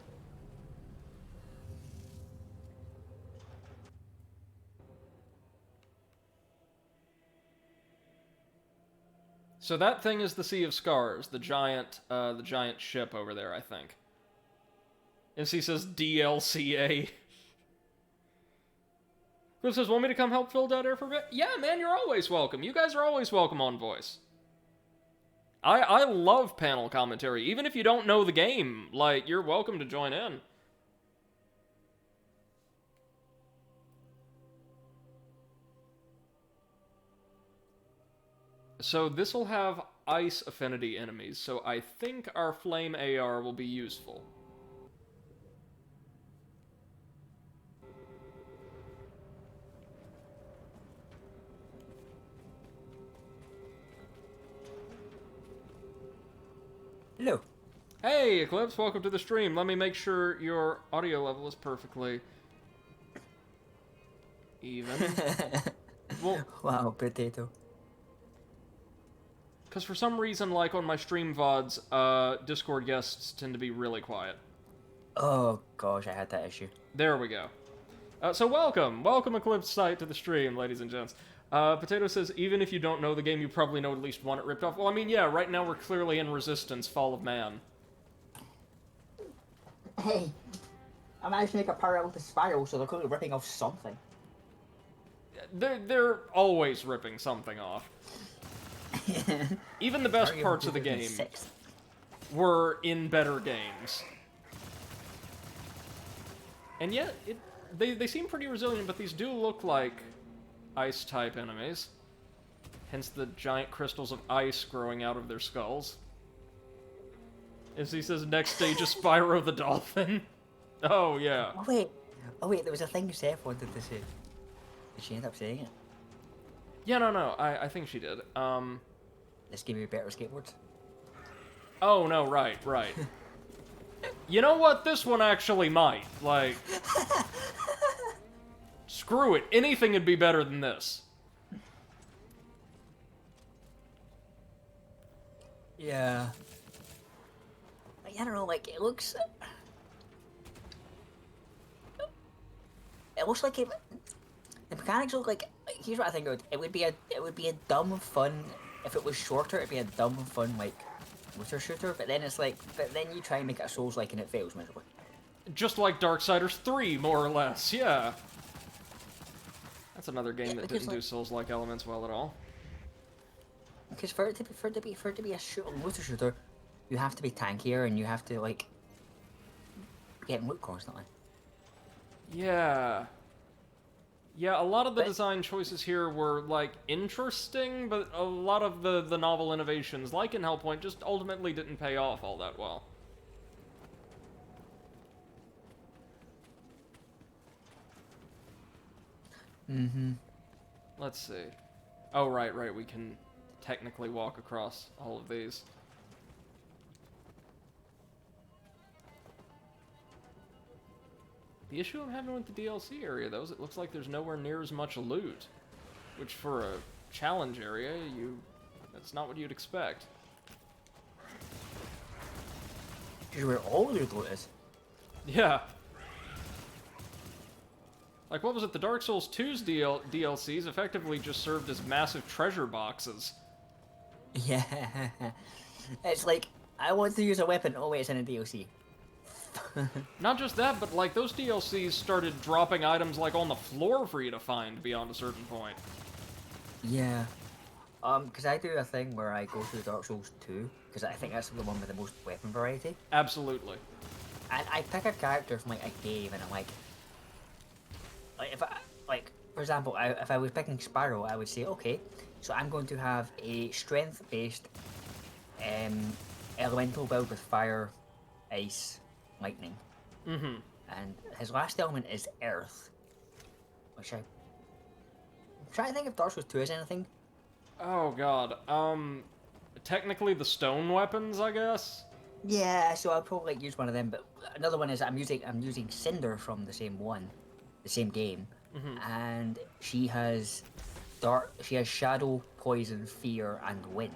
So that thing is the Sea of Scars, the giant ship over there, I think. And she says DLCA. Cliff says, want me to come help fill dead air for a bit? Yeah, man, you're always welcome. You guys are always welcome on voice. I love panel commentary. Even if you don't know the game, like, you're welcome to join in. So this will have ice affinity enemies, so I think our flame AR will be useful. Hello. Hey, Eclipse, welcome to the stream. Let me make sure your audio level is perfectly even. Well, Wow, potato. because for some reason, like on my stream VODs, Discord guests tend to be really quiet. Oh gosh, I had that issue. There we go. So welcome Eclipse Sight to the stream, ladies and gents. Potato says, even if you don't know the game, you probably know at least one it ripped off. Well, I mean, yeah, right now we're clearly in Resistance, Fall of Man. Hey, I managed to make a parallel to Spiral, so they're clearly ripping off something. They're always ripping something off. Even the best Mario parts of the game 2006. were in better games. And yet, they seem pretty resilient, but these do look like ice-type enemies. Hence the giant crystals of ice growing out of their skulls. As he says, next stage is Spyro the Dolphin. Oh, yeah. Oh wait, there was a thing Seth wanted to say. Did she end up saying it? Yeah, no, I think she did. This gave me better skateboards. Oh, no, right. You know what? This one actually might. Like, screw it. Anything would be better than this. Yeah. I don't know, like, it looks... It looks like it... The mechanics look like... Here's what I think it would be a dumb fun... If it was shorter, it'd be a dumb fun, like, looter shooter, but then it's like... But then you try and make it a Souls-like and it fails miserably. Just like Darksiders 3, more or less, yeah. That's another game that didn't do Souls-like elements well at all. Because for it to be a looter shooter, you have to be tankier and you have to, like, get loot constantly. Yeah. Yeah, a lot of the design choices here were, like, interesting, but a lot of the novel innovations, like in Hellpoint, just ultimately didn't pay off all that well. Mm-hmm. Let's see. Oh, right, we can technically walk across all of these. The issue I'm having with the DLC area, though, is it looks like there's nowhere near as much loot. Which, for a challenge area, that's not what you'd expect. Here's where all your loot is. Yeah. Like, what was it? The Dark Souls 2's DLCs effectively just served as massive treasure boxes. Yeah. It's like, I want to use a weapon. Oh wait, it's in a DLC. Not just that, but, like, those DLCs started dropping items, like, on the floor for you to find beyond a certain point. Yeah. Because I do a thing where I go through Dark Souls 2, because I think that's the one with the most weapon variety. Absolutely. And I pick a character from, like, a game, and I'm like, if I, like, for example, if I was picking Spyro, I would say, okay, so I'm going to have a strength-based elemental build with fire, ice, lightning. Mm-hmm. And his last element is earth. Which I'm trying to think if Dark Souls 2 is anything. Oh, God. Technically the stone weapons, I guess? Yeah, so I'll probably use one of them, but another one is I'm using Cinder from the same game, and she has shadow, poison, fear, and wind.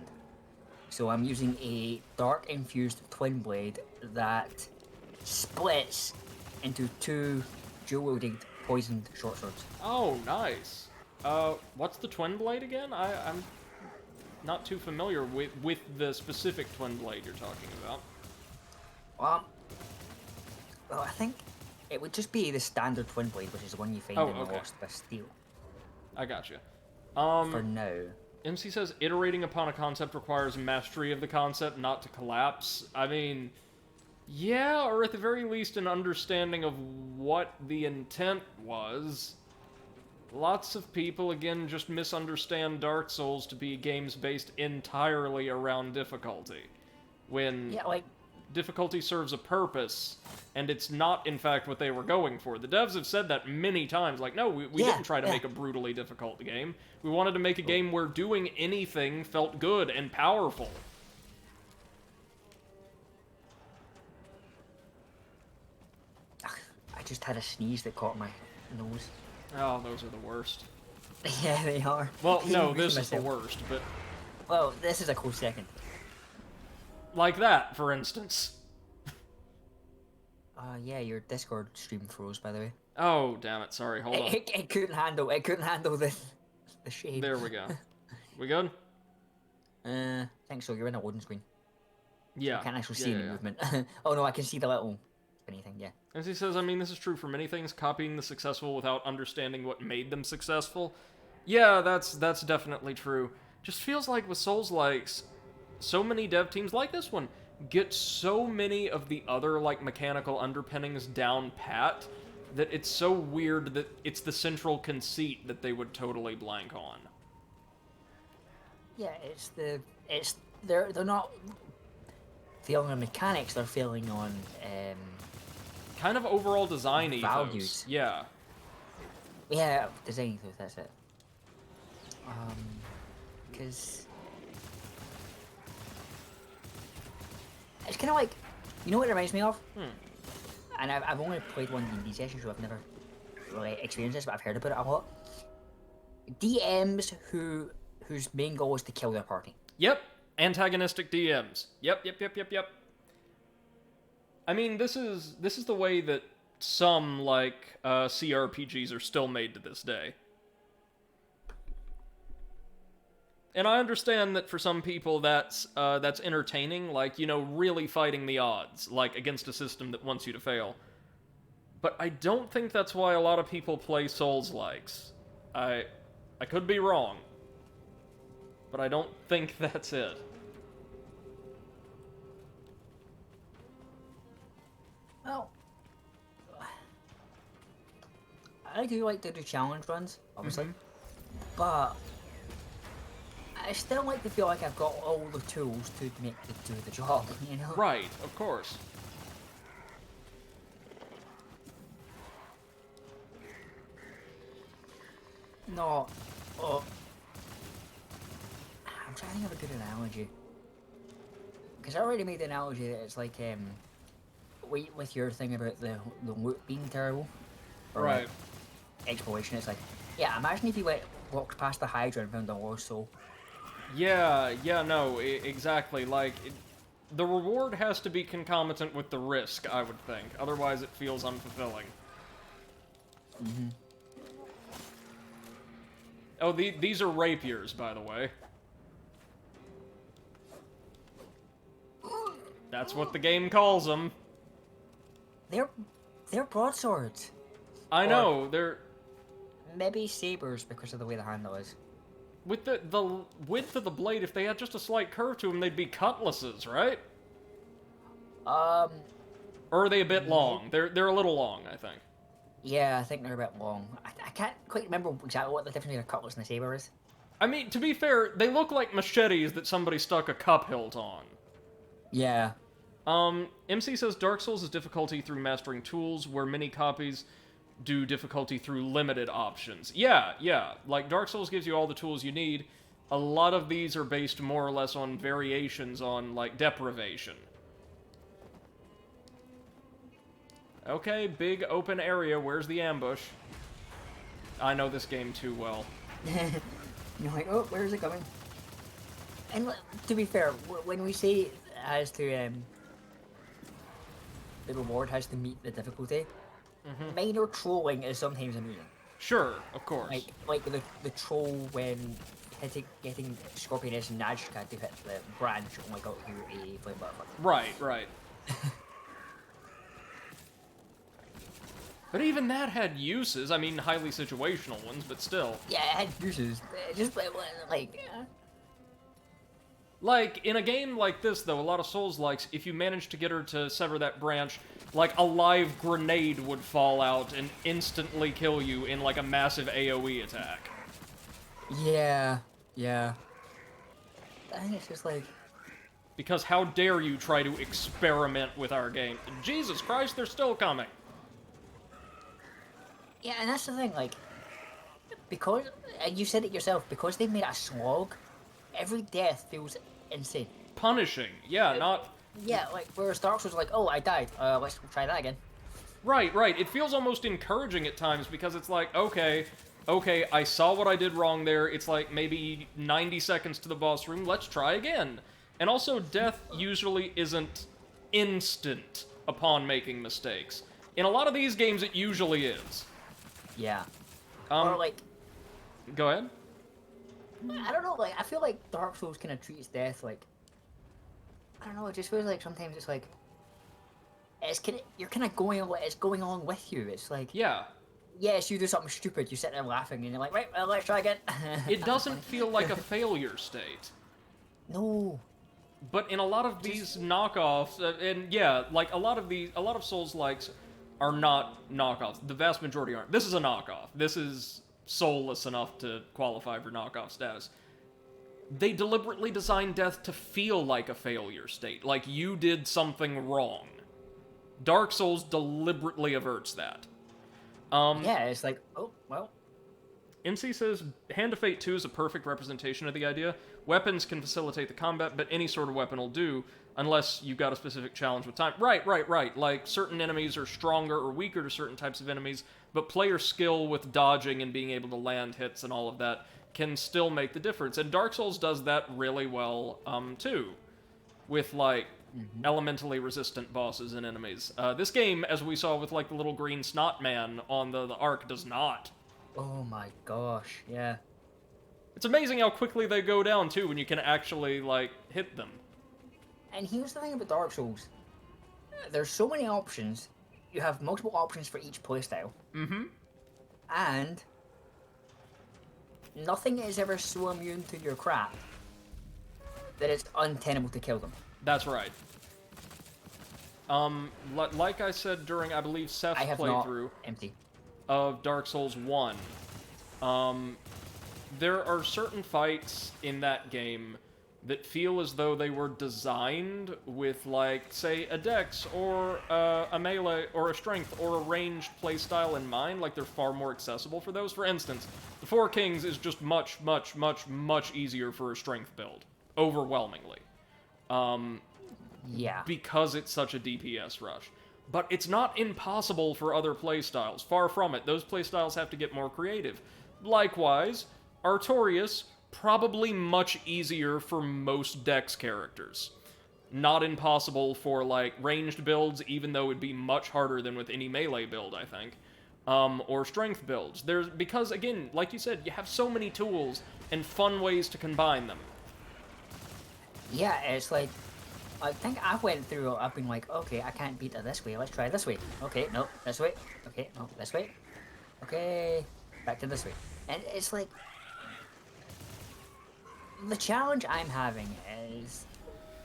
So I'm using a dark infused twin blade that splits into two dual wielding poisoned short swords. Oh, nice. What's the twin blade again? I'm not too familiar with the specific twin blade you're talking about. Well, I think it would just be the standard twin blade, which is the one you find in the Lost Bastille. I gotcha. For now. MC says, iterating upon a concept requires mastery of the concept, not to collapse. I mean, yeah, or at the very least an understanding of what the intent was. Lots of people, again, just misunderstand Dark Souls to be games based entirely around difficulty. When Yeah, like, difficulty serves a purpose, and it's not, in fact, what they were going for. The devs have said that many times, like, no, we didn't try to make a brutally difficult game. We wanted to make a game where doing anything felt good and powerful. I just had a sneeze that caught my nose. Oh, those are the worst. Yeah, they are. Well, I no, hate this is the myself. worst, but... Well, this is a close second. Like that, for instance. Yeah, your Discord stream froze, by the way. Oh, damn it, sorry, hold on. It couldn't handle the shade. There we go. We good? I think so. You're in a loading screen. Yeah. I can't actually see any movement. Oh no, I can see the little spinny thing, yeah. As he says, I mean, this is true for many things. Copying the successful without understanding what made them successful. Yeah, that's definitely true. Just feels like with Souls-likes, so many dev teams like this one get so many of the other like mechanical underpinnings down pat that it's so weird that it's the central conceit that they would totally blank on. Yeah, they're not failing on mechanics, they're failing on Kind of overall design values. ethos. Yeah. Yeah, design ethos, that's it. Because it's kind of like, you know what it reminds me of? And I've only played one D&D session, so I've never really experienced this, but I've heard about it a lot. DMs whose main goal is to kill their party. Yep. Antagonistic DMs. Yep. I mean, this is the way that some like CRPGs are still made to this day. And I understand that for some people that's entertaining, like, you know, really fighting the odds, like against a system that wants you to fail. But I don't think that's why a lot of people play Souls-likes. I could be wrong, but I don't think that's it. Well, I do like to do challenge runs, obviously, but I still like to feel like I've got all the tools to do the job, you know? Right, of course. No, I'm trying to think of a good analogy. Because I already made the analogy that it's like, with your thing about the loot being terrible. Or Right. like, exploration, it's like, yeah, imagine if you walked past the Hydra and found a lost soul. Yeah, no, exactly. Like, the reward has to be concomitant with the risk, I would think. Otherwise, it feels unfulfilling. Oh, these are rapiers, by the way. That's what the game calls them. They're broadswords. I know, they're... Maybe sabers because of the way the handle is. With the width of the blade, if they had just a slight curve to them, they'd be cutlasses, right? Or are they a bit long? They're a little long, I think. Yeah, I think they're a bit long. I can't quite remember exactly what the difference between a cutlass and a saber is. I mean, to be fair, they look like machetes that somebody stuck a cup hilt on. Yeah. MC says Dark Souls is difficulty through mastering tools, where many copies do difficulty through limited options. Yeah. Like, Dark Souls gives you all the tools you need. A lot of these are based more or less on variations on, like, deprivation. Okay, big open area. Where's the ambush? I know this game too well. You're like, oh, where's it coming? And to be fair, when we say it has to, the reward has to meet the difficulty, minor trolling is sometimes amusing. Sure, of course. Like the troll when getting Scorpioness and Najka to hit the branch only got you a flame butterfly. Right. But even that had uses. I mean, highly situational ones, but still. Yeah, it had uses. Just like. Like, in a game like this, though, a lot of Souls-likes, if you manage to get her to sever that branch, like, a live grenade would fall out and instantly kill you in, like, a massive AoE attack. Yeah. I think it's just like... Because how dare you try to experiment with our game? Jesus Christ, they're still coming! Yeah, and that's the thing, like... Because... And you said it yourself, because they made it a slog, every death feels insane. Punishing, yeah, not... Yeah, like, whereas Dark Souls was like, oh, I died, let's try that again. Right. It feels almost encouraging at times, because it's like, okay, I saw what I did wrong there, it's like maybe 90 seconds to the boss room, let's try again. And also, death usually isn't instant upon making mistakes. In a lot of these games, it usually is. Yeah. Or, like... Go ahead. I don't know, like, I feel like Dark Souls kind of treats death like... I don't know, it just feels like sometimes it's like... It's kind of... You're kind of going along with you, it's like... Yeah. yes, you do something stupid, you sit there laughing, and you're like, right, well, let's try again. It doesn't feel like a failure state. No. But in a lot of these knockoffs, and yeah, like a lot of Souls-likes are not knockoffs. The vast majority aren't. This is a knockoff. This is soulless enough to qualify for knockoff status. They deliberately designed death to feel like a failure state, like you did something wrong. Dark Souls deliberately averts that. Yeah, it's like, oh, well. MC says, Hand of Fate 2 is a perfect representation of the idea. Weapons can facilitate the combat, but any sort of weapon will do, unless you've got a specific challenge with time. Right. Like, certain enemies are stronger or weaker to certain types of enemies, but player skill with dodging and being able to land hits and all of that can still make the difference. And Dark Souls does that really well, too. With, like, elementally resistant bosses and enemies. This game, as we saw with, like, the little green snot man on the Ark, does not. Oh my gosh, yeah. It's amazing how quickly they go down, too, when you can actually, like, hit them. And here's the thing about Dark Souls. There's so many options. You have multiple options for each playstyle. Mm-hmm. And nothing is ever so immune to your crap that it's untenable to kill them. That's right. Like I said during, I believe, Seth's I have playthrough not empty. of Dark Souls 1, there are certain fights in that game that feel as though they were designed with, like, say, a dex or a melee or a strength or a ranged playstyle in mind. Like, they're far more accessible for those. For instance, the Four Kings is just much easier for a strength build. Overwhelmingly. Yeah. Because it's such a DPS rush. But it's not impossible for other playstyles. Far from it. Those playstyles have to get more creative. Likewise, Artorias, probably much easier for most dex characters. Not impossible for, like, ranged builds, even though it'd be much harder than with any melee build, I think. Or strength builds. Because, again, like you said, you have so many tools and fun ways to combine them. Yeah, it's like, I think I went through, I've been like, okay, I can't beat it this way, let's try this way. Okay, no, this way. Okay, no, this way. Okay, back to this way. And it's like, the challenge I'm having is,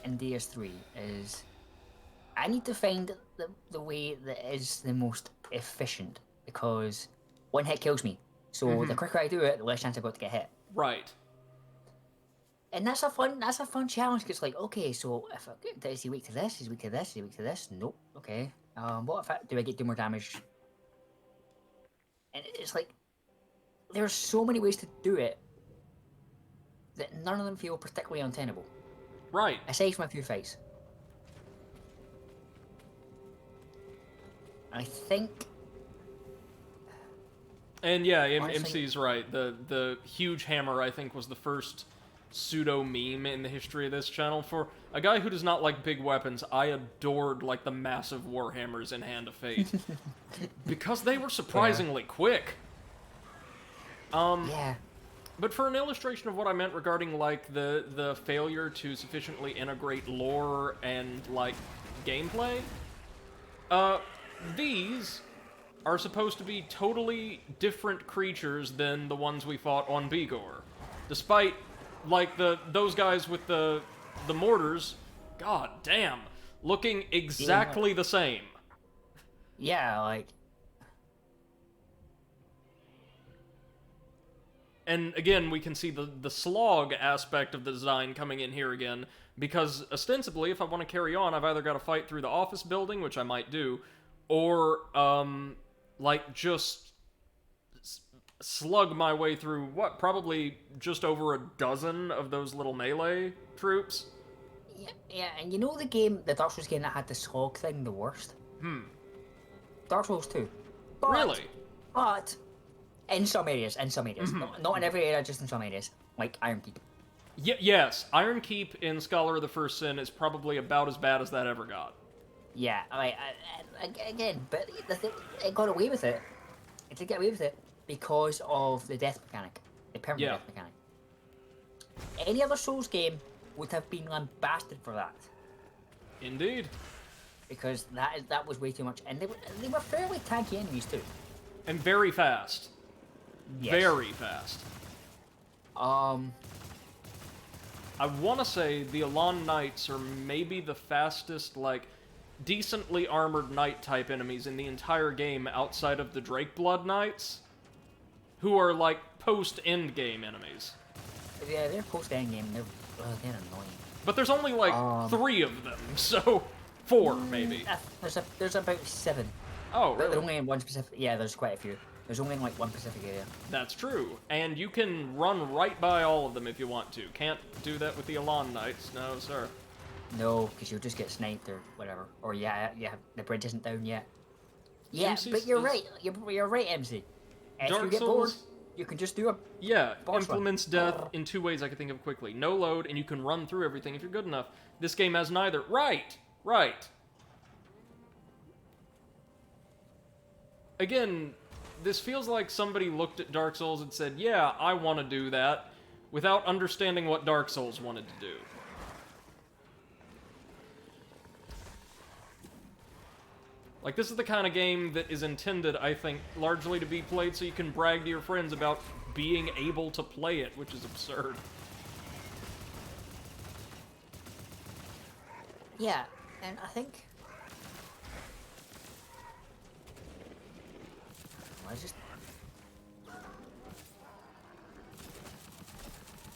in DS3, is I need to find the way that is the most efficient, because one hit kills me. So the quicker I do it, the less chance I've got to get hit. Right. And that's a fun challenge. Cause it's like, okay, so if is he weak to this? Is he weak to this? Is he weak to this? Nope. Okay. What if do I do more damage? And it's like, there's so many ways to do it that none of them feel particularly untenable. Right. Aside from a few fights. I think. And yeah, Honestly, MC's right. The huge hammer, I think, was the first pseudo meme in the history of this channel. For a guy who does not like big weapons, I adored, like, the massive warhammers in Hand of Fate because they were surprisingly quick. Yeah. But for an illustration of what I meant regarding, like, the failure to sufficiently integrate lore and, like, gameplay, these are supposed to be totally different creatures than the ones we fought on Bigor. Despite, like, those guys with the mortars, god damn, looking exactly the same. Yeah, like. And again, we can see the slog aspect of the design coming in here again, because ostensibly, if I want to carry on, I've either got to fight through the office building, which I might do, or, like, just slug my way through, what, probably just over a dozen of those little melee troops? Yeah, and you know the Dark Souls game that had the slog thing the worst? Dark Souls 2. But, Really? But, in some areas. Not in every area, just in some areas. Like Iron Keep. Yes, Iron Keep in Scholar of the First Sin is probably about as bad as that ever got. Yeah, again, but it got away with it. It did get away with it because of the death mechanic. The permanent death mechanic. Any other Souls game would have been lambasted for that. Indeed. Because that was way too much. And they were fairly tanky enemies too. And very fast. Yes. Very fast. I I want to say the Elan Knights are maybe the fastest, like, decently armored Knight-type enemies in the entire game outside of the Drakeblood Knights, who are, like, post-endgame enemies. Yeah, they're post-endgame. They're annoying. But there's only, like, 3 of them, so 4, maybe. There's about 7. Oh, But they're really? only in one specific... Yeah, there's quite a few. There's only in, like, one specific area. That's true. And you can run right by all of them if you want to. Can't do that with the Elan Knights, no, sir. No, because you'll just get sniped or whatever. Or yeah, the bridge isn't down yet. Yeah, MC but you're is- right. You're right, MC. If Dark you get bored, Souls- you can just do a... Yeah, Boss implements death in 2 ways I can think of quickly. No load, and you can run through everything if you're good enough. This game has neither. Right! Again, this feels like somebody looked at Dark Souls and said, yeah, I want to do that, without understanding what Dark Souls wanted to do. Like, this is the kind of game that is intended, I think, largely to be played so you can brag to your friends about being able to play it, which is absurd. Yeah, and I think... Well, it's just...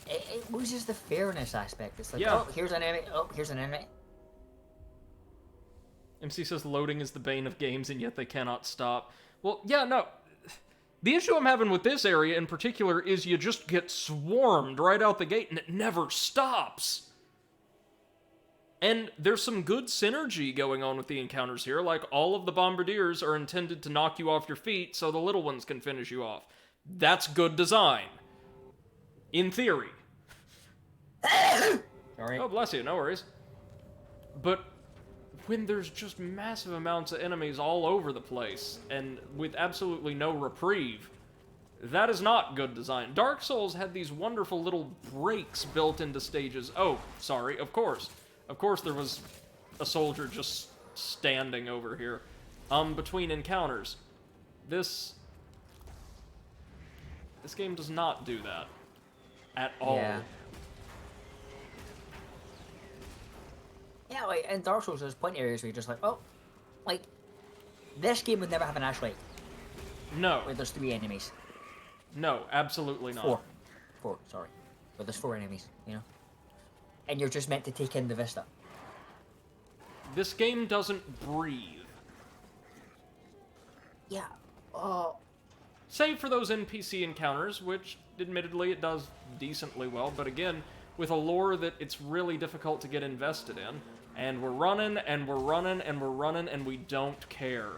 It loses the fairness aspect. It's like, Yeah. oh, here's an enemy, oh, here's an enemy. MC says loading is the bane of games, and yet they cannot stop. Well, yeah, no. The issue I'm having with this area in particular is you just get swarmed right out the gate, and it never stops. And there's some good synergy going on with the encounters here, like all of the bombardiers are intended to knock you off your feet so the little ones can finish you off. That's good design. In theory. Sorry. Oh, bless you, no worries. But when there's just massive amounts of enemies all over the place, and with absolutely no reprieve, that is not good design. Dark Souls had these wonderful little breaks built into stages. Oh, sorry, of course. Of course there was a soldier just standing over here. Between encounters. This game does not do that. At all. Yeah. Yeah, like, in Dark Souls, there's plenty of areas where you're just like, oh, like, this game would never have an ashlight No. where there's 3 enemies. No, absolutely not. 4, sorry. But there's 4 enemies, you know? And you're just meant to take in the vista. This game doesn't breathe. Yeah. Save for those NPC encounters, which, admittedly, it does decently well, but again, with a lore that it's really difficult to get invested in. And we're running, and we're running, and we're running, and we don't care.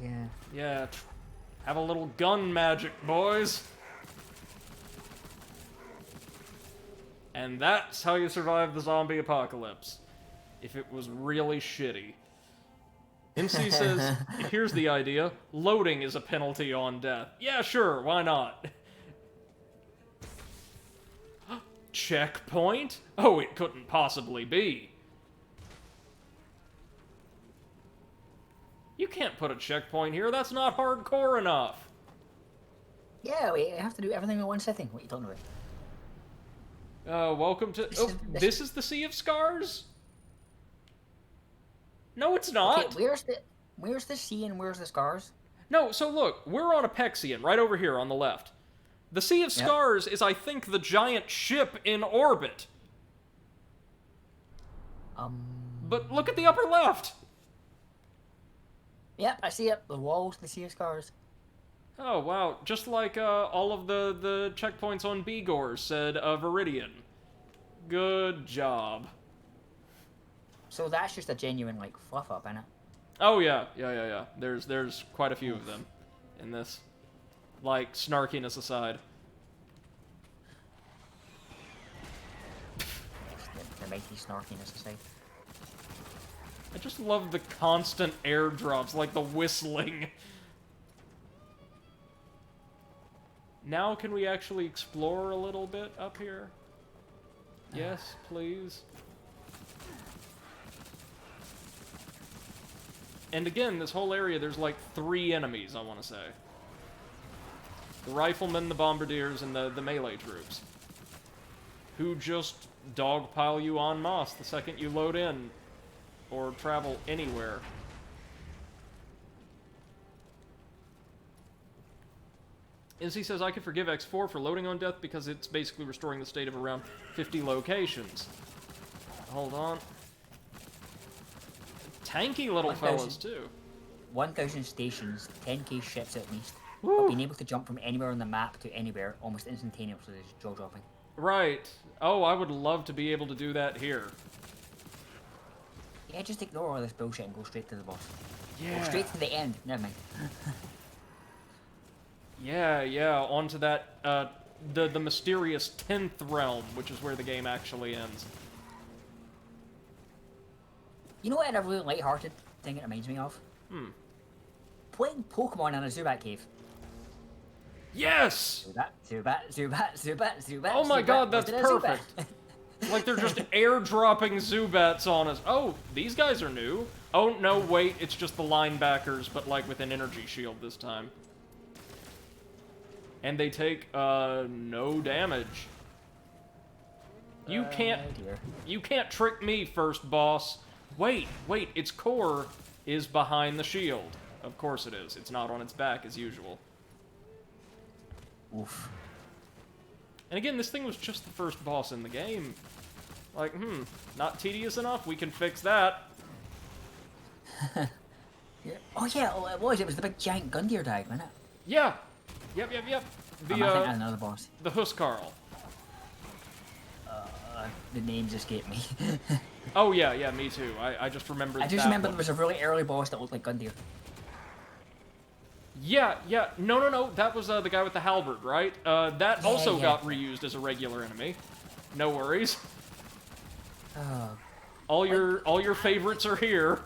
Yeah. Yeah, have a little gun magic, boys. And that's how you survive the zombie apocalypse. If it was really shitty. MC says, here's the idea. Loading is a penalty on death. Yeah, sure, why not? Checkpoint? Oh, it couldn't possibly be. You can't put a checkpoint here, that's not hardcore enough. Yeah, we have to do everything in one sitting. What are you talking about? Welcome to... this is the Sea of Scars? No, it's Okay, not. where's the sea and where's the scars? No, so look, we're on Apexian, right over here on the left. The Sea of Yep. Scars is, I think, the giant ship in orbit. But look at the upper left. Yep, I see it. The walls, the sea of scars. Oh, wow. Just like all of the checkpoints on Bigor said Viridian. Good job. So that's just a genuine, like, fluff up, innit? Oh, yeah. Yeah. There's quite a few of them in this. Like, snarkiness aside. The mighty snarkiness aside. I just love the constant airdrops, like the whistling. Now can we actually explore a little bit up here? Yes, please. And again, this whole area, there's like 3 enemies, I want to say. The riflemen, the bombardiers, and the melee troops. Who just dogpile you en masse the second you load in or travel anywhere. NC says, I could forgive X4 for loading on death because it's basically restoring the state of around 50 locations. Hold on. Tanky little fellas, too. 1,000 stations, 10k ships at least. Woo. But being able to jump from anywhere on the map to anywhere almost instantaneously is jaw-dropping. Right. Oh, I would love to be able to do that here. Yeah, just ignore all this bullshit and go straight to the boss. Yeah. Go straight to the end. Never mind. Yeah, onto that, the mysterious 10th realm, which is where the game actually ends. You know what a really light-hearted thing it reminds me of? Playing Pokemon in a Zubat cave. Yes! Zubat. Oh my god, that's Look at a perfect. Zubat. Like they're just airdropping Zubats on us. Oh, these guys are new. Oh, no, wait, it's just the linebackers, but like with an energy shield this time. And they take, no damage. You can't trick me, first boss. Wait, its core is behind the shield. Of course it is. It's not on its back as usual. Oof. And again, this thing was just the first boss in the game. Like, not tedious enough? We can fix that. Yeah. Oh yeah, it was. It was the big giant Gundyr died, wasn't it? Yeah. Yep. I think The, that's another boss. the Huskarl. The names escape me. Oh, yeah, me too. I just remember I just that remember one. there was a really early boss that looked like Gundyr. Yeah. No. That was the guy with the halberd, right? That Yeah, also yeah. got reused as a regular enemy. No worries. Oh. All your favorites are here.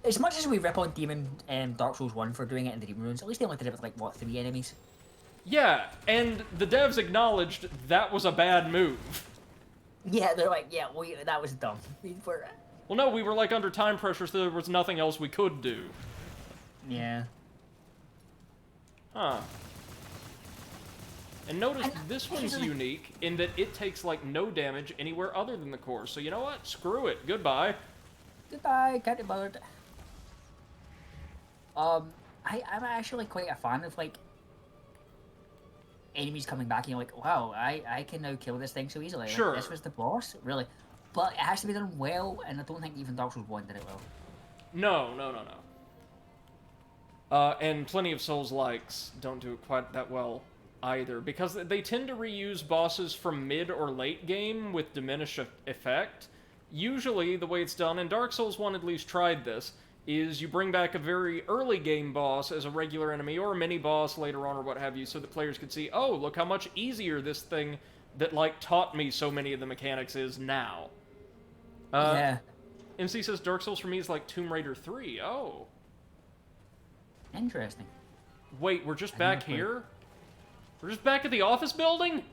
As much as we rip on Demon Dark Souls 1 for doing it in the Demon Ruins, at least they only did it with, like, what, 3 enemies? Yeah, and the devs acknowledged that was a bad move. Yeah, they're like, yeah, that was dumb. Well, no, we were, like, under time pressure, so there was nothing else we could do. Yeah. Huh. And notice this one's unique in that it takes, like, no damage anywhere other than the core. So you know what? Screw it. Goodbye. Goodbye, can't be bothered. I'm actually quite a fan of, like, enemies coming back and you're like, wow, I can now kill this thing so easily. Sure. Like, this was the boss? Really? But it has to be done well, and I don't think even Dark Souls 1 did it well. No. And plenty of Souls-likes don't do it quite that well either, because they tend to reuse bosses from mid or late game with diminished effect. Usually, the way it's done, and Dark Souls 1 at least tried this, is you bring back a very early game boss as a regular enemy or a mini-boss later on or what have you, so the players could see, oh, look how much easier this thing that, like, taught me so many of the mechanics is now. Yeah. MC says Dark Souls for me is like Tomb Raider 3. Oh. Interesting. Wait, we're just back here? We're just back at the office building?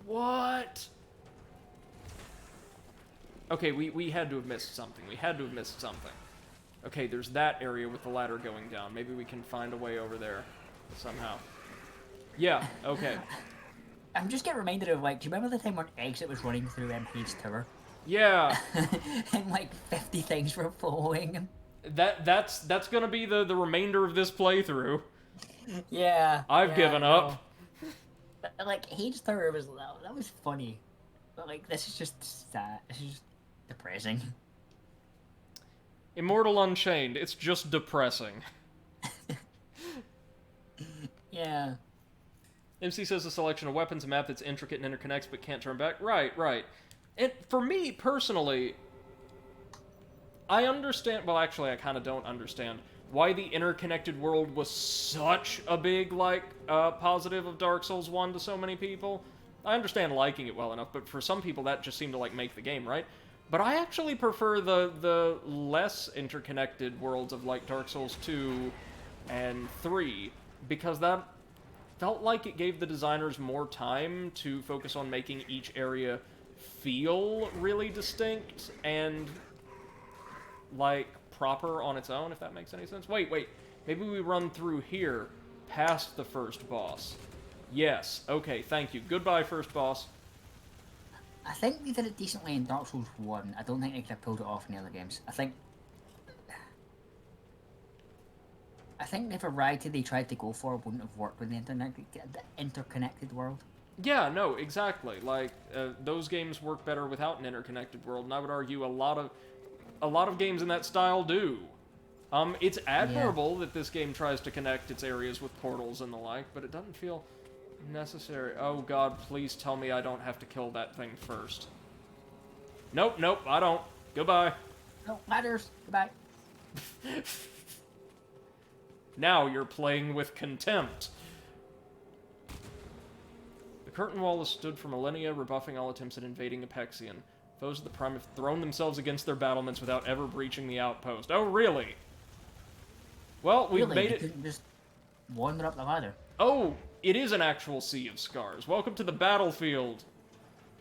What? Okay, we had to have missed something. Okay, there's that area with the ladder going down. Maybe we can find a way over there somehow. Yeah, okay. I'm just getting reminded of, like, do you remember the time when Exit was running through Hade's Tower? Yeah. And, like, 50 things were following him. That's gonna be the remainder of this playthrough. Yeah. I've given up. But, like, Hade's Tower that was funny. But, like, this is just sad. This is just depressing. Immortal Unchained, it's just depressing. Yeah. MC says a selection of weapons, a map that's intricate and interconnects but can't turn back. Right. And for me, personally, I understand... Well, actually, I kind of don't understand why the interconnected world was such a big, like, positive of Dark Souls 1 to so many people. I understand liking it well enough, but for some people that just seemed to, like, make the game, right? But I actually prefer the less interconnected worlds of, like, Dark Souls 2 and 3, because that felt like it gave the designers more time to focus on making each area feel really distinct and, like, proper on its own, if that makes any sense. Wait. Maybe we run through here, past the first boss. Yes. Okay, thank you. Goodbye, first boss. I think they did it decently in Dark Souls 1. I don't think they could have pulled it off in the other games. I think the variety they tried to go for wouldn't have worked with the interconnected world. Yeah, no, exactly. Like, those games work better without an interconnected world, and I would argue a lot of games in that style do. It's admirable that this game tries to connect its areas with portals and the like, but it doesn't feel necessary. Oh god, please tell me I don't have to kill that thing first. Nope, I don't. Goodbye. No, ladders. Goodbye. Now you're playing with contempt. The curtain wall has stood for millennia, rebuffing all attempts at invading Apexian. Foes of the Prime have thrown themselves against their battlements without ever breaching the outpost. Oh, really? Well, we've made it... Couldn't just wander up the ladder. Oh, it is an actual Sea of Scars. Welcome to the battlefield,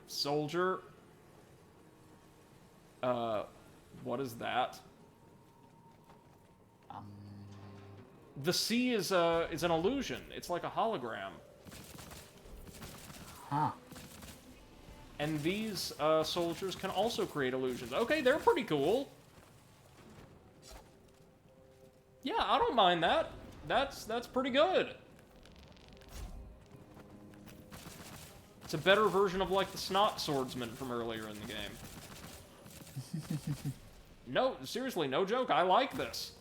soldier. What is that? The sea is an illusion. It's like a hologram. Huh. And these soldiers can also create illusions. Okay, they're pretty cool. Yeah, I don't mind that. That's pretty good. It's a better version of, like, the Snot Swordsman from earlier in the game. No, seriously, no joke. I like this.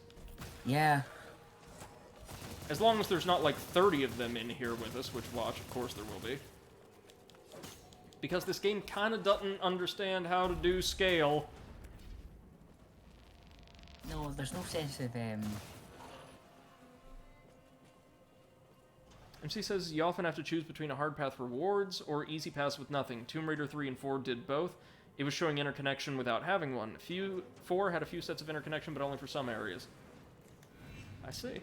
Yeah. As long as there's not, like, 30 of them in here with us, which, watch, of course there will be. Because this game kind of doesn't understand how to do scale. No, there's no sense of, MC says, you often have to choose between a hard path rewards or easy paths with nothing. Tomb Raider 3 and 4 did both. It was showing interconnection without having one. 4 had a few sets of interconnection, but only for some areas. I see.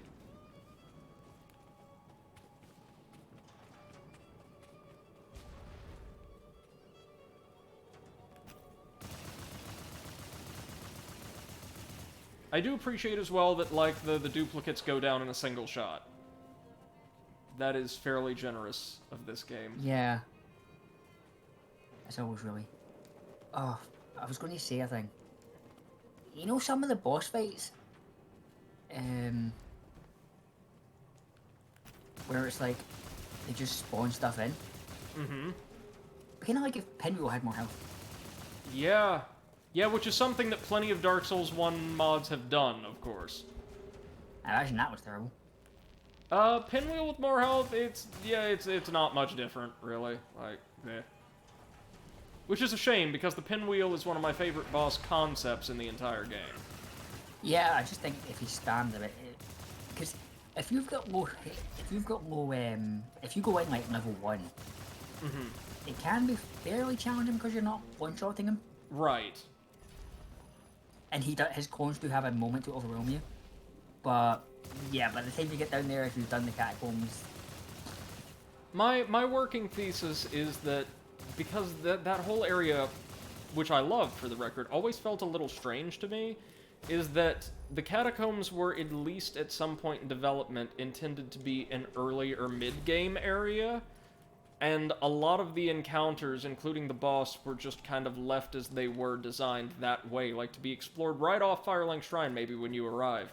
I do appreciate as well that, like, the duplicates go down in a single shot. That is fairly generous of this game. Yeah. It's always really... Oh, I was going to say a thing. You know some of the boss fights? Where it's like, they just spawn stuff in? Mm-hmm. Kind of like if Pinwheel had more health. Yeah. Yeah, which is something that plenty of Dark Souls 1 mods have done, of course. I imagine that was terrible. Pinwheel with more health, it's not much different, really. Like, meh. Which is a shame, because the Pinwheel is one of my favorite boss concepts in the entire game. Yeah, I just think if you stand a bit, because if you go in like level 1, it can be fairly challenging because you're not one-shotting him. Right. And his clones do have a moment to overwhelm you. But yeah, by the time you get down there, if you've done the catacombs. My working thesis is that because that whole area, which I loved for the record, always felt a little strange to me, is that the catacombs were, at least at some point in development, intended to be an early or mid-game area, and a lot of the encounters, including the boss, were just kind of left as they were designed that way, like to be explored right off Firelink Shrine maybe when you arrive,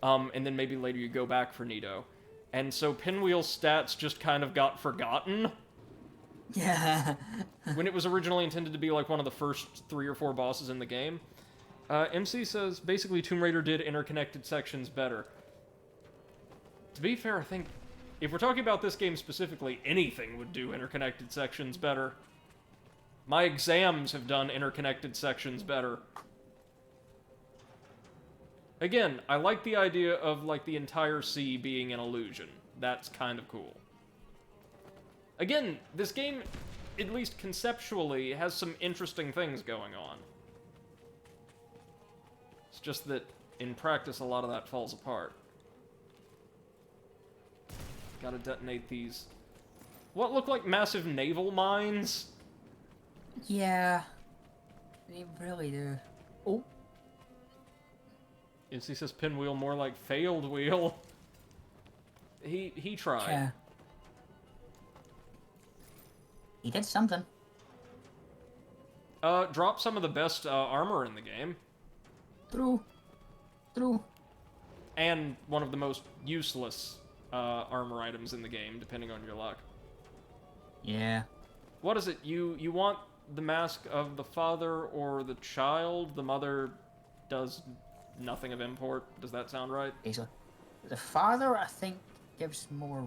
and then maybe later you go back for Nito. And so Pinwheel's stats just kind of got forgotten. Yeah. When it was originally intended to be like one of the first 3 or 4 bosses in the game. MC says, basically Tomb Raider did interconnected sections better. To be fair, I think, if we're talking about this game specifically, anything would do interconnected sections better. My exams have done interconnected sections better. Again, I like the idea of, like, the entire sea being an illusion. That's kind of cool. Again, this game, at least conceptually, has some interesting things going on. It's just that, in practice, a lot of that falls apart. Gotta detonate these. What look like massive naval mines? Yeah. They really do. Oh. Yes, he says pinwheel more like failed wheel. He tried. Yeah. He did something. Drop some of the best armor in the game. True. And one of the most useless armor items in the game, depending on your luck. Yeah. What is it? You want the mask of the father or the child? The mother does nothing of import. Does that sound right? Okay, so the father, I think, gives more.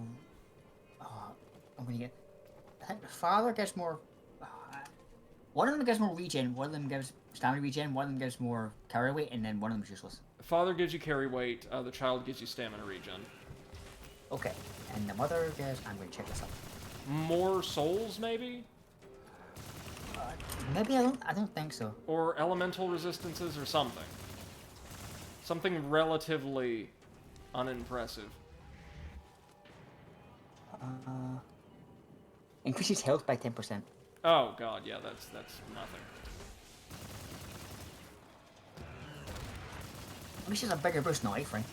I'm gonna get. I think the father gives more. One of them gives more regen. One of them gives stamina regen. One of them gives more carry weight, and then one of them is useless. Father gives you carry weight. The child gives you stamina regen. Okay, and the mother gives. I'm gonna check this out. More souls, maybe? Maybe I don't think so. Or elemental resistances or something. Something relatively unimpressive. Increases health by 10%. Oh god, yeah, that's nothing. Which is a bigger boost, not A-frame.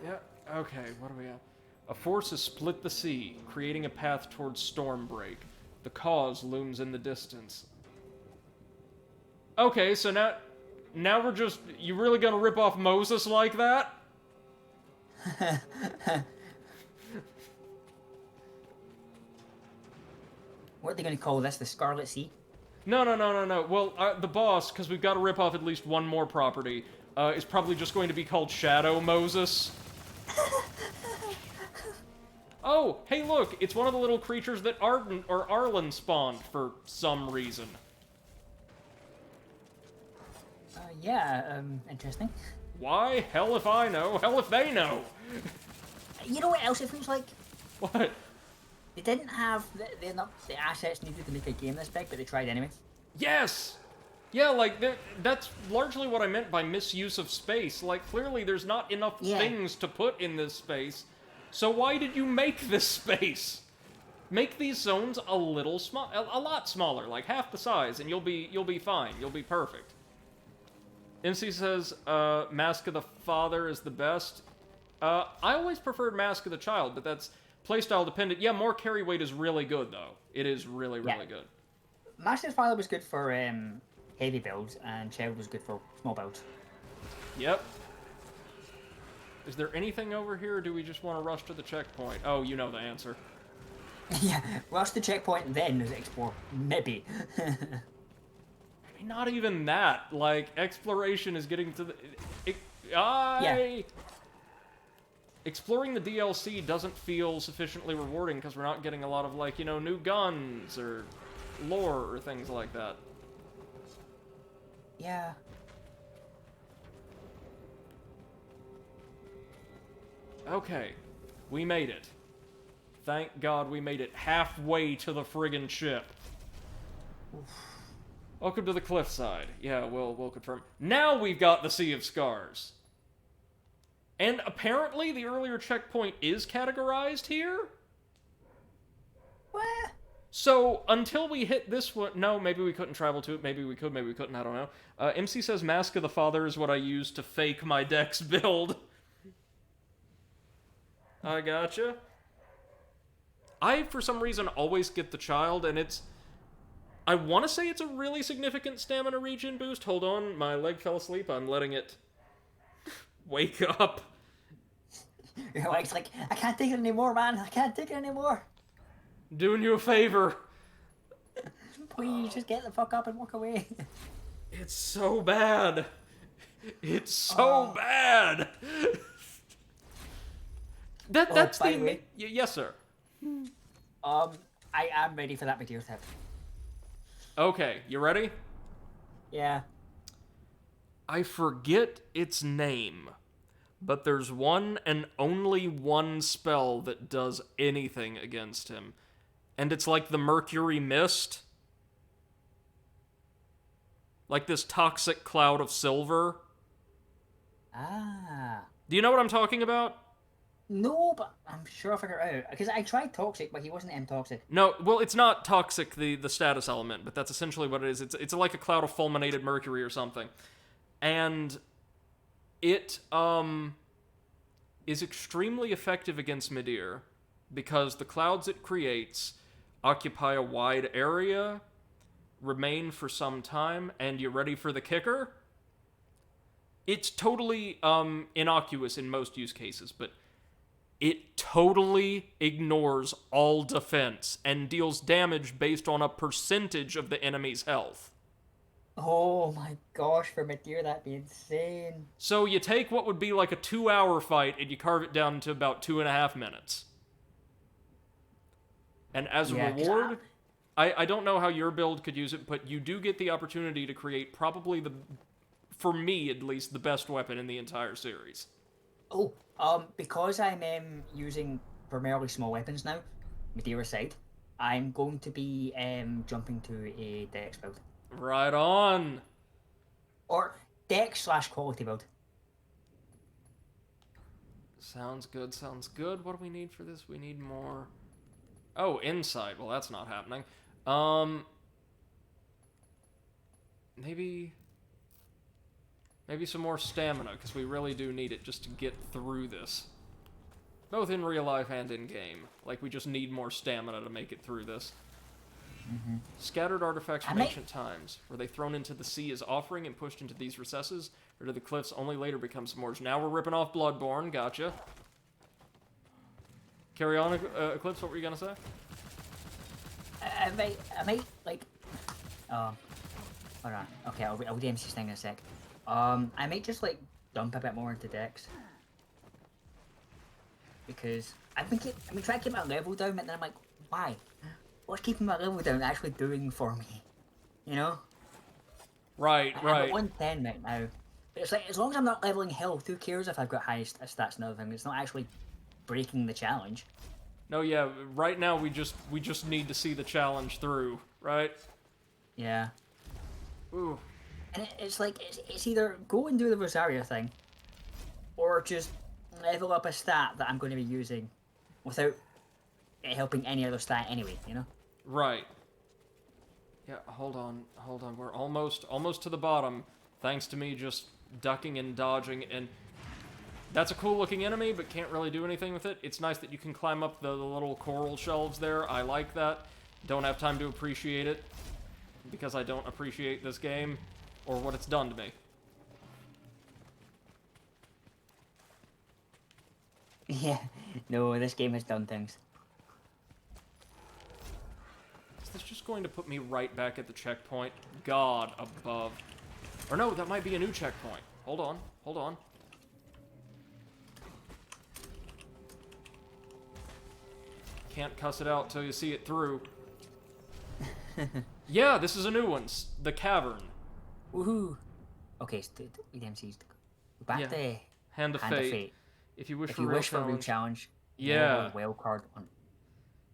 Yeah, okay, what do we have? A force has split the sea, creating a path towards Stormbreak. The cause looms in the distance. Okay, so now we're just... You really gonna rip off Moses like that? What are they going to call this? The Scarlet Sea? No. Well, the boss, because we've got to rip off at least one more property, is probably just going to be called Shadow Moses. Oh, hey look, it's one of the little creatures that Arlen spawned for some reason. Yeah, interesting. Why? Hell if I know. Hell if they know. You know what else it feels like? What? They didn't have the assets needed to make a game this big, but they tried anyway. Yes! Yeah, like, that's largely what I meant by misuse of space. Like, clearly there's not enough things to put in this space, so why did you make this space? Make these zones a little a lot smaller, like half the size, and you'll be fine. You'll be perfect. MC says, Mask of the Father is the best. I always preferred Mask of the Child, but that's playstyle dependent. Yeah, more carry weight is really good, though. It is really good. Mask of the Father was good for heavy builds, and Child was good for small builds. Yep. Is there anything over here, or do we just want to rush to the checkpoint? Oh, you know the answer. Yeah, rush the checkpoint, then explore. Maybe. Not even that. Like, exploration is getting to the... Exploring the DLC doesn't feel sufficiently rewarding because we're not getting a lot of, like, you know, new guns or lore or things like that. Yeah. Okay. We made it. Thank God we made it halfway to the friggin' ship. Oof. Welcome to the cliffside. Yeah, we'll confirm. Now we've got the Sea of Scars. And apparently the earlier checkpoint is categorized here? What? So, until we hit this one... No, maybe we couldn't travel to it. Maybe we could, maybe we couldn't. I don't know. MC says Mask of the Father is what I use to fake my dex build. I gotcha. I, for some reason, always get the child, and it's... I want to say it's a really significant stamina regen boost. Hold on, my leg fell asleep. I'm letting it wake up. Your leg's like, I can't take it anymore, man. I can't take it anymore. Doing you a favor. Please, just get the fuck up and walk away. It's so bad. It's so bad. That's the... Way, yes, sir. I am ready for that material tip. Okay, you ready? Yeah. I forget its name, but there's one and only one spell that does anything against him. And it's like the Mercury Mist. Like this toxic cloud of silver. Ah. Do you know what I'm talking about? No, but I'm sure I'll figure it out. Because I tried toxic, but he wasn't toxic. No, well, it's not toxic, the status element, but that's essentially what it is. It's like a cloud of fulminated mercury or something. And it is extremely effective against Midir because the clouds it creates occupy a wide area, remain for some time, and you ready for the kicker? It's totally innocuous in most use cases, but it totally ignores all defense and deals damage based on a percentage of the enemy's health. Oh my gosh, for Midir, that'd be insane. So you take what would be like a 2-hour fight and you carve it down to about 2.5 minutes. And as a reward, I don't know how your build could use it, but you do get the opportunity to create probably for me at least, the best weapon in the entire series. Oh, because I'm using primarily small weapons now, Midir aside, I'm going to be jumping to a dex build. Right on. Or dex/quality build. Sounds good, sounds good. What do we need for this? We need more... Oh, insight. Well, that's not happening. Maybe some more stamina, because we really do need it just to get through this. Both in real life and in game. Like, we just need more stamina to make it through this. Mm-hmm. Scattered artifacts from ancient times. Were they thrown into the sea as offering and pushed into these recesses? Or did the cliffs only later become s'mores? Now we're ripping off Bloodborne. Gotcha. Carry on, Eclipse. What were you going to say? I might, like... hold on. Okay, I'll DMC this thing in a sec. I might just, like, dump a bit more into dex. Because I've been trying to keep my level down, and then I'm like, why? What's keeping my level down actually doing for me? You know? Right. I'm at 110 right now. But it's like, as long as I'm not leveling health, who cares if I've got high stats and other things? It's not actually breaking the challenge. No, yeah, right now we just need to see the challenge through, right? Yeah. Ooh. And it's like, it's either go and do the Rosaria thing, or just level up a stat that I'm going to be using without it helping any other stat anyway, you know? Right. Yeah, hold on. We're almost to the bottom, thanks to me just ducking and dodging, and that's a cool looking enemy, but can't really do anything with it. It's nice that you can climb up the little coral shelves there. I like that. Don't have time to appreciate it, because I don't appreciate this game, or what it's done to me. Yeah, no, this game has done things. Is this just going to put me right back at the checkpoint? God above. Or no, that might be a new checkpoint. Hold on. Can't cuss it out till you see it through. Yeah, this is a new one. The cavern. Woohoo! Okay, so the DMC's back to Hand of Fate. If you wish for a real challenge. Yeah. Whale card on.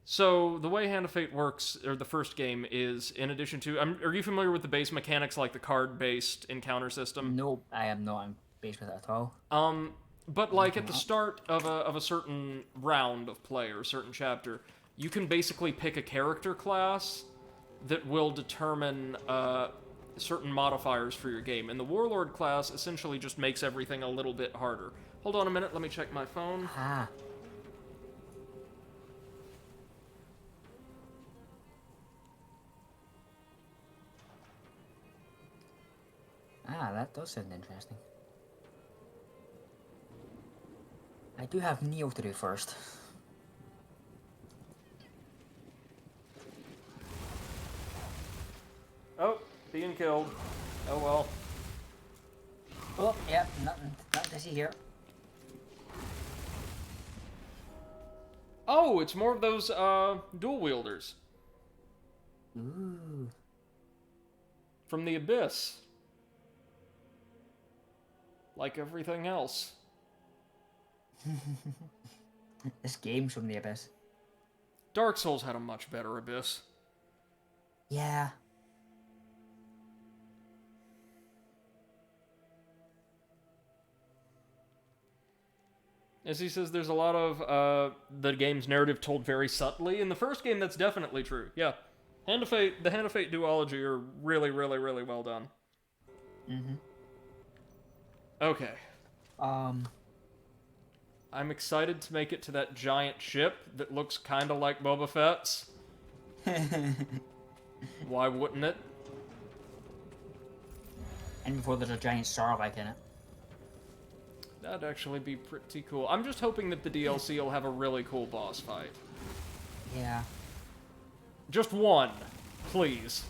So the way Hand of Fate works, or the first game, is in addition to... are you familiar with the base mechanics, like the card-based encounter system? No, I am not. I'm based with it at all. But like at the start of a certain round of play or a certain chapter, you can basically pick a character class that will determine certain modifiers for your game. And the Warlord class essentially just makes everything a little bit harder. Hold on a minute, let me check my phone. Ah, that does sound interesting. I do have Neo to do first. Oh, being killed. Oh well. Oh, yeah, nothing to see here. Oh, it's more of those dual wielders Ooh. from the Abyss. Like everything else. This game's from the Abyss. Dark Souls had a much better Abyss. Yeah. As he says, there's a lot of the game's narrative told very subtly. In the first game, that's definitely true. Yeah. Hand of Fate, the Hand of Fate duology are really, really, really well done. Mm-hmm. Okay. I'm excited to make it to that giant ship that looks kind of like Boba Fett's. Why wouldn't it? And before there's a giant starlight in it. That'd actually be pretty cool. I'm just hoping that the DLC will have a really cool boss fight. Yeah. Just one, please.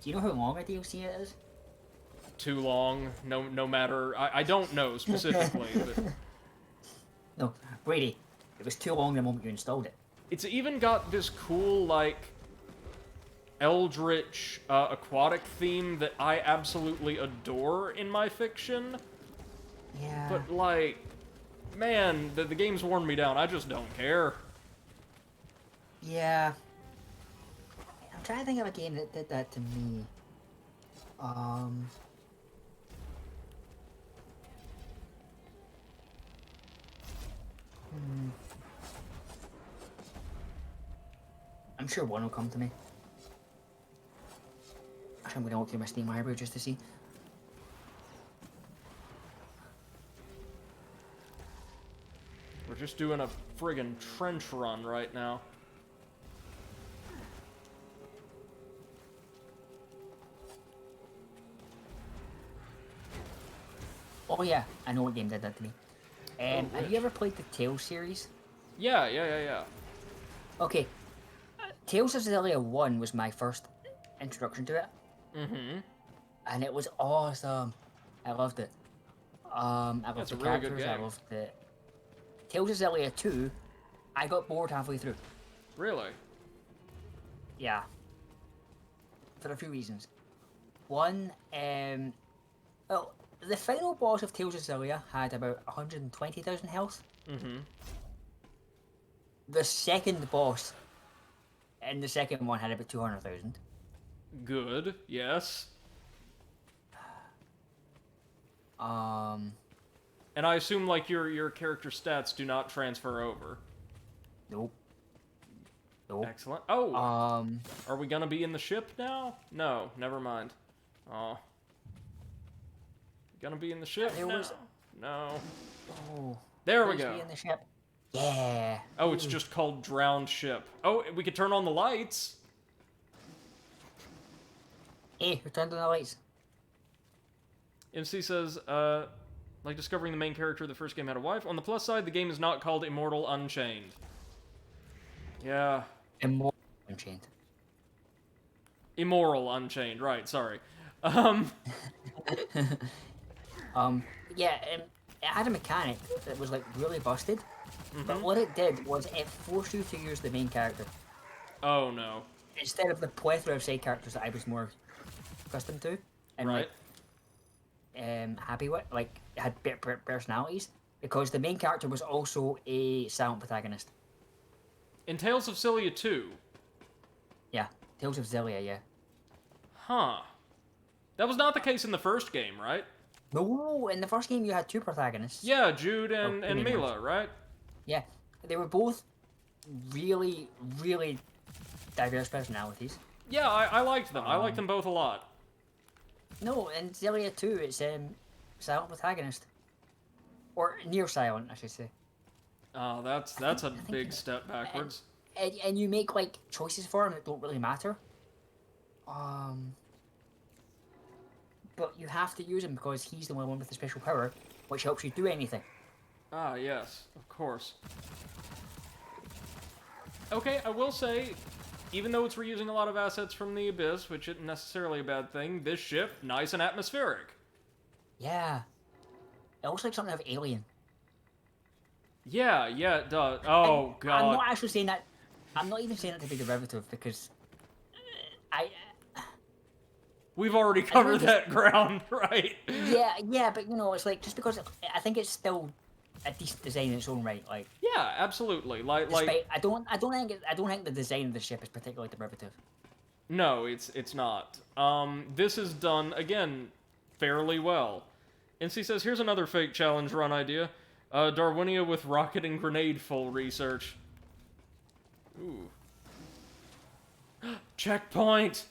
Do you know how long a DLC it is? Too long, no matter... I don't know specifically, but... No, Brady, it was too long the moment you installed it. It's even got this cool, like, eldritch aquatic theme that I absolutely adore in my fiction. Yeah. But, like, man, the game's worn me down. I just don't care. Yeah. I'm trying to think of a game that did that to me. I'm sure one will come to me. Actually, I'm going to look through my Steam library just to see. We're just doing a friggin' trench run right now. Oh yeah, I know what game did that to me. Have you ever played the Tales series? Yeah. Okay. Tales of Xillia 1 was my first introduction to it. Mm-hmm. And it was awesome. I loved it. I loved It's the a really good characters, I game. loved it. Tales of Xillia 2, I got bored halfway through. Really? Yeah. For a few reasons. One, well, the final boss of Tales of Xillia had about 120,000 health. Mm-hmm. The second boss in the second one had about 200,000. Good, yes. And I assume, like, your character stats do not transfer over. Nope. Nope. Excellent. Oh! Are we gonna be in the ship now? No, never mind. Oh. Gonna be in the ship There now? was- No. Oh. There we Please go. be in the ship. Yeah. Oh, it's just called Drowned Ship. Oh, we could turn on the lights. Hey, who turned on the lights? MC says, like discovering the main character of the first game had a wife. On the plus side, the game is not called Immortal Unchained. Yeah. Immortal Unchained. Immoral Unchained, right, sorry. Yeah, it had a mechanic that was like really busted, but what it did was it forced you to use the main character Oh, no. instead of the plethora of side characters that I was more accustomed to and Right. happy with, like had better personalities, because the main character was also a silent protagonist. In Tales of Cilia 2. Yeah, Tales of Xillia, yeah. Huh. That was not the case in the first game, right? No, in the first game you had two protagonists. Yeah, Jude and main Mila, ones. right? Yeah, they were both really, really diverse personalities. Yeah, I liked them. I liked them both a lot. No, in Xillia 2, it's silent protagonist. Or near silent, I should say. Oh, that's a big step backwards. And you make, like, choices for him that don't really matter. But you have to use him because he's the one with the special power, which helps you do anything. Ah, yes, of course. Okay, I will say, even though it's reusing a lot of assets from the Abyss, which isn't necessarily a bad thing, this ship, nice and atmospheric. Yeah. It looks like something of Alien. Yeah, it does. Oh, And God. I'm not actually saying that. I'm not even saying it to be derivative because We've already covered that ground, right? yeah, but you know, it's like just because I think it's still a decent design in its own right. Like, Yeah, absolutely. Like, despite, I don't think the design of the ship is particularly derivative. no, it's not. This is done again fairly well. NC says, here's another fake challenge run idea. Darwinia with rocket and grenade full research. Ooh. Checkpoint!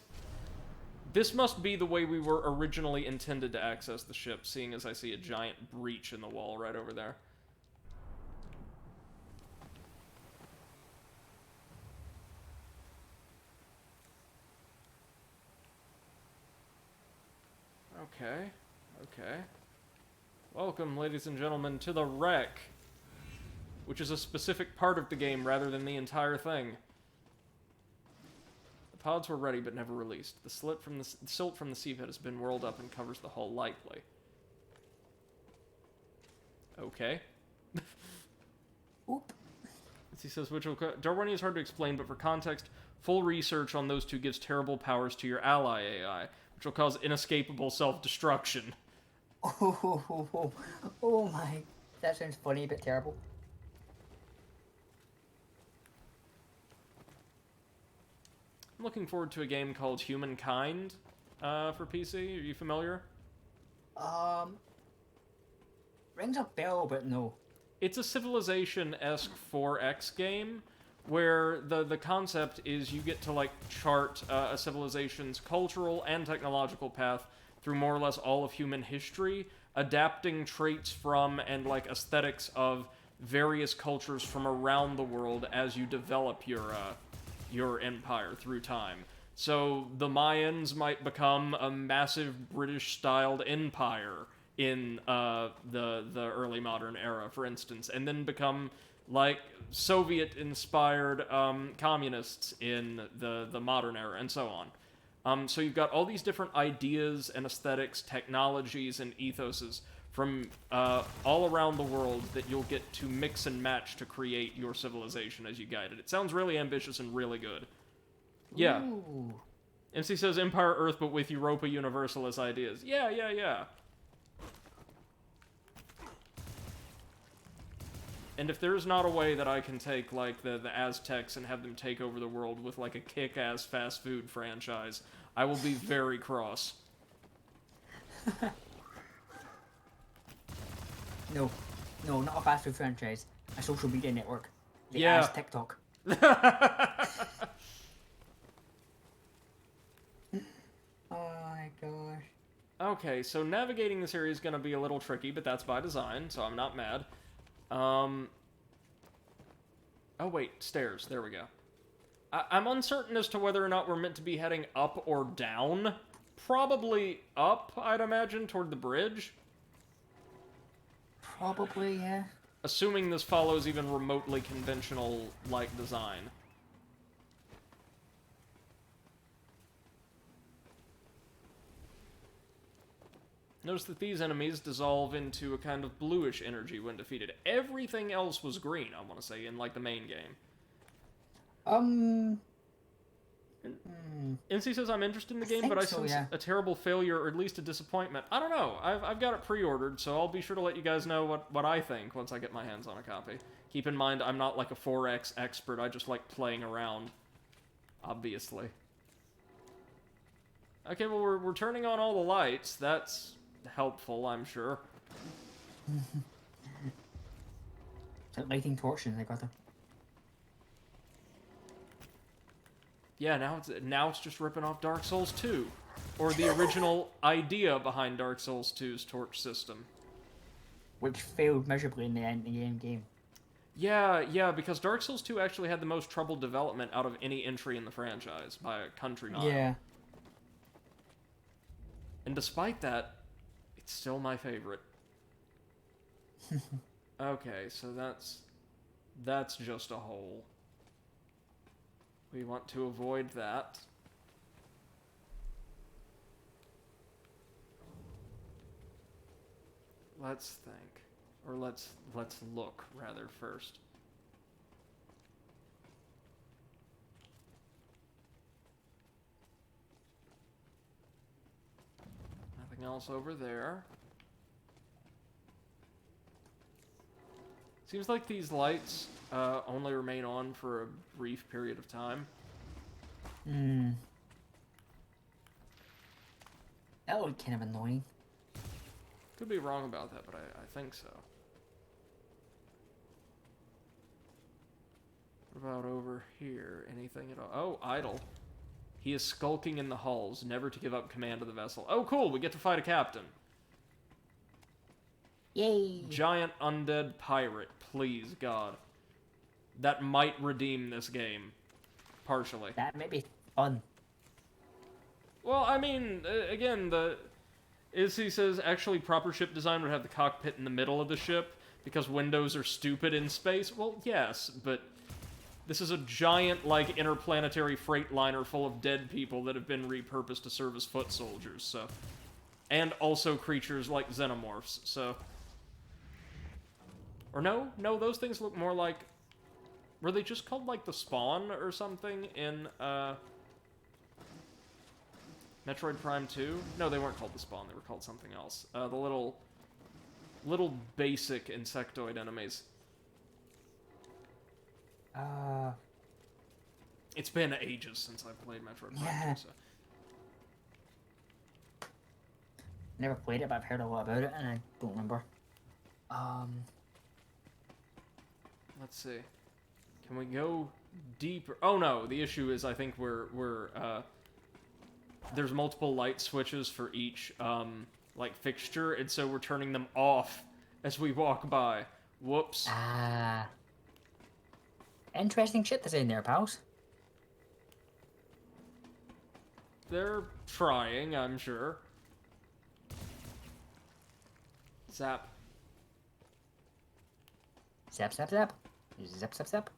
This must be the way we were originally intended to access the ship, seeing as I see a giant breach in the wall right over there. Okay, okay. Welcome, ladies and gentlemen, to the wreck, which is a specific part of the game rather than the entire thing. The pods were ready but never released. The silt from the sieve has been whirled up and covers the hull lightly. Okay. Oop. He says, Darwinia is hard to explain, but for context, full research on those two gives terrible powers to your ally AI, which will cause inescapable self-destruction. Oh my. That sounds funny but terrible. I'm looking forward to a game called Humankind for PC. Are you familiar? Rings a bell, but no. It's a Civilization-esque 4X game where the concept is you get to, like, chart a civilization's cultural and technological path through more or less all of human history, adapting traits from and, like, aesthetics of various cultures from around the world as you develop your empire through time. So the Mayans might become a massive British-styled empire in the early modern era, for instance, and then become like Soviet-inspired communists in the modern era, and so on. So you've got all these different ideas and aesthetics, technologies, and ethoses from all around the world that you'll get to mix and match to create your civilization as you guide it. It sounds really ambitious and really good. Yeah. Ooh. MC says Empire Earth, but with Europa Universalis ideas. Yeah. And if there's not a way that I can take, like, the Aztecs and have them take over the world with, like, a kick-ass fast food franchise, I will be very cross. No, not a fast food franchise. A social media network. The Yeah. Az TikTok. Oh my gosh. Okay, so navigating this area is going to be a little tricky, but that's by design, so I'm not mad. Oh wait, stairs. There we go. I'm uncertain as to whether or not we're meant to be heading up or down. Probably up, I'd imagine, toward the bridge. Probably, yeah. Assuming this follows even remotely conventional-like design. Notice that these enemies dissolve into a kind of bluish energy when defeated. Everything else was green, I want to say, in, like, the main game. NC says I'm interested in the game, but I sense a terrible failure or at least a disappointment. I don't know. I've got it pre-ordered, so I'll be sure to let you guys know what I think once I get my hands on a copy. Keep in mind, I'm not like a 4X expert. I just like playing around, obviously. Okay, well, we're turning on all the lights. That's helpful, I'm sure. It's like lighting torches, I got them. Yeah, now it's just ripping off Dark Souls 2. Or the original idea behind Dark Souls 2's torch system. Which failed miserably in the end of the game. Yeah, because Dark Souls 2 actually had the most troubled development out of any entry in the franchise by a country mile. Yeah. And despite that, it's still my favorite. Okay, so that's just a hole. We want to avoid that. Let's think. Or let's look, rather, first. Nothing else over there. Seems like these lights only remain on for a brief period of time. That would be kind of annoying. Could be wrong about that, but I think so. What about over here? Anything at all? Oh, idle. He is skulking in the halls, never to give up command of the vessel. Oh, cool, we get to fight a captain. Yay! Giant undead pirate, please, God. That might redeem this game. Partially. That may be fun. Well, I mean, again, Izzy says, actually, proper ship design would have the cockpit in the middle of the ship, because windows are stupid in space. Well, yes, but this is a giant, like, interplanetary freight liner full of dead people that have been repurposed to serve as foot soldiers, so... And also creatures like xenomorphs, so... Or no, those things look more like... Were they just called, like, the Spawn or something in, Metroid Prime 2? No, they weren't called the Spawn, they were called something else. The little basic insectoid enemies. It's been ages since I've played Metroid Prime 2, so... Never played it, but I've heard a lot about it, and I don't remember. Let's see. Can we go deeper? Oh no, the issue is I think there's multiple light switches for each, like, fixture, and so we're turning them off as we walk by. Whoops. Interesting shit that's in there, pals. They're trying, I'm sure. Zap. Zap, zap, zap. Zap, zap, zap.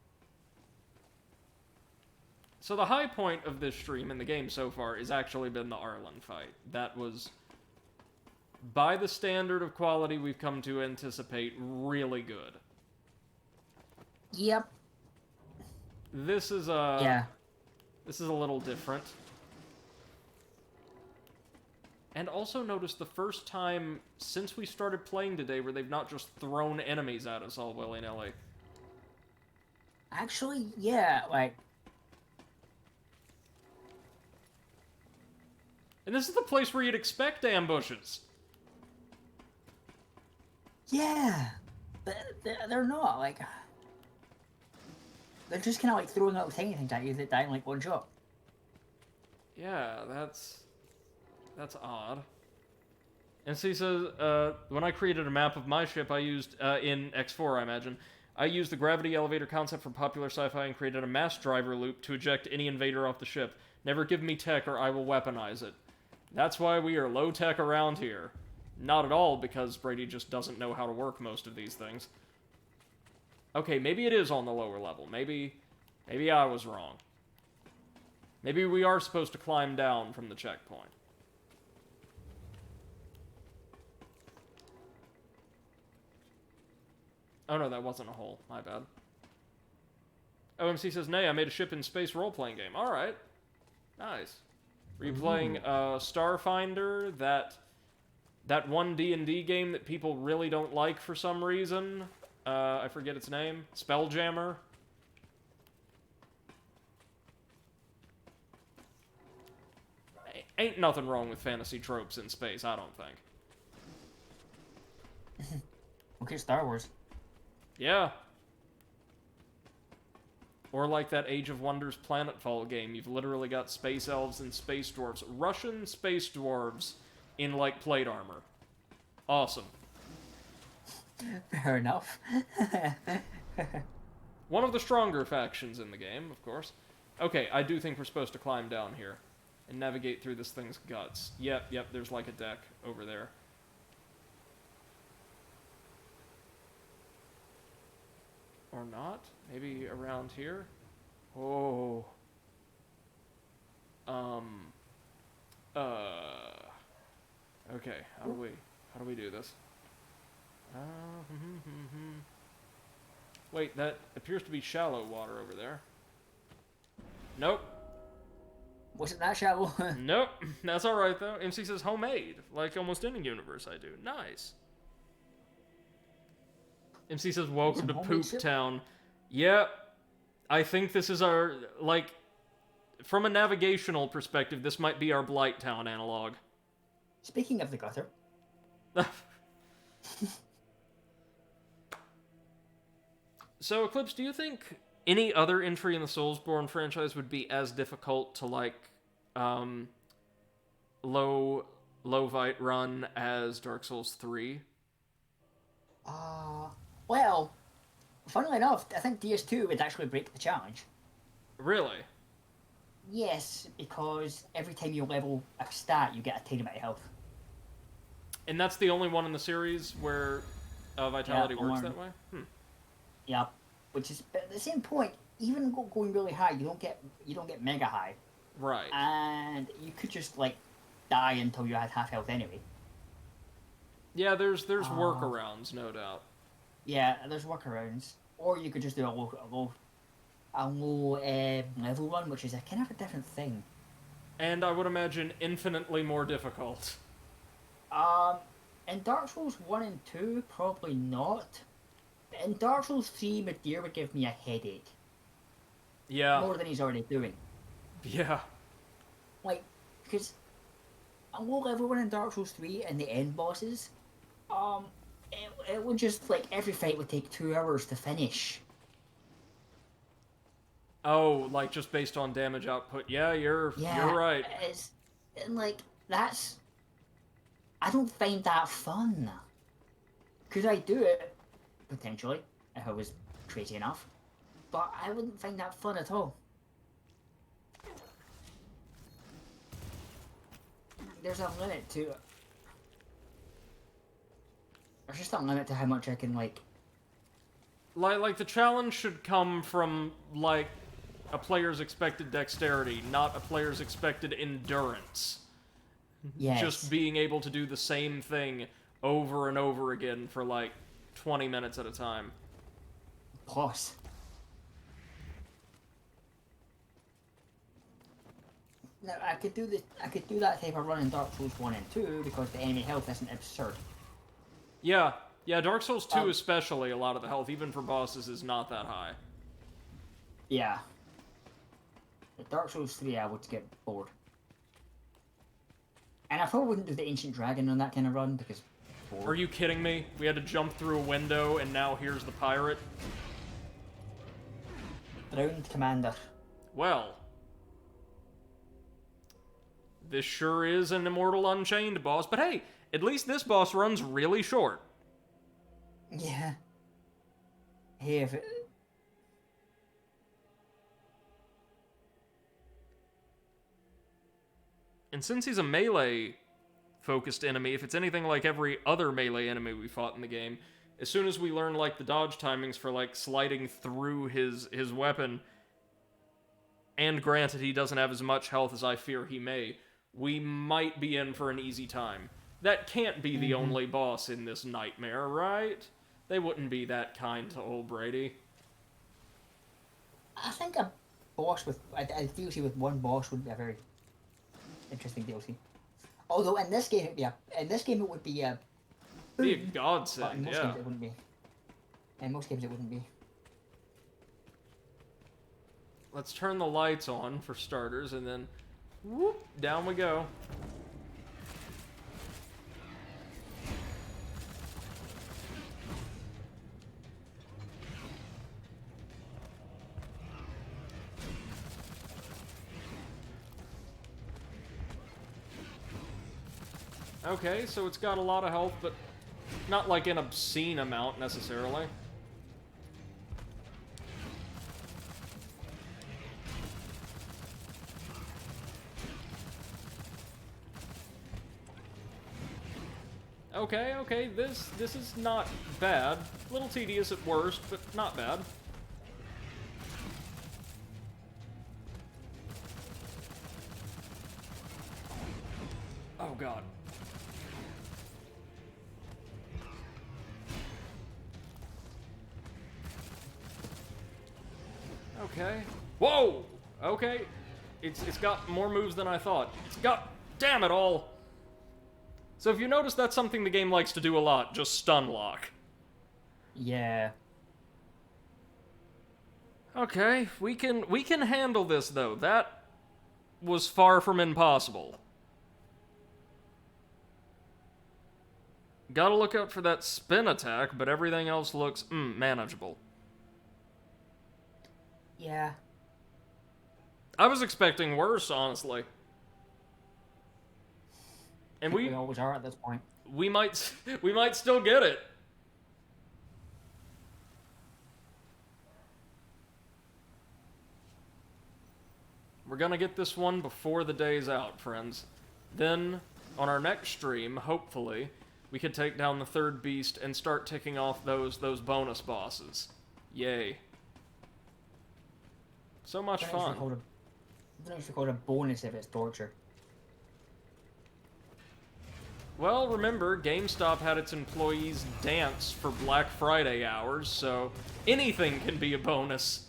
So the high point of this stream in the game so far has actually been the Arlen fight. That was, by the standard of quality we've come to anticipate, really good. Yep. This is This is a little different. And also notice the first time since we started playing today where they've not just thrown enemies at us all willy-nilly. Actually, yeah, like... And this is the place where you'd expect ambushes. Yeah, but they're not, like... They're just kind of like throwing little tiny things at you that die in like one shot. Yeah, that's odd. And so he says, when I created a map of my ship, I used, in X4, I imagine, I used the gravity elevator concept from popular sci-fi and created a mass driver loop to eject any invader off the ship. Never give me tech or I will weaponize it. That's why we are low-tech around here. Not at all, because Brady just doesn't know how to work most of these things. Okay, maybe it is on the lower level. Maybe I was wrong. Maybe we are supposed to climb down from the checkpoint. Oh no, that wasn't a hole. My bad. OMC says, nay, I made a ship in space role-playing game. Alright. Nice. Were you playing Starfinder, that one D&D game that people really don't like for some reason? I forget its name. Spelljammer? Ain't nothing wrong with fantasy tropes in space, I don't think. Okay, Star Wars. Yeah. Or like that Age of Wonders Planetfall game. You've literally got space elves and space dwarves. Russian space dwarves in, like, plate armor. Awesome. Fair enough. One of the stronger factions in the game, of course. Okay, I do think we're supposed to climb down here and navigate through this thing's guts. Yep, there's like a deck over there. Or not? Maybe around here? Oh. Okay, how do we do this? Wait, that appears to be shallow water over there. Nope. Wasn't that shallow? Nope. That's alright, though. MC says homemade. Like almost any universe I do. Nice. MC says, welcome to Poop Town. Yep. I think this is our, like, from a navigational perspective, this might be our Blight Town analog. Speaking of the gutter. So, Eclipse, do you think any other entry in the Soulsborne franchise would be as difficult to, like, low Vite run as Dark Souls 3? Well, funnily enough, I think DS2 would actually break the challenge. Really? Yes, because every time you level a stat, you get a tiny bit of health. And that's the only one in the series where Vitality Yeah, works one. that way? Yeah, which is, but at the same point, even going really high, you don't get mega high, Right. and you could just like die until you had half health anyway. Yeah, there's workarounds, no doubt. Yeah, there's workarounds, or you could just do a low level run, which is a kind of a different thing. And I would imagine infinitely more difficult. In Dark Souls 1 and 2, probably not. In Dark Souls 3, Madeir would give me a headache. Yeah. More than he's already doing. Yeah. Like, because a low level one in Dark Souls 3 and the end bosses, it would just, like, every fight would take 2 hours to finish. Oh, like just based on damage output. Yeah, you're right. And like, that's... I don't find that fun. Could I do it? Potentially, if I was crazy enough. But I wouldn't find that fun at all. There's a limit to it. There's just a limit to how much I can, like... Like the challenge should come from, like, a player's expected dexterity, not a player's expected endurance. Yes. Just being able to do the same thing over and over again for, like, 20 minutes at a time. Plus. Now, I could do that type of run in Dark Souls 1 and 2 because the enemy health isn't absurd. Yeah, Dark Souls 2 especially, a lot of the health, even for bosses, is not that high. Yeah. At Dark Souls 3, I would get bored. And I probably wouldn't do the Ancient Dragon on that kind of run because... bored. Are you kidding me? We had to jump through a window, and now here's the pirate? Drowned Commander. Well... this sure is an Immortal Unchained boss, but hey, at least this boss runs really short. Yeah. Hey, if it... And since he's a melee-focused enemy, if it's anything like every other melee enemy we fought in the game, as soon as we learn, like, the dodge timings for, like, sliding through his weapon, and granted he doesn't have as much health as I fear he may, we might be in for an easy time. That can't be the only boss in this nightmare, right? They wouldn't be that kind to old Brady. I think a boss with... a DLC with one boss would be a very interesting DLC. Although in this game it would be a... Be a but in godsend, most yeah. games it wouldn't be. In most games it wouldn't be. Let's turn the lights on, for starters, and then... whoop, down we go. Okay, so it's got a lot of health, but not like an obscene amount, necessarily. Okay, this is not bad. A little tedious at worst, but not bad. Oh god. Okay. Whoa! Okay. It's got more moves than I thought. It's got... damn it all! So if you notice, that's something the game likes to do a lot, just stun lock. Yeah. Okay, we can handle this though. That was far from impossible. Gotta look out for that spin attack, but everything else looks, manageable. Yeah. I was expecting worse, honestly. And We always are at this point. we might still get it. We're gonna get this one before the day's out, friends. Then, on our next stream, hopefully, we could take down the third beast and start ticking off those bonus bosses. Yay. So much fun. I don't know if you call it a bonus if it's torture. Well, remember, GameStop had its employees dance for Black Friday hours, so anything can be a bonus.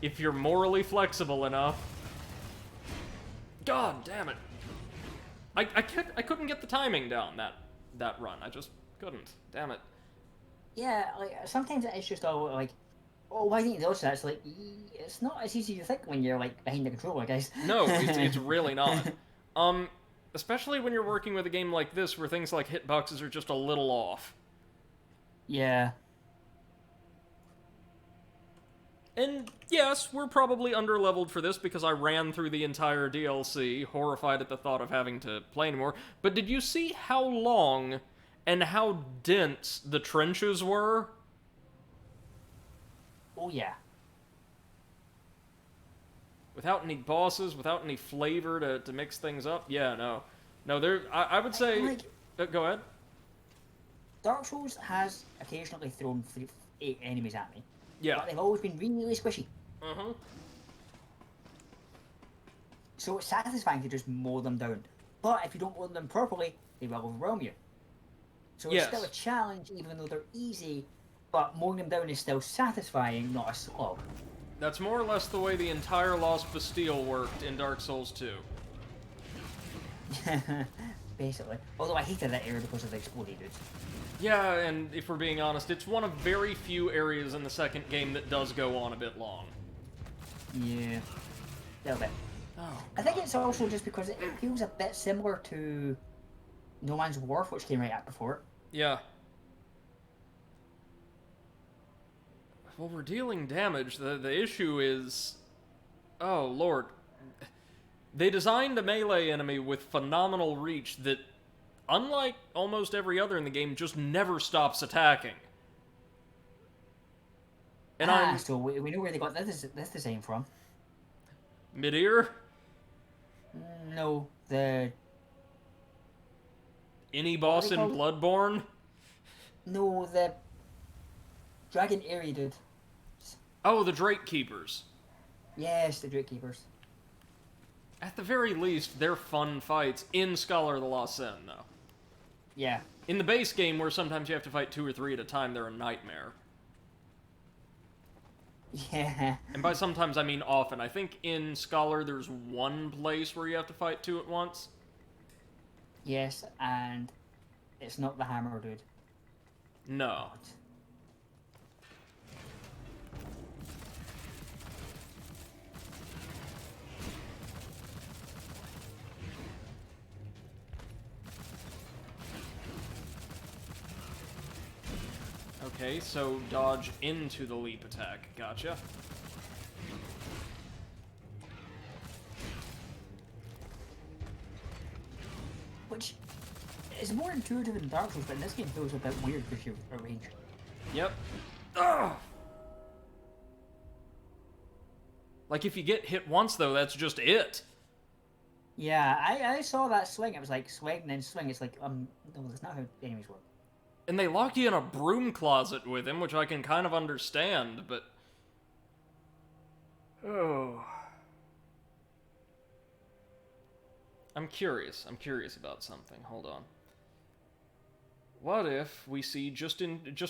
If you're morally flexible enough. God damn it. I couldn't get the timing down that run. I just couldn't. Damn it. Yeah, like, sometimes it's just all, like, oh, why didn't you do that? It's like, it's not as easy as you think when you're, like, behind the controller, guys. No, it's really not. Especially when you're working with a game like this where things like hitboxes are just a little off. Yeah. And yes, we're probably underleveled for this because I ran through the entire DLC, horrified at the thought of having to play anymore. But did you see how long and how dense the trenches were? Oh, yeah. Without any bosses, without any flavor to mix things up? Yeah, no. No, I would say... Like, go ahead. Dark Souls has occasionally thrown 8 enemies at me. Yeah. But they've always been really, really squishy. Uh-huh. So it's satisfying to just mow them down. But if you don't mow them down properly, they will overwhelm you. So Yes. it's still a challenge, even though they're easy, but mowing them down is still satisfying, not a slog. That's more or less the way the entire Lost Bastille worked in Dark Souls 2. Basically. Although I hated that area because of the exploding dudes. Yeah, and if we're being honest, it's one of very few areas in the second game that does go on a bit long. Yeah. A little bit. Oh. I think it's also just because it feels a bit similar to No Man's Wharf, which came right out before it. Yeah. Well, we're dealing damage. The issue is... Oh, Lord. They designed a melee enemy with phenomenal reach that, unlike almost every other in the game, just never stops attacking. And so we know where they got this design from. Mid-ear? No, the... Any boss in Bloodborne? No, the... Dragon Area dude. Oh, the Drake Keepers. Yes, the Drake Keepers. At the very least, they're fun fights in Scholar of the Lost Sin, though. Yeah. In the base game, where sometimes you have to fight 2 or 3 at a time, they're a nightmare. Yeah. And by sometimes, I mean often. I think in Scholar, there's one place where you have to fight 2 at once. Yes, and it's not the hammer dude. No. Okay, so dodge into the leap attack. Gotcha. Which is more intuitive in Dark Souls, but in this game feels a bit weird because you're at range. Yep. Ugh! Like, if you get hit once, though, that's just it. Yeah, I saw that swing. It was like swing and then swing. It's like, no, that's not how enemies work. And they lock you in a broom closet with him, which I can kind of understand, but... Oh... I'm curious about something. Hold on. What if we see, just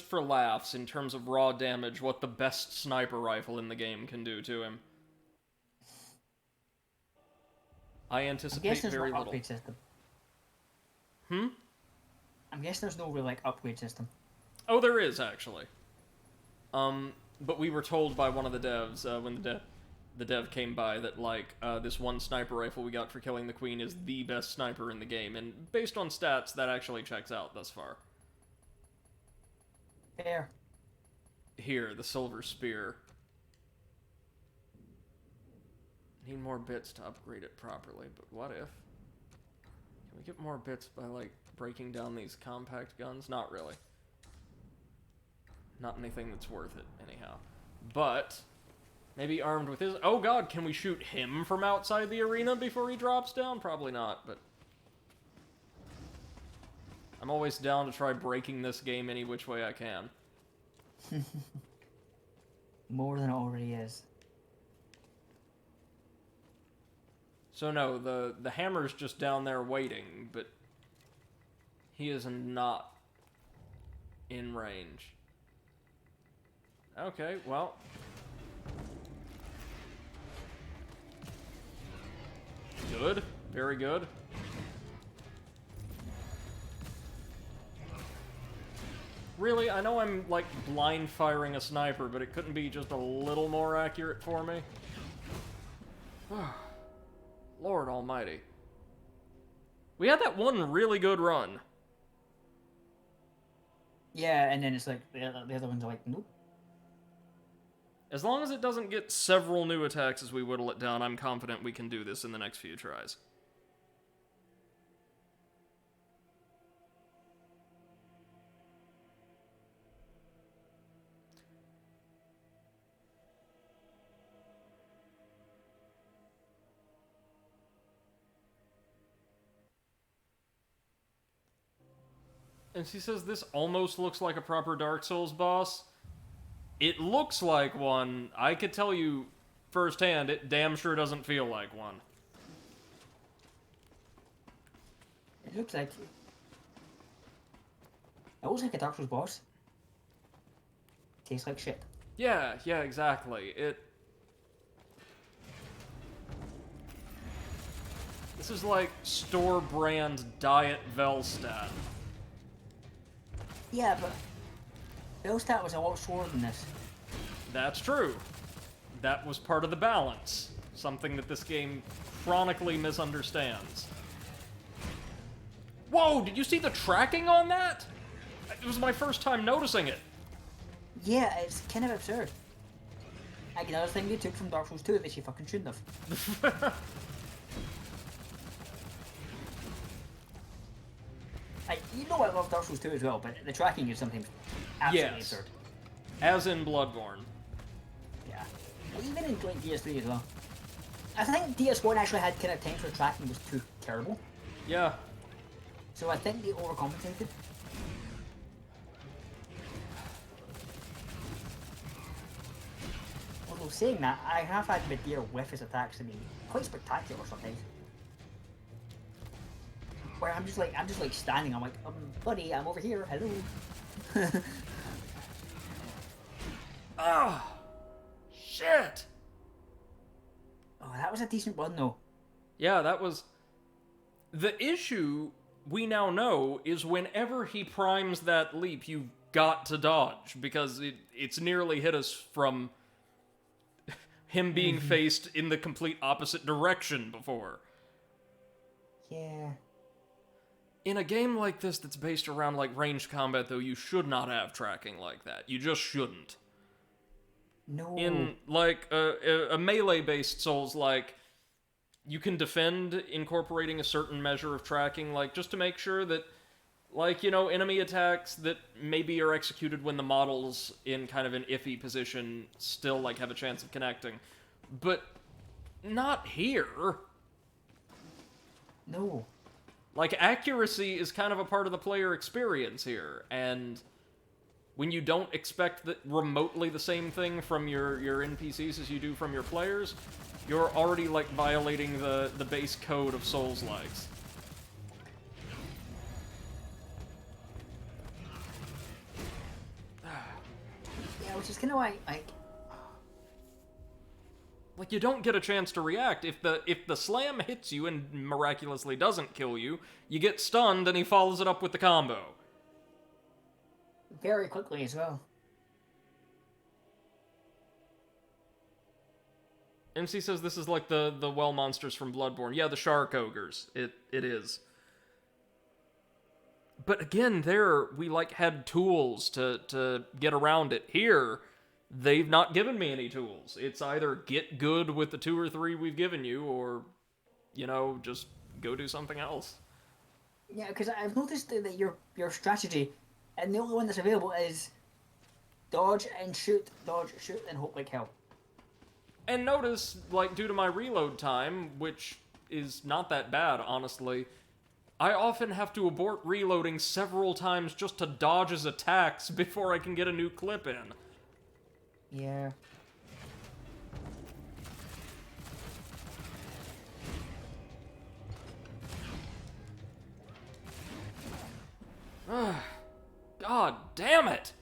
for laughs, in terms of raw damage, what the best sniper rifle in the game can do to him? I anticipate very little. Upgrade system. Hmm? I'm guessing there's no real, like, upgrade system. Oh, there is, actually. But we were told by one of the devs, the dev came by that, like, this one sniper rifle we got for killing the queen is the best sniper in the game, and based on stats, that actually checks out thus far. Fair. Here, the silver spear. Need more bits to upgrade it properly, but what if? Can we get more bits by, like, breaking down these compact guns? Not really. Not anything that's worth it, anyhow. But maybe armed with his... Oh god, can we shoot him from outside the arena before he drops down? Probably not, but... I'm always down to try breaking this game any which way I can. More than it already is. So no, the hammer's just down there waiting, but... he is not in range. Okay, well... Good. Very good. Really? I know I'm, like, blind firing a sniper, but it couldn't be just a little more accurate for me? Lord almighty. We had that one really good run. Yeah, and then it's like, the other ones are like, nope. As long as it doesn't get several new attacks as we whittle it down, I'm confident we can do this in the next few tries. And she says this almost looks like a proper Dark Souls boss. It looks like one. I could tell you firsthand, it damn sure doesn't feel like one. It looks like... It looks like a Dark Souls boss. Tastes like shit. Yeah, exactly. This is like store-brand Diet Velstadt. Yeah, but Velstadt was a lot slower than this. That's true. That was part of the balance. Something that this game chronically misunderstands. Whoa, did you see the tracking on that? It was my first time noticing it. Yeah, it's kind of absurd. Like another thing you took from Dark Souls 2 that you fucking shouldn't have. You know I love Dark Souls 2 as well, but the tracking is sometimes absolutely absurd. As in Bloodborne. Yeah. Even in DS3 as well. I think DS1 actually had kind of times where tracking was too terrible. Yeah. So I think they overcompensated. Although saying that, I have had Medea whiff his attacks to be quite spectacular sometimes. Where I'm just like standing, I'm like, buddy, I'm over here, hello. Ah! Shit! Oh, that was a decent run though. Yeah, that was... The issue, we now know, is whenever he primes that leap, you've got to dodge, because it's nearly hit us from him being faced in the complete opposite direction before. Yeah. In a game like this that's based around, like, ranged combat, though, you should not have tracking like that. You just shouldn't. No. In, like, a melee-based Souls, like, you can defend incorporating a certain measure of tracking, like, just to make sure that, like, you know, enemy attacks that maybe are executed when the model's in kind of an iffy position still, like, have a chance of connecting. But not here. No. Like, accuracy is kind of a part of the player experience here, and when you don't expect remotely the same thing from your NPCs as you do from your players, you're already, like, violating the base code of Souls-likes. Yeah, which is kind of like... Like, you don't get a chance to react. If the slam hits you and miraculously doesn't kill you, you get stunned and he follows it up with the combo. Very quickly as well. MC says this is like the well monsters from Bloodborne. Yeah, the shark ogres. It is. But again, there we like had tools to get around it. Here, they've not given me any tools. It's either get good with the 2 or 3 we've given you, or, you know, just go do something else. Yeah, because I've noticed that your strategy, and the only one that's available is dodge, shoot, and hope like hell. And notice, like, due to my reload time, which is not that bad, honestly, I often have to abort reloading several times just to dodge his attacks before I can get a new clip in. Yeah. God damn it!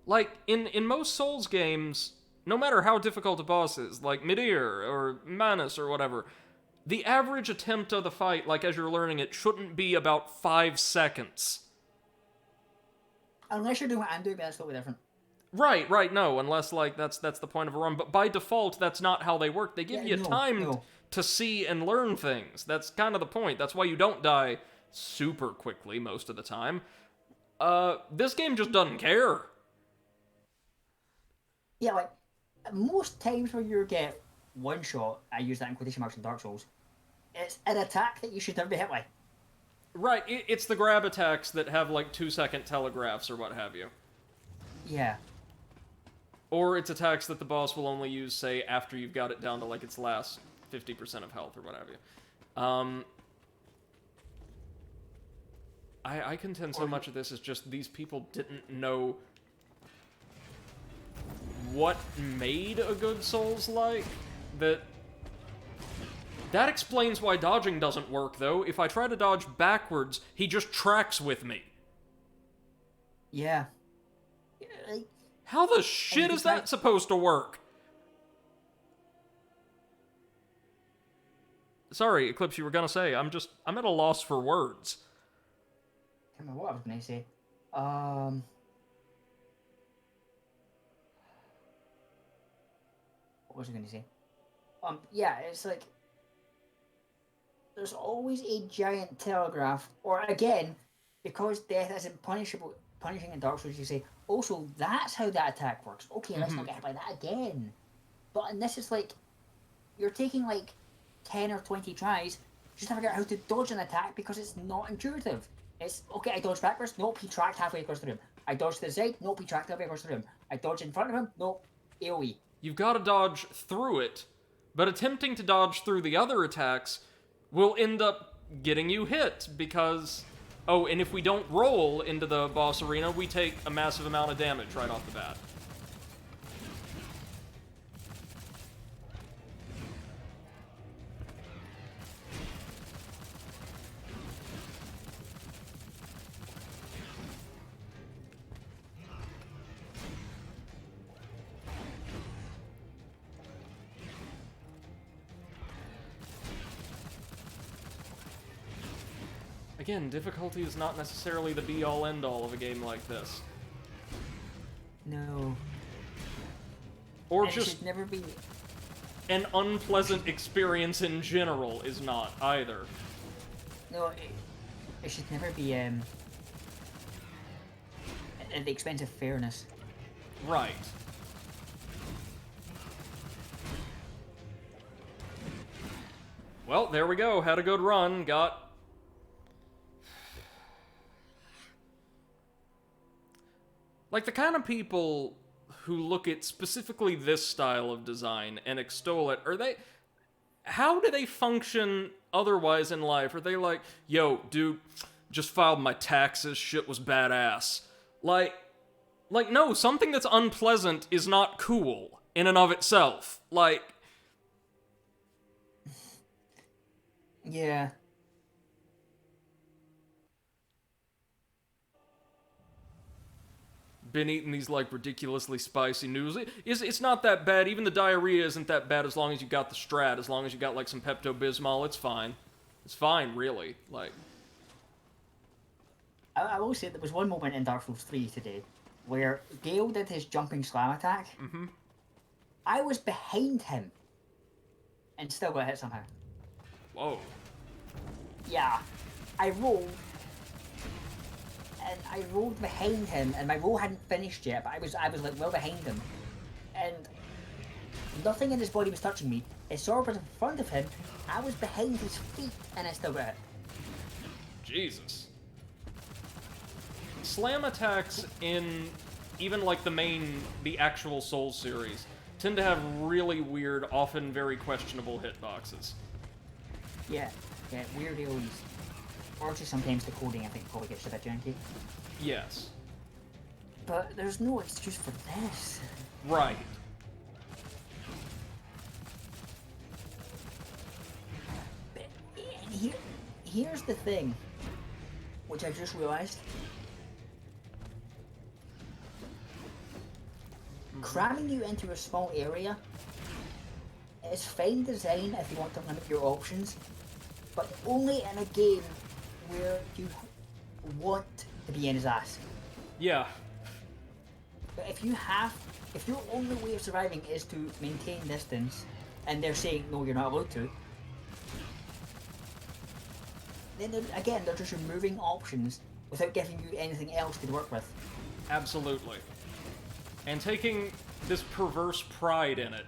Like, in most Souls games, no matter how difficult a boss is, like Midir or Manus or whatever, the average attempt of the fight, like as you're learning it, shouldn't be about 5 seconds. Unless you're doing what I'm doing, that's totally different. Right, no, unless, like, that's the point of a run. But by default, that's not how they work. They give you time to see and learn things. That's kind of the point. That's why you don't die super quickly most of the time. This game just doesn't care. Yeah, like, most times when you get one shot, I use that in quotation marks in Dark Souls, it's an attack that you should never be hit by. Right, it's the grab attacks that have, like, 2-second telegraphs or what have you. Yeah. Or it's attacks that the boss will only use, say, after you've got it down to, like, its last 50% of health or what have you. I contend so much of this is just these people didn't know what made a good Souls-like. That explains why dodging doesn't work, though. If I try to dodge backwards, he just tracks with me. Yeah. How the shit is that supposed to work? Sorry, Eclipse, you were gonna say. I'm at a loss for words. I can't remember what I was gonna say. What was I gonna say? Yeah, it's like there's always a giant telegraph, or again, because death isn't punishing in Dark Souls, you say, also, that's how that attack works. Okay, let's not get hit by that again. But in this, it's like, you're taking like 10 or 20 tries just to figure out how to dodge an attack because it's not intuitive. It's, okay, I dodged backwards, nope, he tracked halfway across the room. I dodged to the side, nope, he tracked halfway across the room. I dodged in front of him, nope, AoE. You've got to dodge through it, but attempting to dodge through the other attacks will end up getting you hit, because... Oh, and if we don't roll into the boss arena, we take a massive amount of damage right off the bat. Again, difficulty is not necessarily the be-all, end-all of a game like this. No. Or and just... It should never be... An unpleasant experience in general is not, either. No, it should never be, at the expense of fairness. Right. Well, there we go. Had a good run. Got... Like, the kind of people who look at specifically this style of design and extol it, are they... How do they function otherwise in life? Are they like, yo, dude, just filed my taxes, shit was badass. Like, no, something that's unpleasant is not cool in and of itself. Like... Yeah. Been eating these, like, ridiculously spicy noodles. It's not that bad. Even the diarrhea isn't that bad as long as you got the strat. As long as you got, like, some Pepto-Bismol, it's fine. It's fine, really. Like... I will say there was one moment in Dark Souls 3 today where Gale did his jumping slam attack. Mm-hmm. I was behind him. and still got hit somehow. Whoa. Yeah, I rolled, and I rolled behind him, and my roll hadn't finished yet, but I was like well behind him, and nothing in his body was touching me. His sword was in front of him, I was behind his feet, and I still got hit. Jesus. Slam attacks in even like the actual Souls series tend to have really weird, often very questionable hitboxes. Yeah, weird AoEs. Or just sometimes the coding, I think, probably gets a bit janky. Yes. But there's no excuse for this. Right. But here's the thing, which I just realized. Cramming you into a small area is fine design if you want to limit your options, but only in a game where you want to be in his ass. Yeah. But if your only way of surviving is to maintain distance, and they're saying, no, you're not allowed to, then they're just removing options without giving you anything else to work with. Absolutely. And taking this perverse pride in it.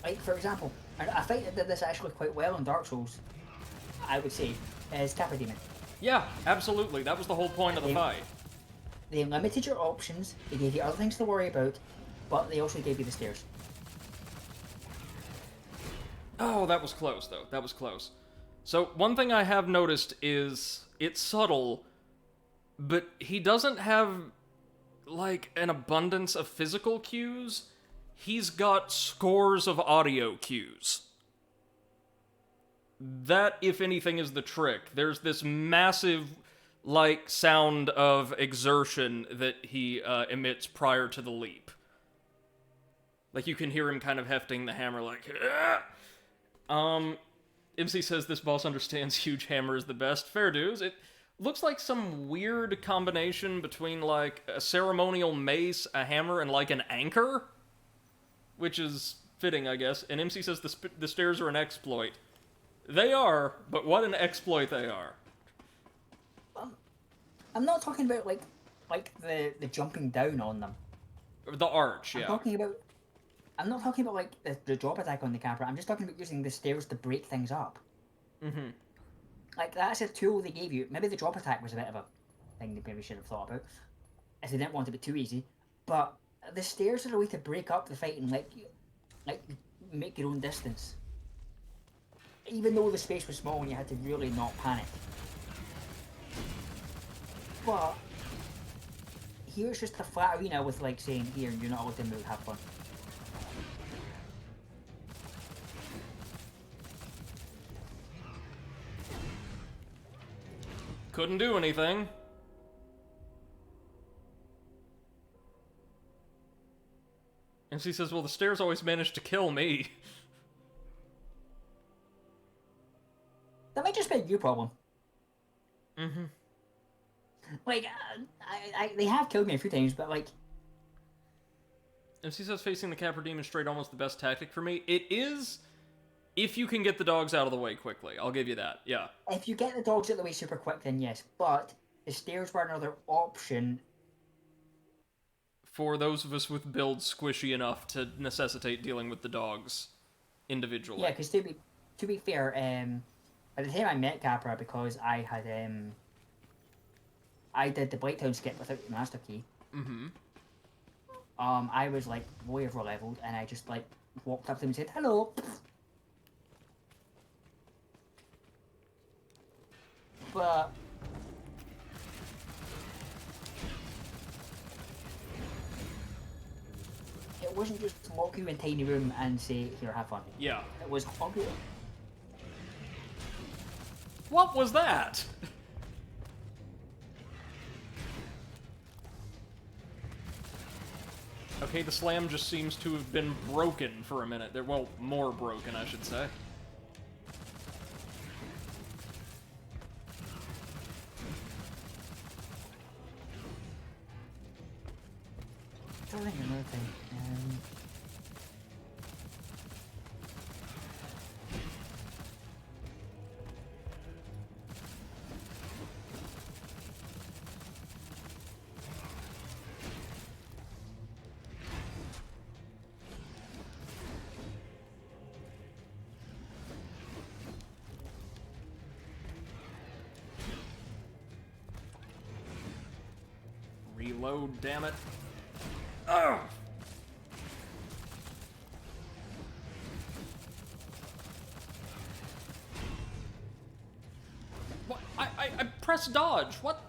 Like, for example, a fight that did this actually quite well in Dark Souls, I would say, is Capra Demon. Yeah, absolutely. That was the whole point of the fight. They limited your options, they gave you other things to worry about, but they also gave you the stairs. Oh, that was close, though. That was close. So, one thing I have noticed is, it's subtle, but he doesn't have, like, an abundance of physical cues. He's got scores of audio cues. That, if anything, is the trick. There's this massive, like, sound of exertion that he emits prior to the leap. Like, you can hear him kind of hefting the hammer, like, ah! MC says this boss understands huge hammer is the best. Fair dues. It looks like some weird combination between, like, a ceremonial mace, a hammer, and, like, an anchor? Which is fitting, I guess. And MC says the stairs are an exploit. They are, but what an exploit they are. I'm not talking about, like the jumping down on them. The arch, yeah. I'm not talking about, like, the drop attack on the Capra. I'm just talking about using the stairs to break things up. Mm-hmm. Like, that's a tool they gave you. Maybe the drop attack was a bit of a thing they maybe should have thought about, if they didn't want it to be too easy. But the stairs are a way to break up the fight and, like make your own distance. Even though the space was small and you had to really not panic. But here's just a flat arena with, like, saying, here, you're not allowed to move, have fun. Couldn't do anything. And she says, well, the stairs always manage to kill me. That might just be a you problem. Mm-hmm. Like, they have killed me a few times, but, like... And she says facing the Capra Demon straight almost the best tactic for me. It is, if you can get the dogs out of the way quickly. I'll give you that, yeah. If you get the dogs out of the way super quick, then yes. But the stairs were another option. For those of us with builds squishy enough to necessitate dealing with the dogs individually. Yeah, because to be fair, by the time I met Capra, because I had I did the Blighttown skip without the master key. Mm-hmm. I was, like, way over leveled, and I just, like, walked up to him and said, hello. But it wasn't just lock you in a tiny room and say, here, have fun. Yeah. It was hug you. What was that? Okay, the slam just seems to have been broken for a minute. Well, more broken, I should say. I think another thing. reload, damn it. Ugh! What? I pressed dodge. What?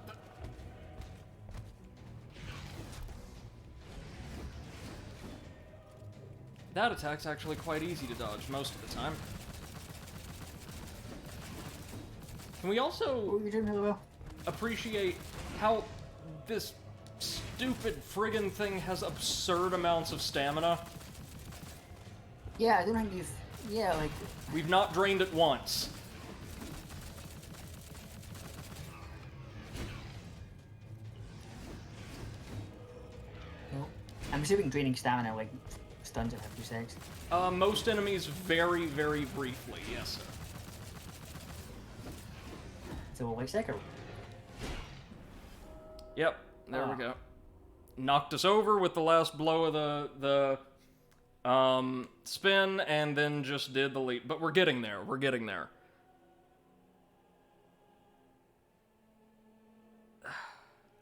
That attack's actually quite easy to dodge most of the time. Can we also Oh, you're doing really well. appreciate how this stupid friggin' thing has absurd amounts of stamina? Yeah, I don't think you've. Yeah, like. We've not drained it once. No. I'm assuming draining stamina, like, stuns it for a few seconds. Most enemies very, very briefly, yes, sir. So, like, Sekiro. Yep, there we go. Knocked us over with the last blow of the spin, and then just did the leap. But we're getting there, we're getting there.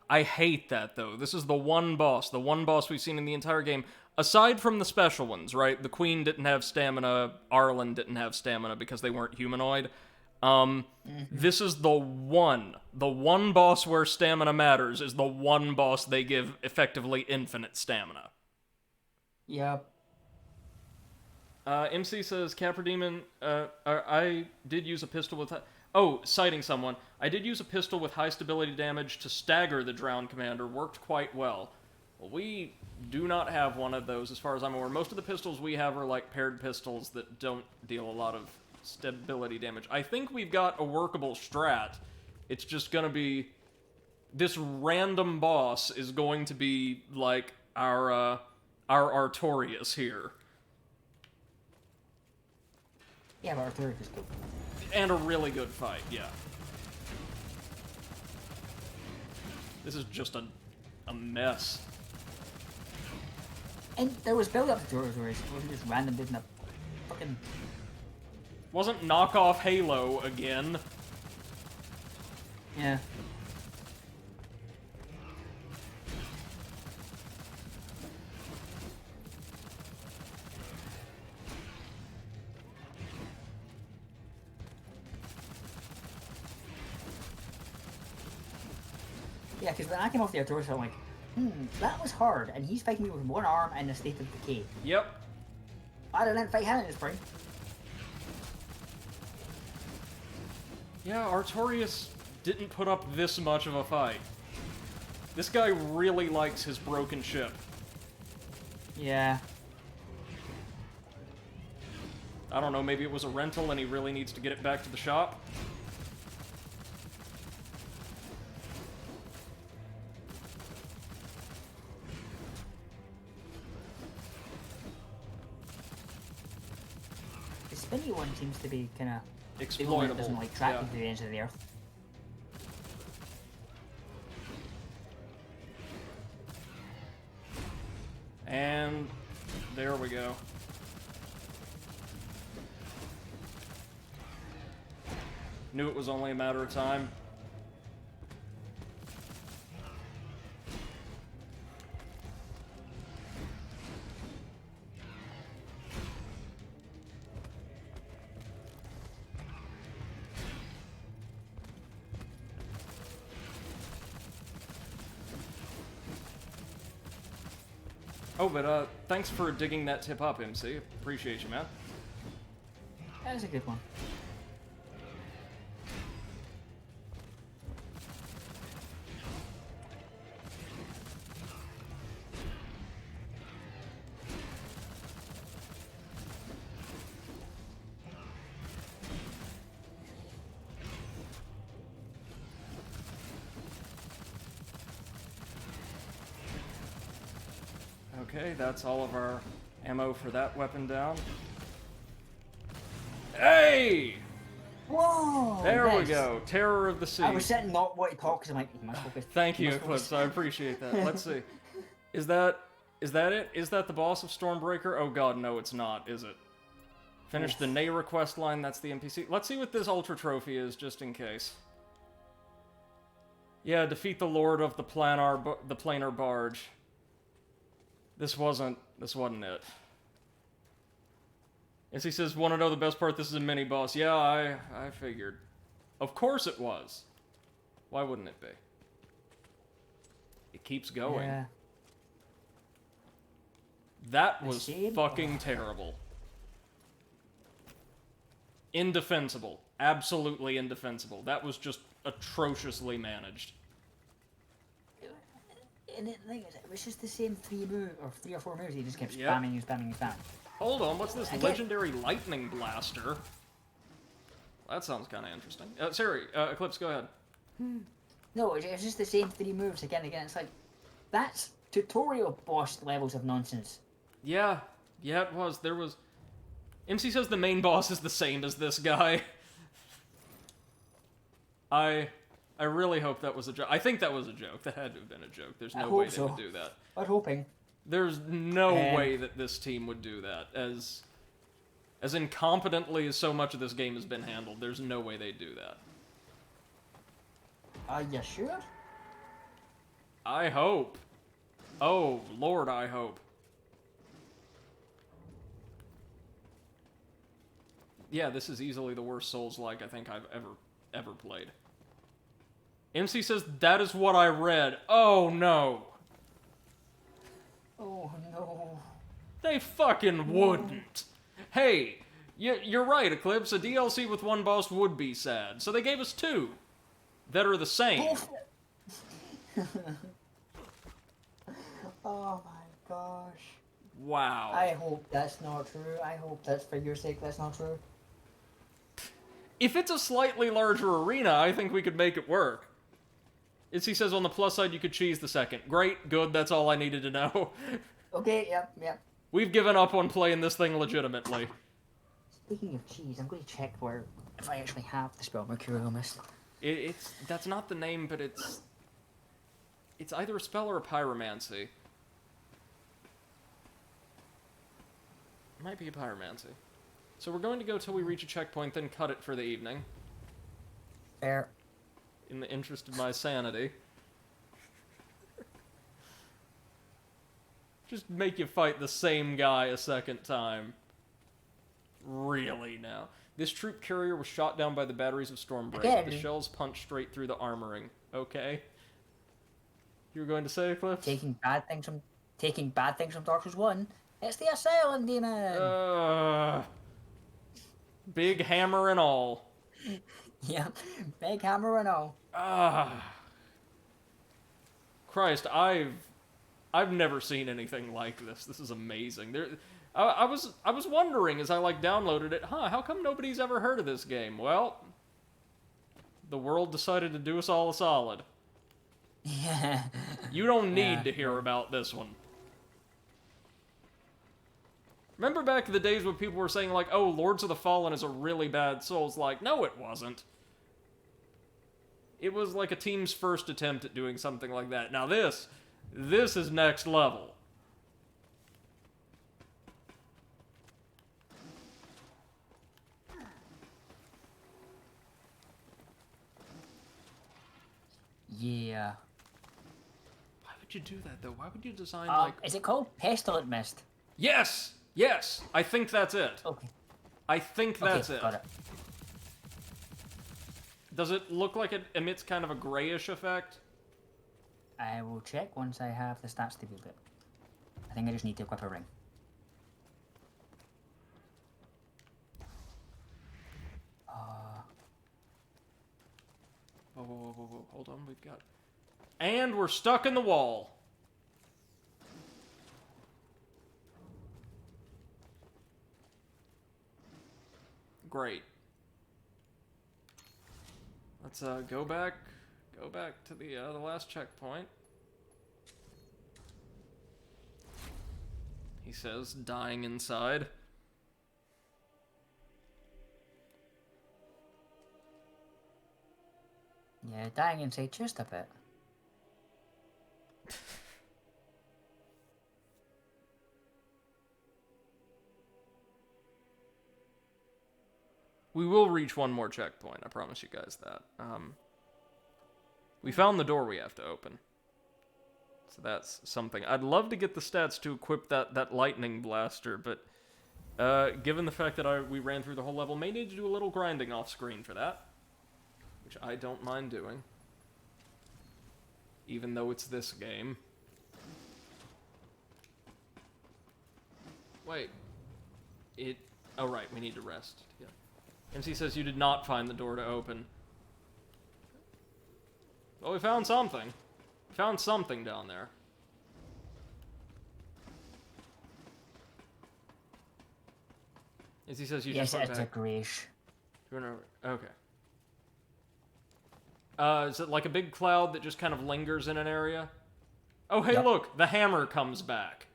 I hate that, though. This is the one boss we've seen in the entire game. Aside from the special ones, right? The Queen didn't have stamina, Arlen didn't have stamina because they weren't humanoid. This is the one boss where stamina matters, is the one boss they give effectively infinite stamina. Yep. MC says, Capra Demon, I did use a pistol with... Oh, citing someone. I did use a pistol with high stability damage to stagger the drowned commander. Worked quite well. Well, we do not have one of those, as far as I'm aware. Most of the pistols we have are like paired pistols that don't deal a lot of stability damage. I think we've got a workable strat. It's just gonna be... This random boss is going to be, like, our Artorias here. Yeah, but Arthuric is good. And a really good fight, yeah. This is just a mess. And there was build up to Arthuric. It wasn't just random building up. Fucking. Wasn't knockoff Halo again. Yeah. Yeah, because when I came off the Artorias, I'm like, that was hard, and he's fighting me with one arm and a state of decay. Yep. I don't know, fight him in his brain. Yeah, Artorias didn't put up this much of a fight. This guy really likes his broken ship. Yeah. I don't know, maybe it was a rental and he really needs to get it back to the shop? The spinny one seems to be kind of Exploitable. Doesn't like track Yeah. into the ends of the earth. And there we go. Knew it was only a matter of time. Oh, but thanks for digging that tip up, MC. Appreciate you, man. That is a good one. Okay, that's all of our ammo for that weapon down. Hey! Whoa! There we nice. go. Terror of the Sea. I was sitting not what to talk because I'm like, you must focus. Thank you, must focus. Eclipse. I appreciate that. Let's see. Is that it? Is that the boss of Stormbreaker? Oh god, no, it's not, is it? Finish the Nayra quest line, that's the NPC. Let's see what this Ultra Trophy is, just in case. Yeah, defeat the lord of the planar barge. This wasn't it. As he says, want to know the best part? This is a mini boss. Yeah, I figured. Of course it was. Why wouldn't it be? It keeps going. Yeah. That was fucking terrible. Indefensible. Absolutely indefensible. That was just atrociously managed. And the thing is, it was just the same 3 or 4 moves. He just kept Yep. spamming and spamming and spamming. Hold on, what's this Again. legendary lightning blaster? That sounds kind of interesting. Sorry, Eclipse, go ahead. No, it's just the same 3 moves again and again. It's like, that's tutorial boss levels of nonsense. Yeah, it was. There was... MC says the main boss is the same as this guy. I really hope that was a joke. I think that was a joke. That had to have been a joke. There's no way they would do that. I'm hoping. There's no way that this team would do that. As incompetently as so much of this game has been handled, there's no way they'd do that. Are you sure? I hope. Oh, Lord, I hope. Yeah, this is easily the worst Souls-like I think I've ever played. MC says, that is what I read. Oh, no. Oh, no. They fucking wouldn't. Hey, you're right, Eclipse. A DLC with 1 boss would be sad. So they gave us 2 that are the same. Oh my gosh. Wow. I hope that's not true. I hope that's for your sake that's not true. If it's a slightly larger arena, I think we could make it work. As he says, on the plus side, you could cheese the second. Great, good, that's all I needed to know. Okay, yep. We've given up on playing this thing legitimately. Speaking of cheese, I'm going to check if I actually have the spell Mercurial Mist. That's not the name, but it's either a spell or a pyromancy. It might be a pyromancy. So we're going to go till we reach a checkpoint, then cut it for the evening. Fair. In the interest of my sanity. Just make you fight the same guy a second time. Really now. This troop carrier was shot down by the batteries of Stormbreak. Again. The shells punched straight through the armoring. Okay. You were going to say, Eclipse? Taking bad things from Dark Souls 1. It's the Assailant Demon! Big hammer and all. Yeah, big hammer and all. Christ, I've never seen anything like this. This is amazing. I was wondering as I downloaded it, how come nobody's ever heard of this game? Well, the world decided to do us all a solid. Yeah. You don't need to hear about this one. Remember back in the days when people were saying, oh, Lords of the Fallen is a really bad Souls? No, it wasn't. It was a team's first attempt at doing something like that. Now this is next level. Yeah. Why would you do that, though? Why would you design, Is it called Pestilent Mist? Yes! Yes! I think that's it. Okay. I think that's it. Got it. Does it look like it emits kind of a grayish effect? I will check once I have the stats to build it. I think I just need to equip a ring. Whoa. Hold on, we've got... And we're stuck in the wall. Great. Let's go back to the last checkpoint. He says, dying inside. Yeah, dying inside just a bit. We will reach one more checkpoint, I promise you guys that. We found the door we have to open. So that's something. I'd love to get the stats to equip that lightning blaster, but given the fact that we ran through the whole level, may need to do a little grinding off screen for that, which I don't mind doing, even though it's this game. Wait. Oh right, we need to rest. Yeah. MC says you did not find the door to open. Well, we found something. We found something down there. MC says you Yes, just went it's a back. grayish. Okay. Is it like a big cloud that just kind of lingers in an area? Oh, hey, Yep. look! The hammer comes back.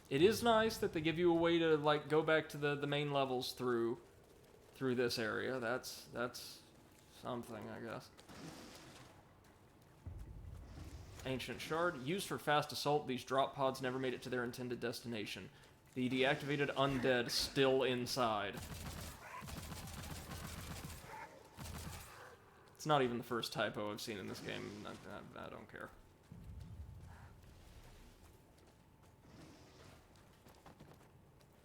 It is nice that they give you a way to, like, go back to the main levels through this area. That's something, I guess. Ancient Shard. Used for fast assault, these drop pods never made it to their intended destination. The deactivated undead still inside. It's not even the first typo I've seen in this game. I don't care.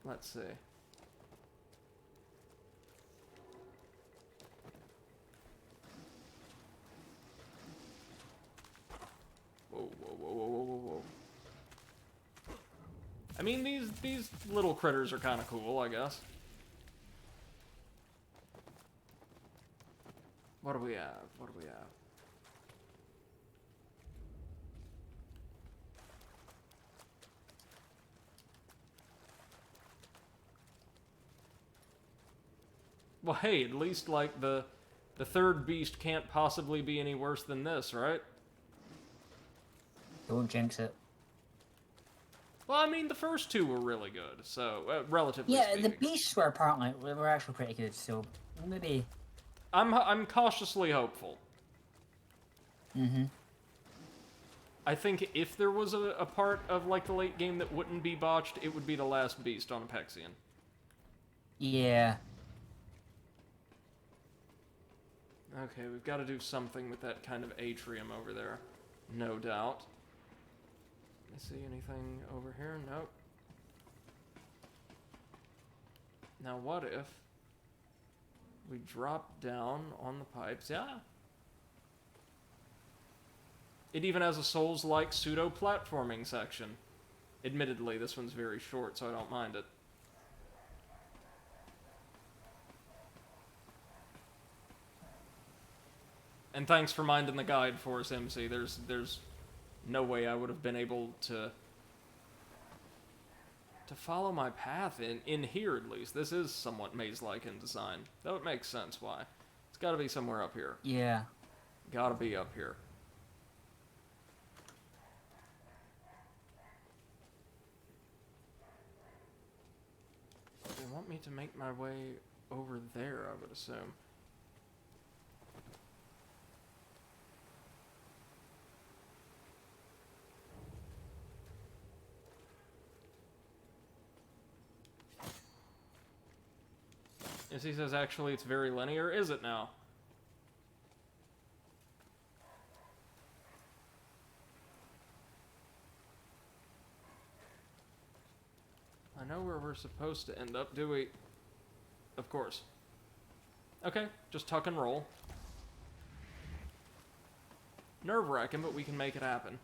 Let's see. Whoa, whoa, whoa, whoa, whoa, whoa, whoa. I mean, these little critters are kind of cool, I guess. What do we have? What do we have? Well, hey, at least, like, the third beast can't possibly be any worse than this, right? Don't jinx it. Well, I mean, the first two were really good, so, relatively Yeah, speaking. the beasts were apparently were actually pretty good, so maybe. I'm cautiously hopeful. Mm-hmm. I think if there was a part of, like, the late game that wouldn't be botched, it would be the last beast on Apexian. Yeah. Okay, we've got to do something with that kind of atrium over there. No doubt. Let me see anything over here? Nope. Now what if we drop down on the pipes? Yeah. It even has a Souls-like pseudo-platforming section. Admittedly, this one's very short, so I don't mind it. And thanks for minding the guide for us, MC. There's no way I would have been able to follow my path in here, at least. This is somewhat maze-like in design. Though it makes sense why. It's gotta be somewhere up here. Yeah. Gotta be up here. They want me to make my way over there, I would assume. Yes, he says actually it's very linear. Is it now? I know where we're supposed to end up, do we? Of course. Okay, just tuck and roll. Nerve-wracking, but we can make it happen.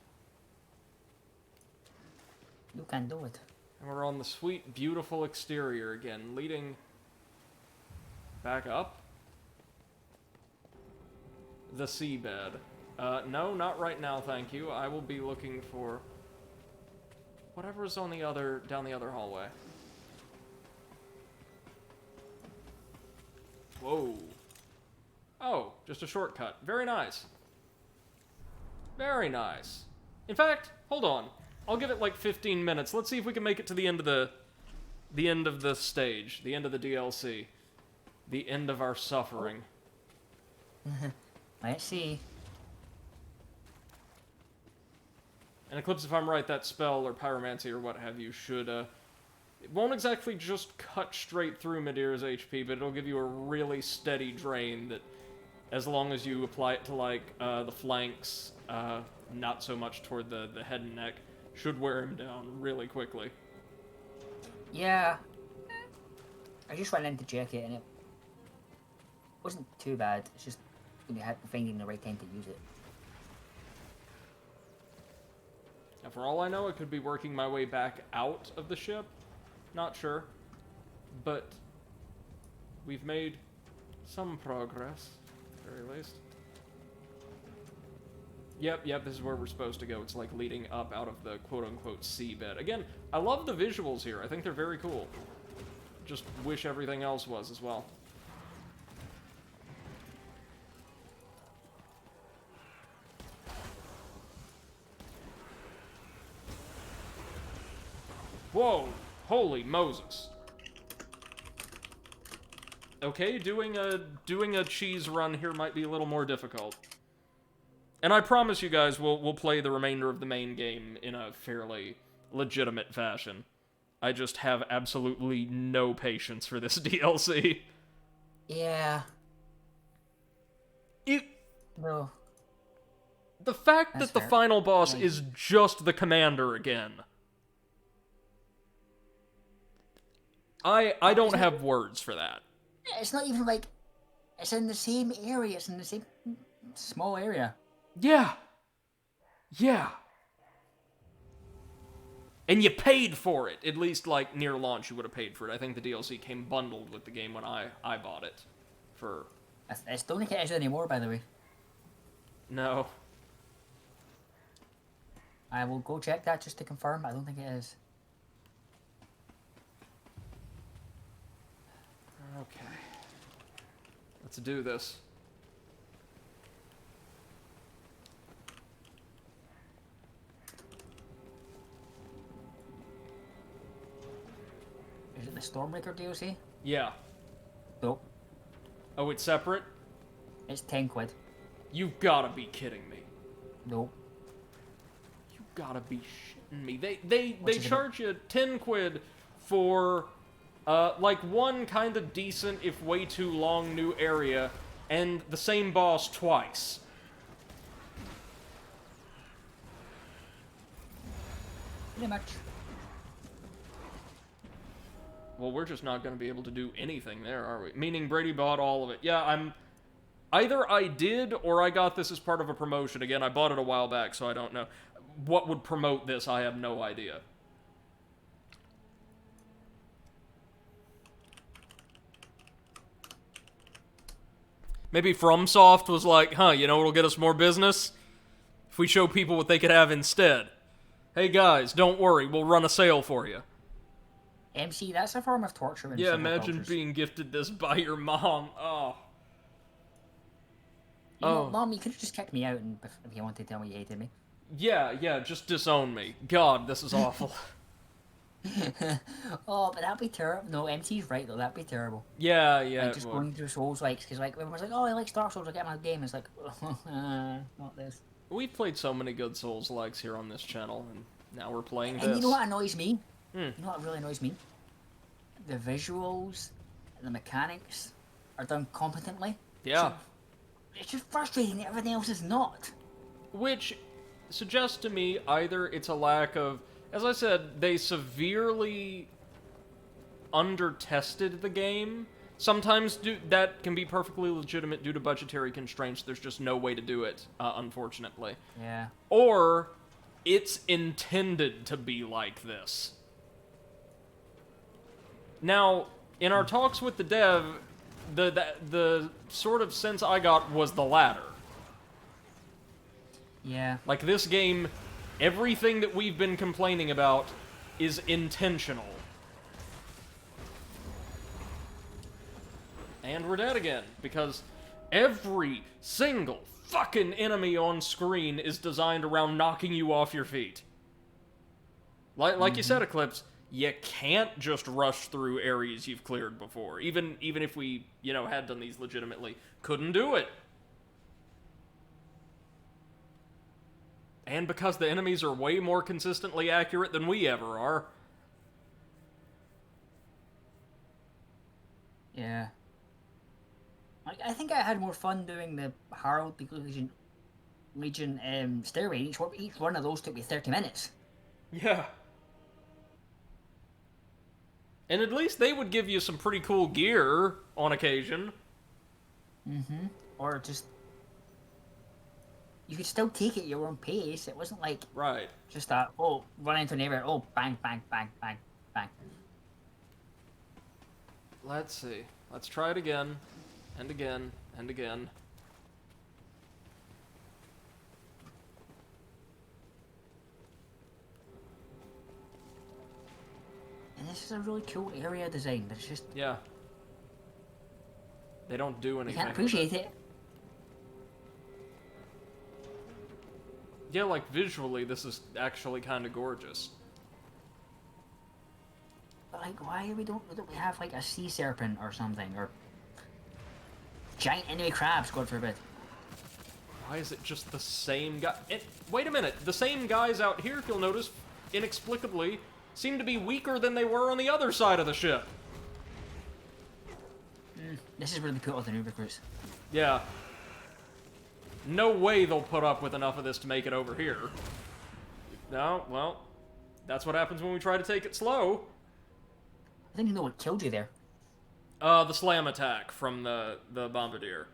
You can do it. And we're on the sweet, beautiful exterior again, leading back up the seabed. No, not right now, thank you. I will be looking for whatever's on down the other hallway. Whoa. Oh, just a shortcut. Very nice. Very nice. In fact, hold on. I'll give it like 15 minutes. Let's see if we can make it to the end of the stage, the end of the DLC, the end of our suffering. Let's see. And Eclipse, if I'm right, that spell or pyromancy or what have you should It won't exactly just cut straight through Midir's HP, but it'll give you a really steady drain that, as long as you apply it to, like, the flanks, not so much toward the head and neck, should wear him down really quickly. Yeah. I just went in to check it, and it wasn't too bad. It's just finding the right time to use it. Now, for all I know, it could be working my way back out of the ship. Not sure. But we've made some progress, at the very least. Yep, this is where we're supposed to go. It's like leading up out of the quote-unquote seabed. Again, I love the visuals here. I think they're very cool. Just wish everything else was as well. Whoa! Holy Moses. Okay, doing a cheese run here might be a little more difficult. And I promise you guys we'll play the remainder of the main game in a fairly legitimate fashion. I just have absolutely no patience for this DLC. Yeah. No. The fact That's that the fair. final boss is just the commander again. I don't have words for that. It's not even like it's in the same area. It's in the same small area. Yeah. And you paid for it. At least, like, near launch you would have paid for it. I think the DLC came bundled with the game when I bought it. For... I still don't think it is anymore, by the way. No. I will go check that just to confirm. I don't think it is. Okay. Let's do this. Is it the Stormbreaker DLC? Yeah. Nope. Oh, it's separate? It's 10 quid. You've gotta be kidding me. Nope. You gotta be shitting me. They What's it charge you 10 quid for, like, one kind of decent, if way too long, new area, and the same boss twice. Pretty much. Well, we're just not going to be able to do anything there, are we? Meaning Brady bought all of it. Yeah, either I did, or I got this as part of a promotion. Again, I bought it a while back, so I don't know. What would promote this, I have no idea. Maybe FromSoft was like, huh, you know what'll get us more business? If we show people what they could have instead. Hey guys, don't worry, we'll run a sale for you. MC, that's a form of torture. In Yeah, several imagine cultures. being gifted this by your mom. Oh. You know, Oh. Mom, you could have just kicked me out if you wanted to tell me you hated me. Yeah, just disown me. God, this is awful. Oh, but that'd be terrible. No, MC's right though. That'd be terrible. Yeah, Like it just would. going through Souls likes, because like everyone's like, oh, I like Dark Souls. I get my game. It's like, not this. We've played so many good Souls-likes here on this channel, and now we're playing And this. you know what annoys me? Hmm. You know what really annoys me? The visuals, the mechanics are done competently. Yeah. It's just frustrating that everything else is not. Which suggests to me either it's a lack of... As I said, they severely under-tested the game. Sometimes that can be perfectly legitimate due to budgetary constraints. There's just no way to do it, unfortunately. Yeah. Or it's intended to be like this. Now, in our talks with the dev, the sort of sense I got was the latter. Yeah. Like, this game, everything that we've been complaining about is intentional. And we're dead again, because every single fucking enemy on screen is designed around knocking you off your feet. Like you said, Eclipse, you can't just rush through areas you've cleared before. Even if we, had done these legitimately. Couldn't do it. And because the enemies are way more consistently accurate than we ever are. Yeah. Like, I think I had more fun doing the Harold the Legion stairway. Each one of those took me 30 minutes. Yeah. And at least they would give you some pretty cool gear on occasion. Mm-hmm. Or just... You could still take it at your own pace. It wasn't like... Right. Just that, oh, run into a neighbor, oh, bang, bang, bang, bang, bang. Let's see. Let's try it again. And again. And again. And this is a really cool area design, but it's just... Yeah. They don't do You anything. can't appreciate it. Yeah, like visually, this is actually kind of gorgeous. But like, why don't we have like a sea serpent or something, or giant enemy crabs, God forbid? Why is it just the same guy? Wait a minute, the same guys out here, if you'll notice, inexplicably, seem to be weaker than they were on the other side of the ship. This is where they put all the new recruits. Yeah. No way they'll put up with enough of this to make it over here. No, well, that's what happens when we try to take it slow. I didn't even know what killed you there. The slam attack from the bombardier.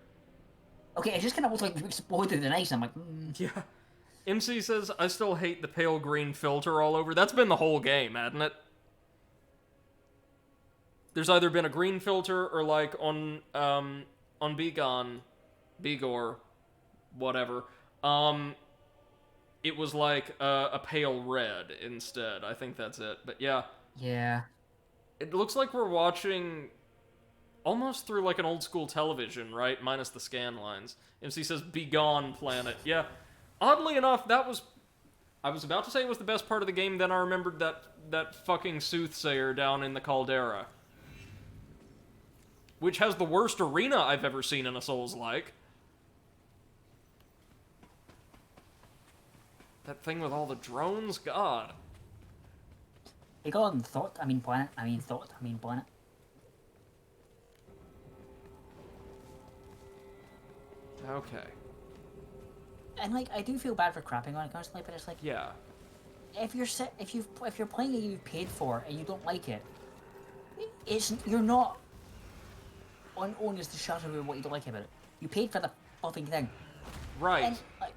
Okay, it just kind of looked like you exploded the ice. I'm like, Yeah. MC says, I still hate the pale green filter all over. That's been the whole game, hasn't it? There's either been a green filter or like on Begor, whatever. It was like a pale red instead. I think that's it. But yeah. yeah. It looks like we're watching almost through like an old school television, right? Minus the scan lines. MC says, "Be gone, planet." Yeah. Oddly enough, that was... I was about to say it was the best part of the game, then I remembered that fucking soothsayer down in the caldera. Which has the worst arena I've ever seen in a Souls-like. That thing with all the drones? God. They got on thought, I mean planet, planet. Okay. And like, I do feel bad for crapping on it constantly, but it's like, Yeah. if you're playing a game you've paid for and you don't like it, you're not on honest to shut about what you don't like about it. You paid for the fucking thing. Right. And like,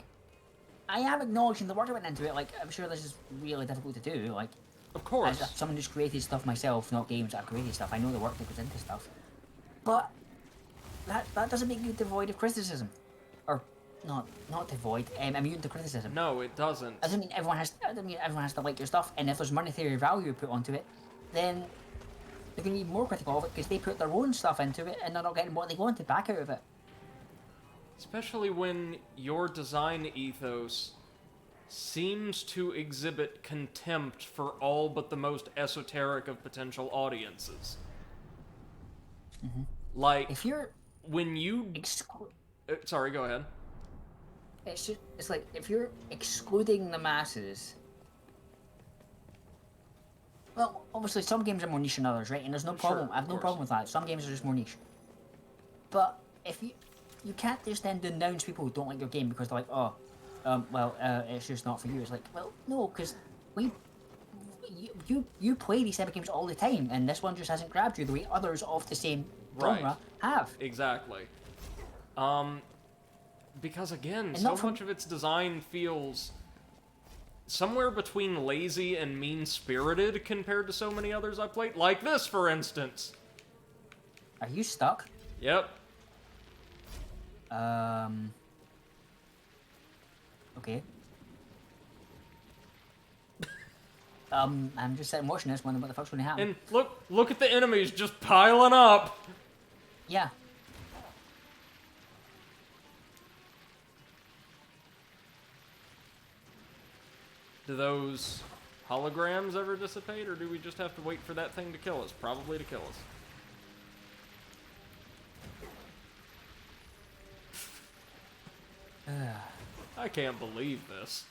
I am acknowledging the work that went into it. Like, I'm sure this is really difficult to do. Like, Of course. as someone who's created stuff myself, not games that have created stuff, I know the work that goes into stuff. But that doesn't make you devoid of criticism, or not devoid, immune to criticism. No, it doesn't. I don't mean everyone has to like your stuff, and if there's monetary value put onto it, then they're going to be more critical of it because they put their own stuff into it and they're not getting what they wanted back out of it. Especially when your design ethos seems to exhibit contempt for all but the most esoteric of potential audiences. Mm-hmm. Like, If you're when you... sorry, go ahead. it's like if you're excluding the masses. Well, obviously some games are more niche than others, right? And there's no problem. Sure, I have no of problem with that. Some games are just more niche. But if you can't just then denounce people who don't like your game because they're like, it's just not for you. It's like, well, no, because you play these type of games all the time, and this one just hasn't grabbed you the way others of the same genre have. Exactly. Because again, And so much of its design feels somewhere between lazy and mean-spirited compared to so many others I've played. Like this, for instance. Are you stuck? Yep. Okay. I'm just sitting watching this, wondering what the fuck's going to happen. And look at the enemies just piling up. Yeah. Do those holograms ever dissipate, or do we just have to wait for that thing to kill us? Probably to kill us. I can't believe this.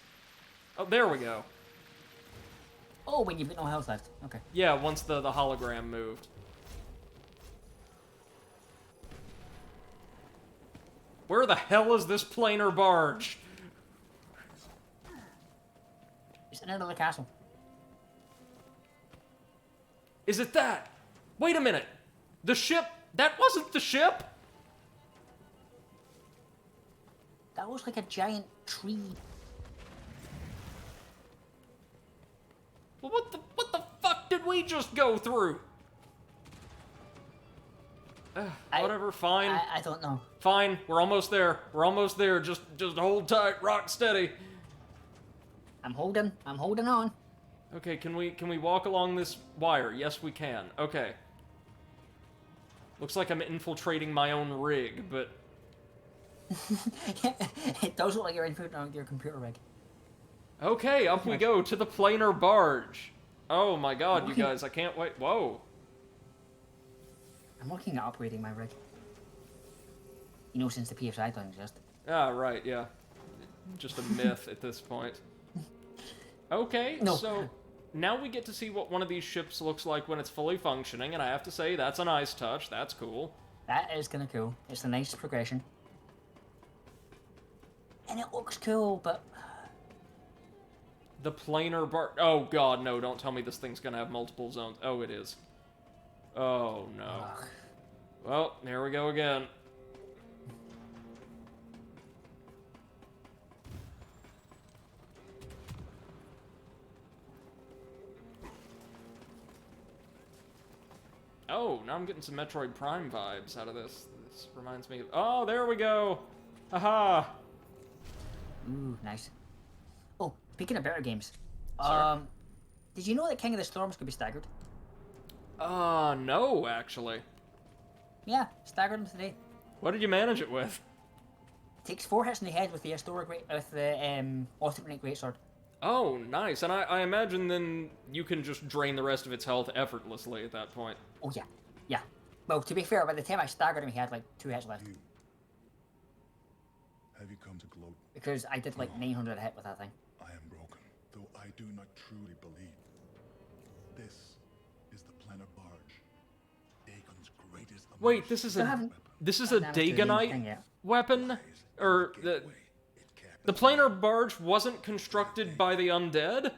Oh, there we go. Oh, when you've got no health left. Okay. Yeah, once the hologram moved. Where the hell is this planar barge? It's in another castle. Is it that? Wait a minute. The ship? That wasn't the ship? That looks like a giant tree. Well, what the fuck did we just go through? Whatever, fine. I don't know. Fine, we're almost there. We're almost there. Just hold tight, rock steady. I'm holding on. Okay, can we walk along this wire? Yes, we can. Okay. Looks like I'm infiltrating my own rig, but It does look like you're infiltrating your computer rig. okay, up we go to the planar barge. Oh my god, you guys, I can't wait. Whoa. I'm looking at upgrading my rig. You know, since the PSI don't exist. Ah, right, yeah. Just a myth at this point. Okay, No. so now we get to see what one of these ships looks like when it's fully functioning, and I have to say, that's a nice touch. That's cool. That is kind of cool. It's a nice progression. And it looks cool, but... The planar bar... Oh, God, no, don't tell me this thing's gonna have multiple zones. Oh, it is. Oh, no. Ugh. Well, here we go again. Oh, now I'm getting some Metroid Prime vibes out of this. This reminds me of... Oh, there we go! Haha! Ooh, nice. Oh, speaking of better games. Sir? Did you know that King of the Storms could be staggered? No, actually. Yeah, staggered him today. What did you manage it with? Takes 4 hits in the head with the alternate greatsword. Oh, nice. And I imagine then you can just drain the rest of its health effortlessly at that point. Oh yeah, yeah. Well, to be fair, by the time I staggered him, he had like 2 hits left. Have you come to gloat? Because I did like 900 a hit with that thing. I am broken, though I do not truly believe. This is the planar barge. Dagon's greatest. Wait, this is a Dagonite weapon? Or the planar barge wasn't constructed by the undead?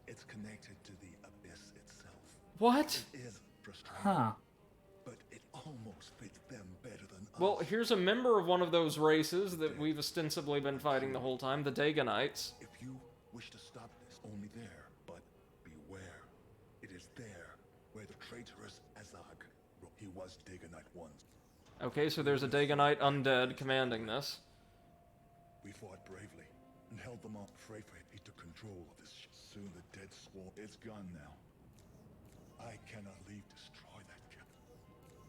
It's connected to the abyss itself. What? It is frustrating, Huh. but it almost fits them better than us. Well, here's a member of one of those races that we've ostensibly been fighting the whole time, the Dagonites. If you wish to stop this, only there, but beware. It is there where the traitorous Azag. He was Dagonite once. Okay, so there's a Dagonite undead commanding this. We fought bravely and held them off. He took control of this ship. Soon the dead swarm is gone now. I cannot leave destroy that ship.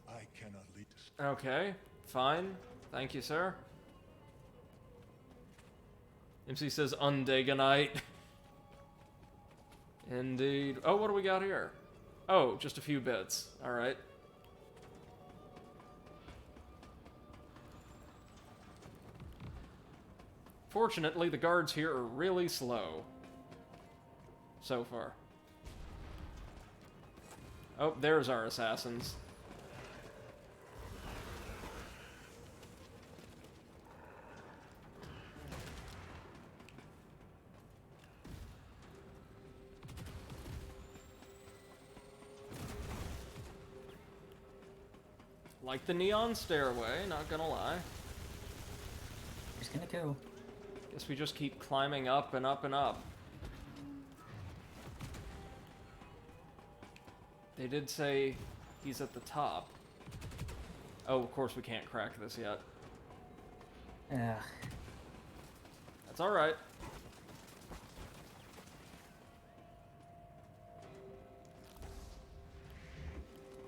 I cannot leave destroy. Okay, fine. Thank you, sir. MC says undagonite. Indeed. Oh, what do we got here? Oh, just a few bits. Alright. Fortunately, the guards here are really slow. So far. Oh, there's our assassins. Like the neon stairway, not gonna lie. It's kind of cool. Guess we just keep climbing up and up and up. They did say he's at the top. Oh, of course we can't crack this yet. Ugh. That's alright.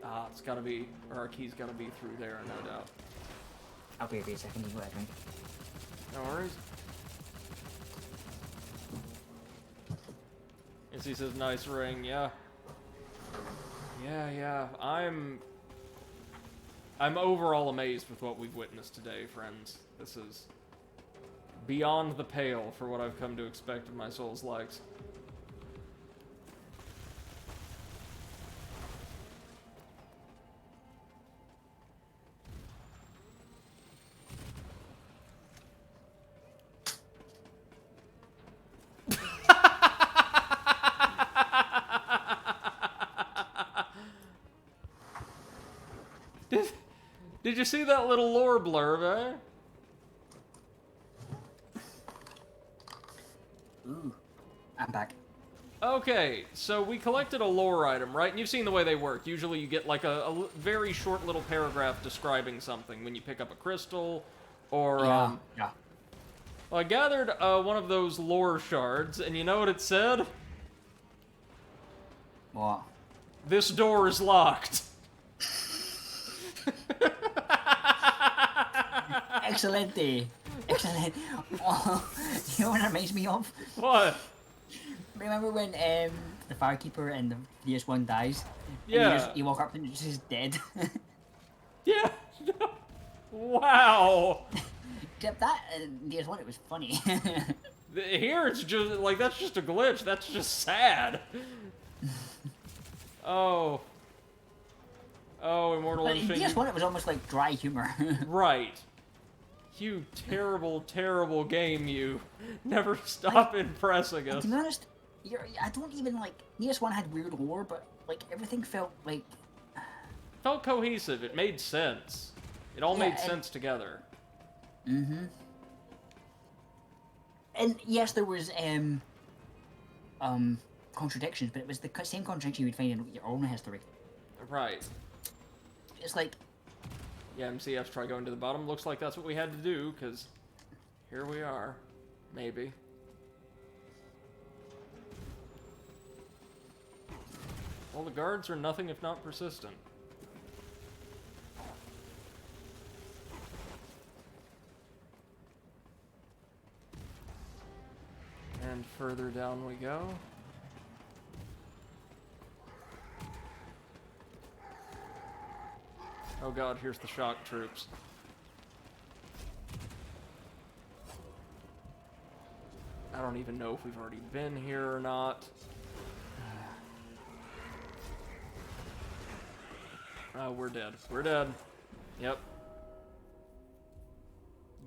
Ah, it's gotta be, or our key's gotta be through there, no doubt. I'll be a second. You go ahead, man. No worries. Yes, he says nice ring, yeah. Yeah. I'm overall amazed with what we've witnessed today, friends. This is beyond the pale for what I've come to expect of my Souls likes. Did you see that little lore blurb, eh? Ooh, I'm back. Okay, so we collected a lore item, right? And you've seen the way they work. Usually you get like a very short little paragraph describing something when you pick up a crystal, or, Yeah. Well, I gathered one of those lore shards, and you know what it said? What? This door is locked. Excelente. Excellent. Oh, you know what it reminds me of? What? Remember when the firekeeper in the DS1 dies? Yeah. And you walk up and it's just dead. Yeah. Wow. Except that in DS1 it was funny. Here it's just like that's just a glitch. That's just sad. Oh. Oh, Immortal But in Unchained. DS1 it was almost like dry humor. Right. You terrible, terrible game, you. Never stop impressing And us. to be honest, I don't even like DS1 had weird lore, but like everything felt like Felt cohesive. It made sense. It all Yeah, made sense together. and yes, there was contradictions, but it was the same contradiction you would find in your own history. Right. It's like Yeah, MCF's try going to the bottom. Looks like that's what we had to do, because here we are. Maybe. Well, the guards are nothing if not persistent. And further down we go. Oh god, here's the shock troops. I don't even know if we've already been here or not. Oh, we're dead. We're dead. Yep.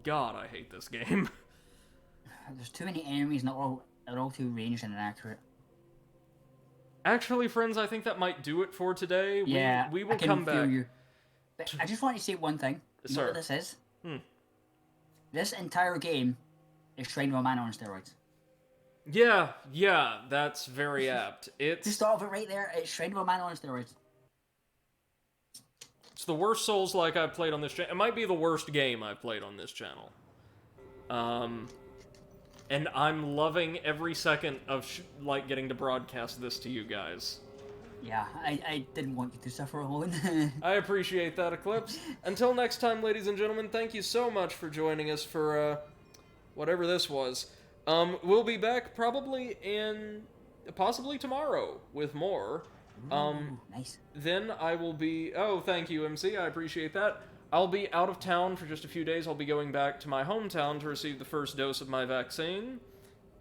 God, I hate this game. there's too many enemies and they're all too ranged and inaccurate. Actually, friends, I think that might do it for today. Yeah, we will I can come feel back. you. But I just want to say one thing. You know Sir. what this is? Hmm. This entire game is Shrine of a Man on steroids. Yeah, that's very apt. Just It's start off it right there. It's Shrine of a Man on steroids. the worst Souls-like I've played on this channel. It might be the worst game I've played on this channel. And I'm loving every second of like getting to broadcast this to you guys. Yeah, I didn't want you to suffer alone. I appreciate that, Eclipse. Until next time, ladies and gentlemen, thank you so much for joining us for, whatever this was. We'll be back probably possibly tomorrow with more. Ooh, nice. Then I will be... Oh, thank you, MC. I appreciate that. I'll be out of town for just a few days. I'll be going back to my hometown to receive the first dose of my vaccine.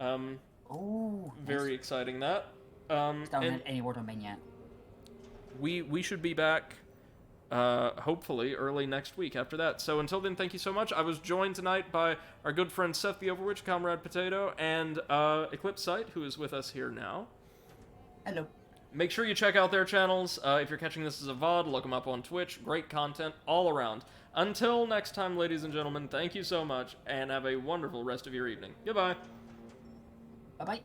Oh, Very exciting, that. Still haven't And had any word on mine yet. we should be back, hopefully, early next week after that. So until then, thank you so much. I was joined tonight by our good friend Seth the Overwitch, Comrade Potato, and Eclipse Sight, who is with us here now. Hello. Make sure you check out their channels. If you're catching this as a VOD, look them up on Twitch. Great content all around. Until next time, ladies and gentlemen, thank you so much, and have a wonderful rest of your evening. Goodbye. Bye-bye.